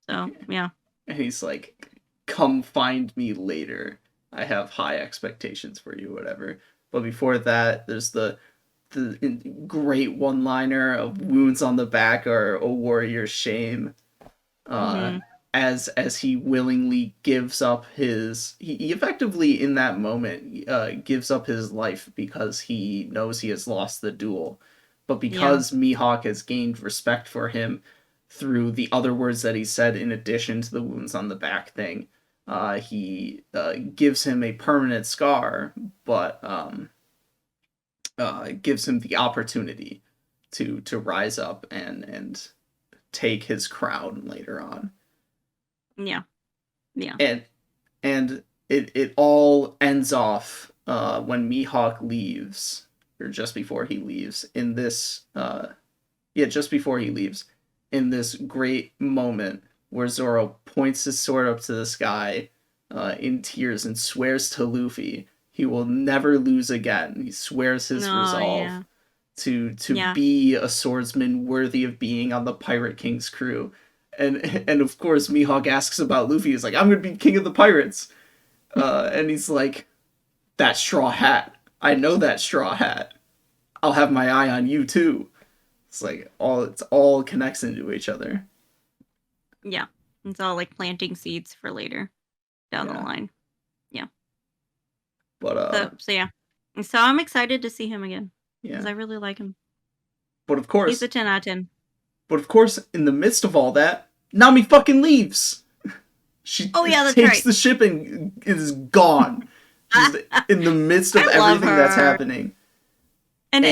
So yeah, And he's like, come find me later. I have high expectations for you, whatever. But before that, there's the great one liner of wounds on the back are a warrior's shame. Uh, hmm as he willingly gives up he effectively in that moment gives up his life because he knows he has lost the duel, but yeah, because Mihawk has gained respect for him through the other words that he said in addition to the wounds on the back thing, he gives him a permanent scar, but gives him the opportunity to rise up and take his crown later on. yeah, yeah, And it all ends off when Mihawk leaves, or just before he leaves, in this just before he leaves, in this great moment where Zoro points his sword up to the sky in tears and swears to Luffy he will never lose again. He swears his no, resolve yeah, to yeah, be a swordsman worthy of being on the Pirate King's crew. And of course Mihawk asks about Luffy. He's like, I'm gonna be king of the pirates. And he's like, that straw hat. I know that straw hat. I'll have my eye on you too. It's all connects into each other. yeah. It's all like planting seeds for later down the Yeah. line. Yeah. But So yeah. So I'm excited to see him again because yeah. I really like him. But of He's course a 10 out of 10. in the midst of all that, Nami fucking leaves. She Oh yeah, that's takes right. the ship and is gone. Just in the midst of I love everything that's her. happening. And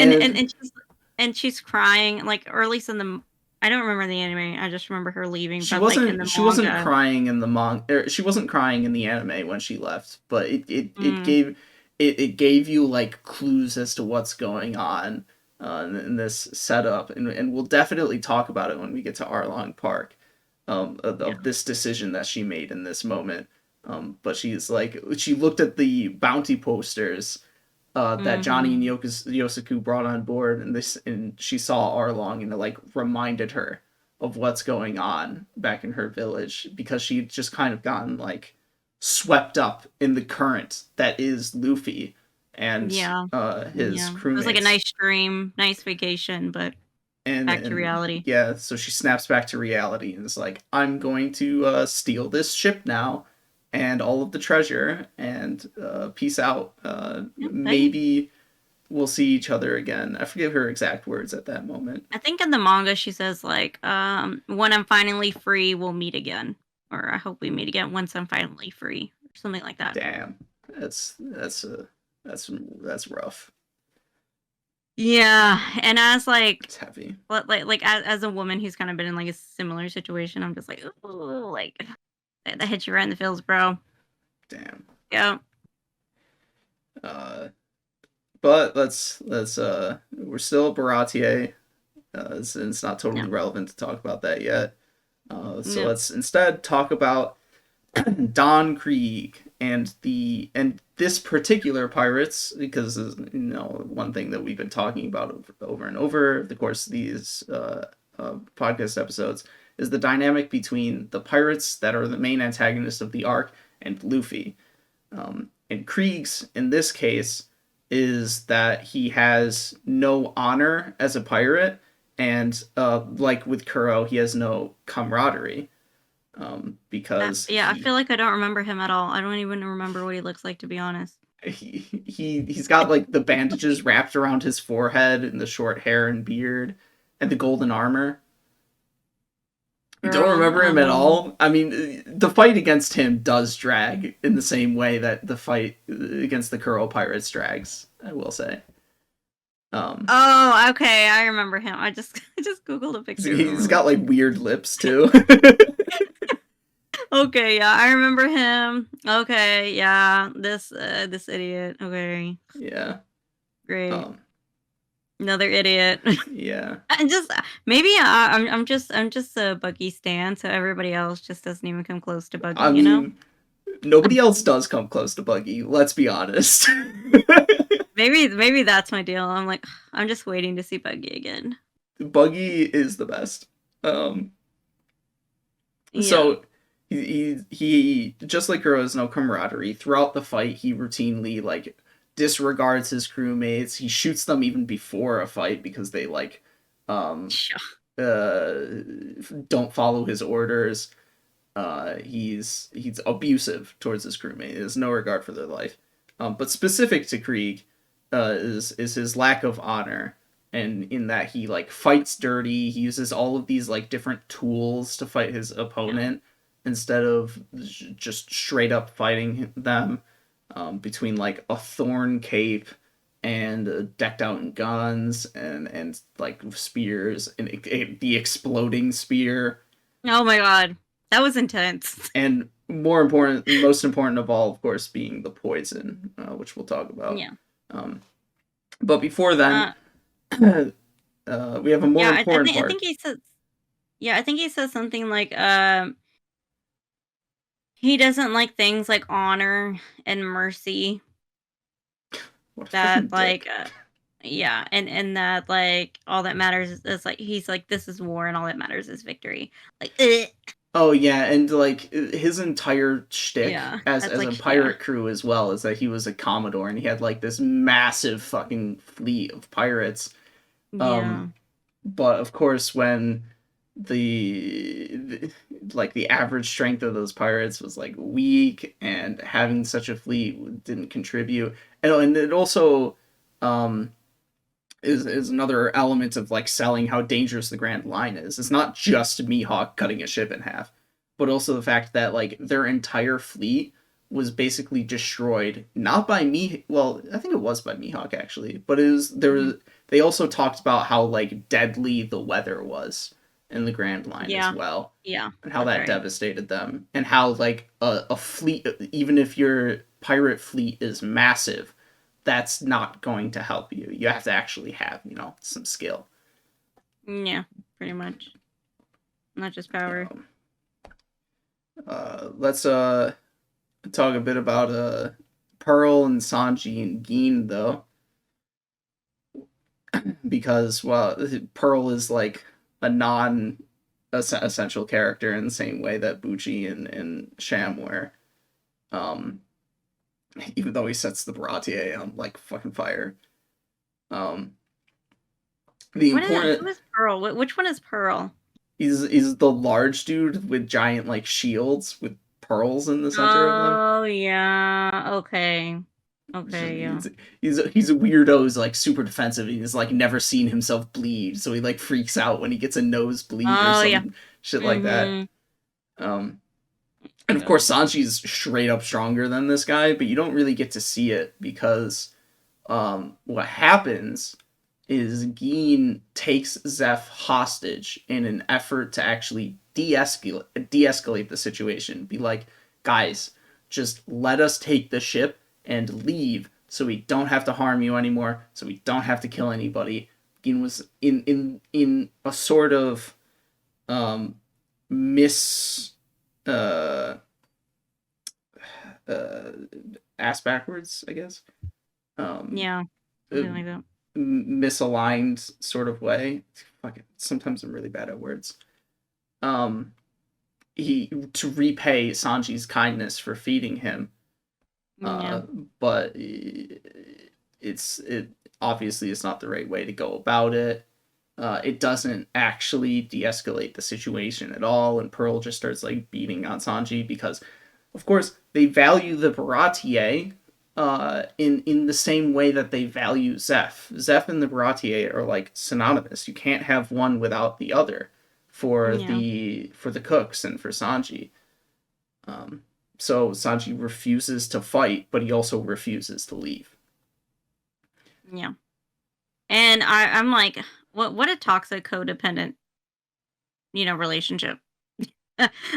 And she's crying, like, or at least in the, I don't remember the anime. I just remember her leaving, she but like in wasn't the she wasn't manga. crying in the she wasn't crying in the anime when she left, but it Mm, gave it gave you like clues as to what's going on in this setup, and we'll definitely talk about it when we get to Arlong Park, yeah. of this decision that she made in this moment. But she's like, she looked at the bounty posters that Johnny and Mm-hmm. Yosaku brought on board, and she saw Arlong, and it like reminded her of what's going on back in her village, because she'd just kind of gotten like swept up in the current that is Luffy and Yeah. his Yeah. It was like a crewmates. nice dream, nice vacation, but back to And reality. yeah, so she snaps back to reality and is like, I'm going to steal this ship now and all of the treasure, and peace out. Yep, dang. Maybe we'll see each other again. I forget her exact words at that moment. I think in the manga she says like, when I'm finally free, we'll meet again. Or I hope we meet again once I'm finally free. Or something like that. Damn, that's rough. Yeah. And as It's heavy. as a woman who's kind of been in like a similar situation, I'm just like, ooh, like that hits you right in the feels, bro. Damn. Yeah. Uh, but we're still at Baratier. It's not totally No. relevant to talk about that yet. So No. let's instead talk about Don Krieg and this particular pirates, because one thing that we've been talking about over and over the course of these podcast episodes is the dynamic between the pirates that are the main antagonists of the arc and Luffy. And Krieg's in this case is that he has no honor as a pirate, and like with Kuro, he has no camaraderie. Because Yeah, I feel like I don't remember him at all. I don't even remember what he looks like, to be honest. he's got like the bandages wrapped around his forehead and the short hair and beard and the golden armor. You don't Girl, remember I him don't at know. all? I mean, the fight against him does drag in the same way that the fight against the Kuro pirates drags, I will say. Oh, okay, I remember him. I just I just googled a picture of him He's really got like quick. weird lips too. Okay, Okay, yeah, I remember him. Okay, yeah, this idiot. Okay, Yeah. great. Um, Another idiot. yeah. I'm just maybe I'm just a Buggy stan, so everybody else just doesn't even come close to Buggy, I you know? mean, nobody else does come close to Buggy, let's be honest. Maybe that's my deal. I'm like, I'm just waiting to see Buggy again. Buggy is the best. Um, Yeah. so he just like Kuro has no camaraderie. Throughout the fight, he routinely like disregards his crewmates. He shoots them even before a fight because they like um Sure. don't follow his orders. He's abusive towards his crewmate. He has no regard for their life. But specific to Krieg, is his lack of honor, and in that he like fights dirty. He uses all of these like different tools to fight his opponent instead of just straight up fighting them. Between like a thorn cape and decked out in guns and like spears and the exploding spear. Oh my god. That was intense. And most important of all, of course, being the poison, which we'll talk about. Yeah. Um, but before then, Uh we have a more yeah, important I part. think he says yeah, I think he says something like he doesn't like things like honor and mercy. What a That freaking like dick. yeah, and that like all that matters is like he's like this is war and all that matters is victory. Like Oh yeah, and like his entire shtick yeah, as that's a like yeah. pirate crew as well is that he was a commodore and he had like this massive fucking fleet of pirates. Yeah. Um, but of course, when the like the average strength of those pirates was like weak, and having such a fleet didn't contribute, and it also um is another element of like selling how dangerous the Grand Line is. It's not just Mihawk cutting a ship in half, but also the fact that like their entire fleet was basically destroyed, not by me. Well, I think it was by Mihawk actually, but it was there was. They also talked about how like deadly the weather was in the Grand Line as Yeah. well, Yeah. and how That's that right. devastated them, and how like a fleet, even if your pirate fleet is massive, that's not going to help you. You have to actually have, some skill. Yeah, pretty much. Not just power. Let's talk a bit about Pearl and Sanji and Gin though, because well, Pearl is like a non essential character in the same way that Bucci and Sham were. Um, Even though he sets the Baratier on like fucking fire. Um, the important Who is Pearl? Which one is Pearl? He's the large dude with giant like shields with pearls in the center of them. Oh yeah. Okay. Okay, yeah. He's a weirdo who's like super defensive. He's like never seen himself bleed, so he like freaks out when he gets a nosebleed or Oh yeah. some shit like that. Um, and of course Sanji's straight up stronger than this guy, but you don't really get to see it because what happens is Gin takes Zeph hostage in an effort to actually de-escalate the situation. Be like, guys, just let us take the ship and leave so we don't have to harm you anymore, so we don't have to kill anybody. Gin was in a sort of miss ass backwards, I guess. Yeah. Something like that. Misaligned sort of way. Fuck it. Sometimes I'm really bad at words. He to repay Sanji's kindness for feeding him. Yeah. But it obviously is not the right way to go about it. It doesn't actually de-escalate the situation at all, and Pearl just starts like beating on Sanji because, of course, they value the Baratier in the same way that they value Zeph. Zeph and the Baratier are like synonymous. You can't have one without the other for Yeah. the cooks and for Sanji. So Sanji refuses to fight, but he also refuses to leave. Yeah. And I'm like, what a toxic codependent, relationship.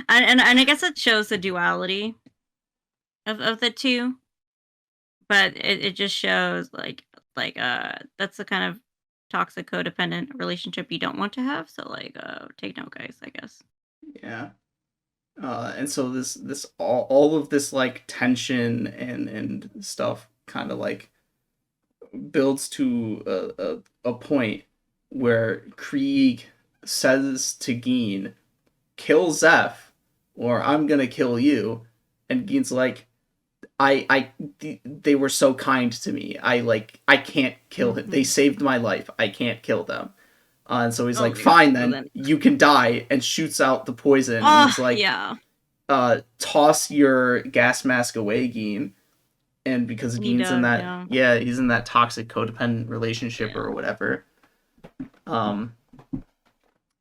and I guess it shows the duality of the two, but it just shows that's the kind of toxic codependent relationship you don't want to have. So take note, guys. I guess. Yeah. And so this all of this like tension and stuff kind of like builds to a point where Krieg says to Geen, kill Zeph or I'm gonna kill you. And Geen's like, they were so kind to me. I can't kill him. They saved my life. I can't kill them. And so he's like, fine then, you can die, and shoots out the poison. And he's like, yeah. Toss your gas mask away, Geen. And because Geen's in that, he's in that toxic codependent relationship or whatever.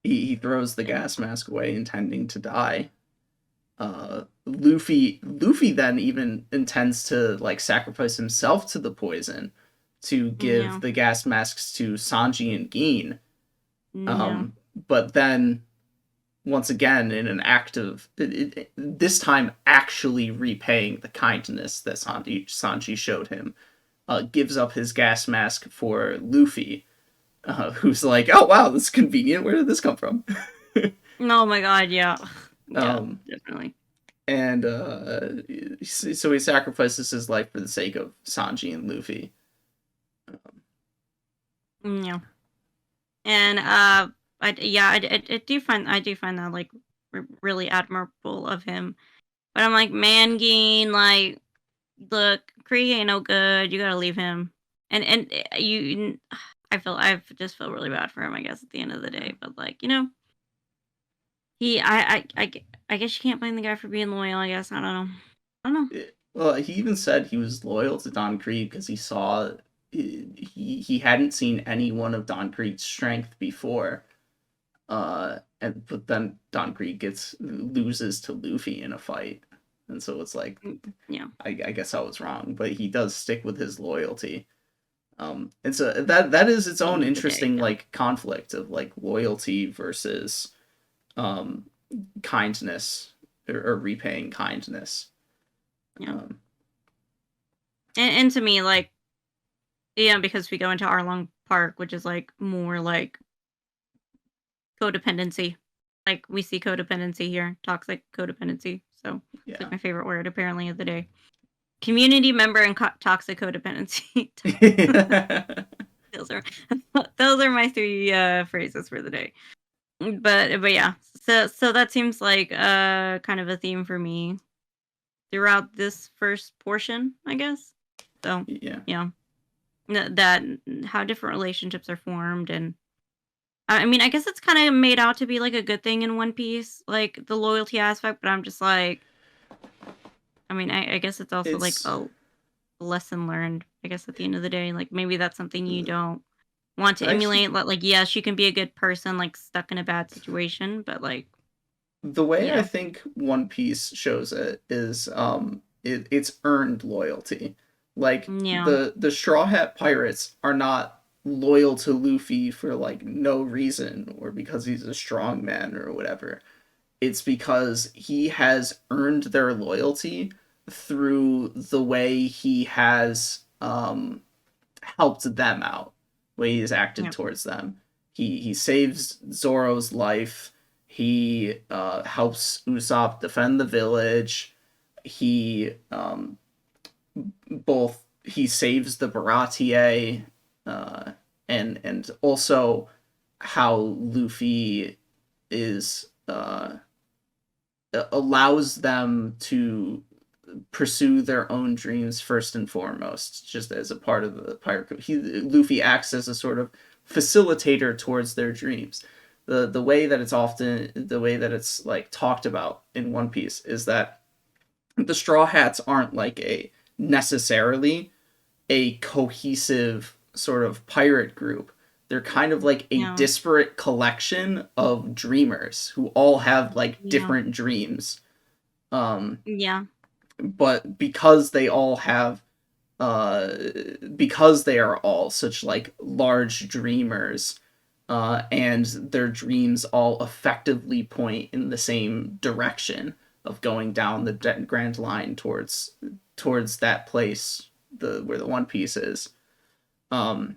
He throws the gas mask away, intending to die. Luffy then even intends to like sacrifice himself to the poison to give the gas masks to Sanji and Geen. But then once again, in an act of this time actually repaying the kindness that Sanji showed him, gives up his gas mask for Luffy, who's like, oh wow, this is convenient, where did this come from? Oh my god, yeah. Definitely. And so he sacrifices his life for the sake of Sanji and Luffy. And I do find that like really admirable of him. But I'm like, man, Geen, like, look, Krieg ain't no good. You gotta leave him. And I just feel really bad for him, I guess, at the end of the day. But like, I guess you can't blame the guy for being loyal. I guess I don't know. Well, he even said he was loyal to Don Krieg because he saw he hadn't seen any one of Don Krieg's strength before. But then Don Krieg loses to Luffy in a fight, and so it's like, I guess I was wrong, but he does stick with his loyalty. And so that is its own interesting like conflict of like loyalty versus kindness or repaying kindness. And to me, like, because we go into Arlong Park, which is like more like codependency, like we see codependency here, toxic codependency. So it's like my favorite word apparently of the day. Community member and toxic codependency. those are my three phrases for the day. But yeah, so that seems like kind of a theme for me throughout this first portion, I guess. So that how different relationships are formed, and I mean, I guess it's kind of made out to be like a good thing in One Piece, like the loyalty aspect. But I'm just like, I mean, I guess it's also like a lesson learned. I guess at the end of the day, like maybe that's something you don't want to emulate. Like yes, you can be a good person, like stuck in a bad situation, but like the way I think One Piece shows it is it's earned loyalty. Like the Straw Hat Pirates are not loyal to Luffy for like no reason or because he's a strong man or whatever. It's because he has earned their loyalty through the way he has helped them out, the way he's acted towards them. He saves Zoro's life. He helps Usopp defend the village. He he saves the Baratier, and also how Luffy is allows them to pursue their own dreams first and foremost, just as a part of the pirate group. Luffy acts as a sort of facilitator towards their dreams. The way that it's like talked about in One Piece is that the Straw Hats aren't like necessarily a cohesive sort of pirate group. They're kind of like a disparate collection of dreamers who all have like different dreams. But because they all have because they are all such like large dreamers, and their dreams all effectively point in the same direction of going down the Grand Line towards that place, where the One Piece is, and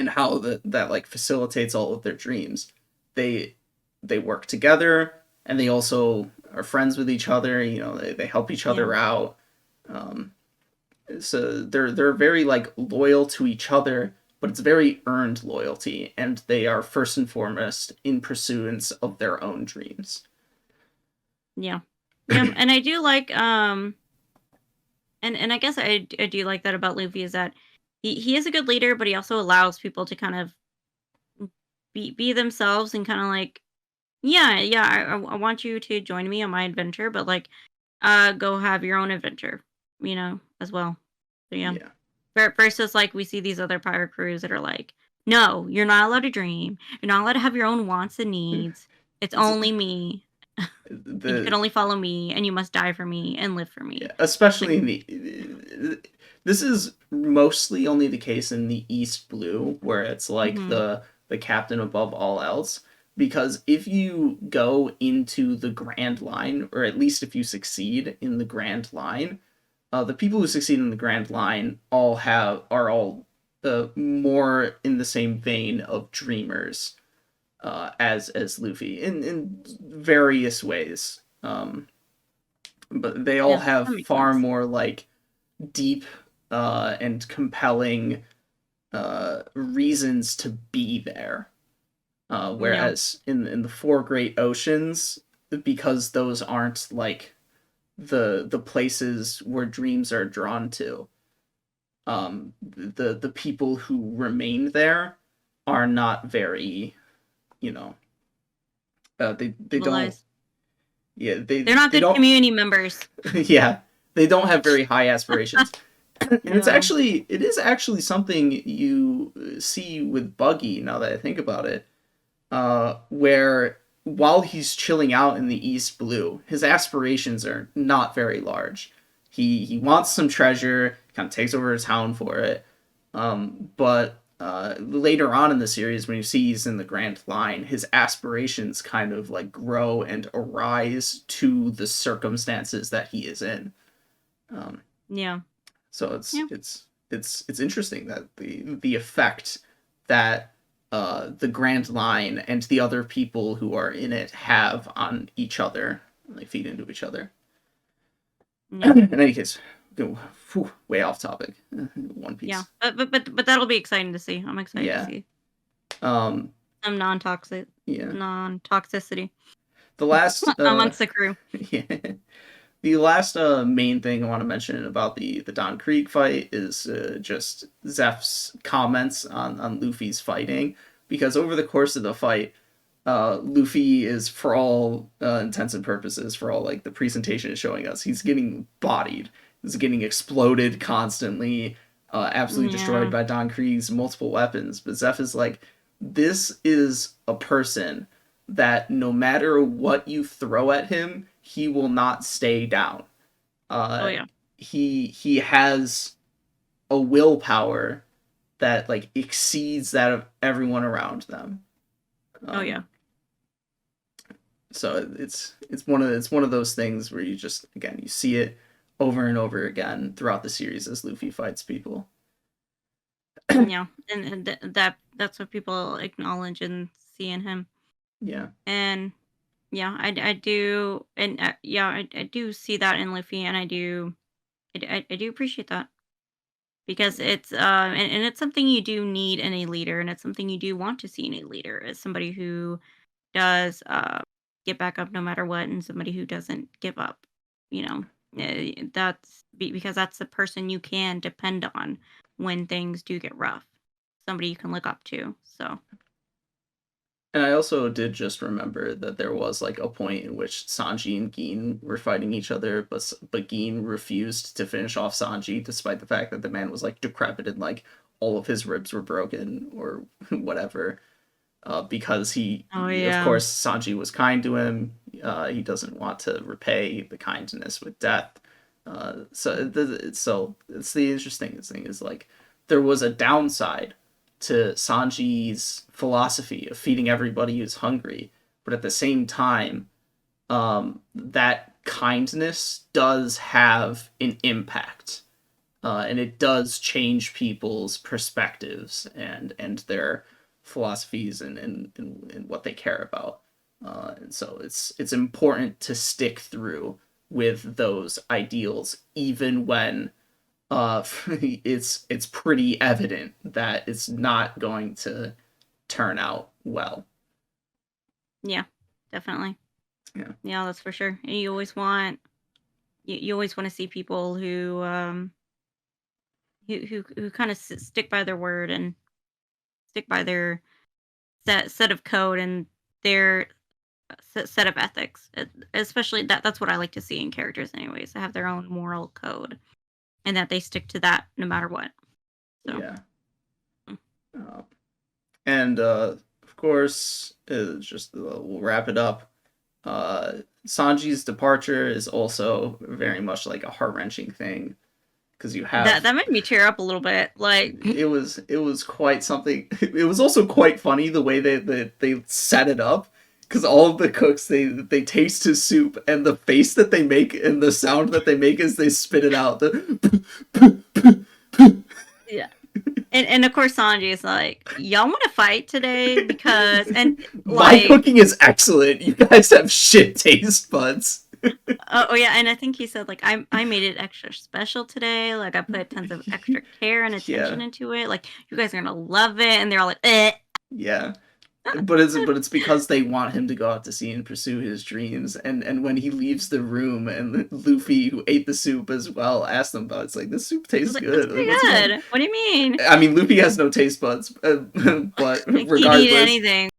how that like facilitates all of their dreams. They work together, and they also are friends with each other. They help each other out. So they're very like loyal to each other, but it's very earned loyalty, and they are first and foremost in pursuance of their own dreams. Yeah. And I do like and I guess I do like that about Luffy, is that he is a good leader, but he also allows people to kind of be themselves, and kind of like, I want you to join me on my adventure, but like go have your own adventure, as well. So yeah. Yeah. Versus like we see these other pirate crews that are like, no, you're not allowed to dream. You're not allowed to have your own wants and needs. It's only me. And you can only follow me, and you must die for me and live for me. Yeah, especially in this is mostly only the case in the East Blue, where it's like the captain above all else. Because if you go into the Grand Line, or at least if you succeed in the Grand Line, the people who succeed in the Grand Line are all more in the same vein of dreamers, as Luffy in various ways. But they all have far more like deep and compelling reasons to be there. Whereas in the Four Great Oceans, because those aren't like the places where dreams are drawn to, the people who remain there are not very, they don't. Yeah, they're not good community members. Yeah, they don't have very high aspirations. And it is actually something you see with Buggy, now that I think about it, where while he's chilling out in the East Blue, his aspirations are not very large. He wants some treasure, kind of takes over a town for it, but later on in the series, when you see he's in the Grand Line, his aspirations kind of like grow and arise to the circumstances that he is in. So it's interesting that the effect that the Grand Line and the other people who are in it have on each other. They feed into each other. In any case, go way off topic. One Piece. Yeah, but that'll be exciting to see. I'm excited to see. Some non-toxic. Yeah. Non-toxicity. The last amongst the crew. Yeah. The last main thing I want to mention about the Don Krieg fight is just Zeph's comments on Luffy's fighting, because over the course of the fight, Luffy is, for all intents and purposes, for all like the presentation is showing us, he's getting bodied. He's getting exploded constantly, absolutely destroyed by Don Krieg's multiple weapons. But Zeph is like, this is a person that no matter what you throw at him, he will not stay down. He has a willpower that like exceeds that of everyone around them. So it's one of those things where you just, again, you see it over and over again throughout the series as Luffy fights people. And that's what people acknowledge and see in him. Yeah. And I do, and I do see that in Luffy, and I do appreciate that, because it's and it's something you do need in a leader, and it's something you do want to see in a leader, is somebody who does get back up no matter what, and somebody who doesn't give up. That's because that's the person you can depend on when things do get rough. Somebody you can look up to. So. And I also did just remember that there was like a point in which Sanji and Gin were fighting each other, but Gin refused to finish off Sanji, despite the fact that the man was like decrepit and like all of his ribs were broken or whatever, because of course Sanji was kind to him. He doesn't want to repay the kindness with death. So it's the interesting thing is like there was a downside to Sanji's philosophy of feeding everybody who's hungry, but at the same time, that kindness does have an impact, and it does change people's perspectives and their philosophies and what they care about. And so it's important to stick through with those ideals, even when it's pretty evident that it's not going to turn out well. Yeah, definitely. Yeah. Yeah, that's for sure. And you always want you always want to see people who who kind of stick by their word and stick by their set of code and their set of ethics. Especially that's what I like to see in characters anyways. They have their own moral code and that they stick to that no matter what. So. Yeah. And of course, just we'll wrap it up. Sanji's departure is also very much like a heart-wrenching thing, because you have that made me tear up a little bit. Like it was quite something. It was also quite funny the way they set it up, because all of the cooks they taste his soup, and the face that they make and the sound that they make as they spit it out. Yeah. And of course Sanji is like, y'all want to fight today because my cooking is excellent. You guys have shit taste buds. Oh yeah, and I think he said like I made it extra special today. Like I put tons of extra care and attention into it. Like you guys are gonna love it, and they're all like, eh. Yeah. But it's because they want him to go out to sea and pursue his dreams, and when he leaves the room and Luffy, who ate the soup as well, asks them about it, it's like, this soup tastes good. Pretty good. What do you mean? I mean, Luffy has no taste buds, but regardless, he can eat anything.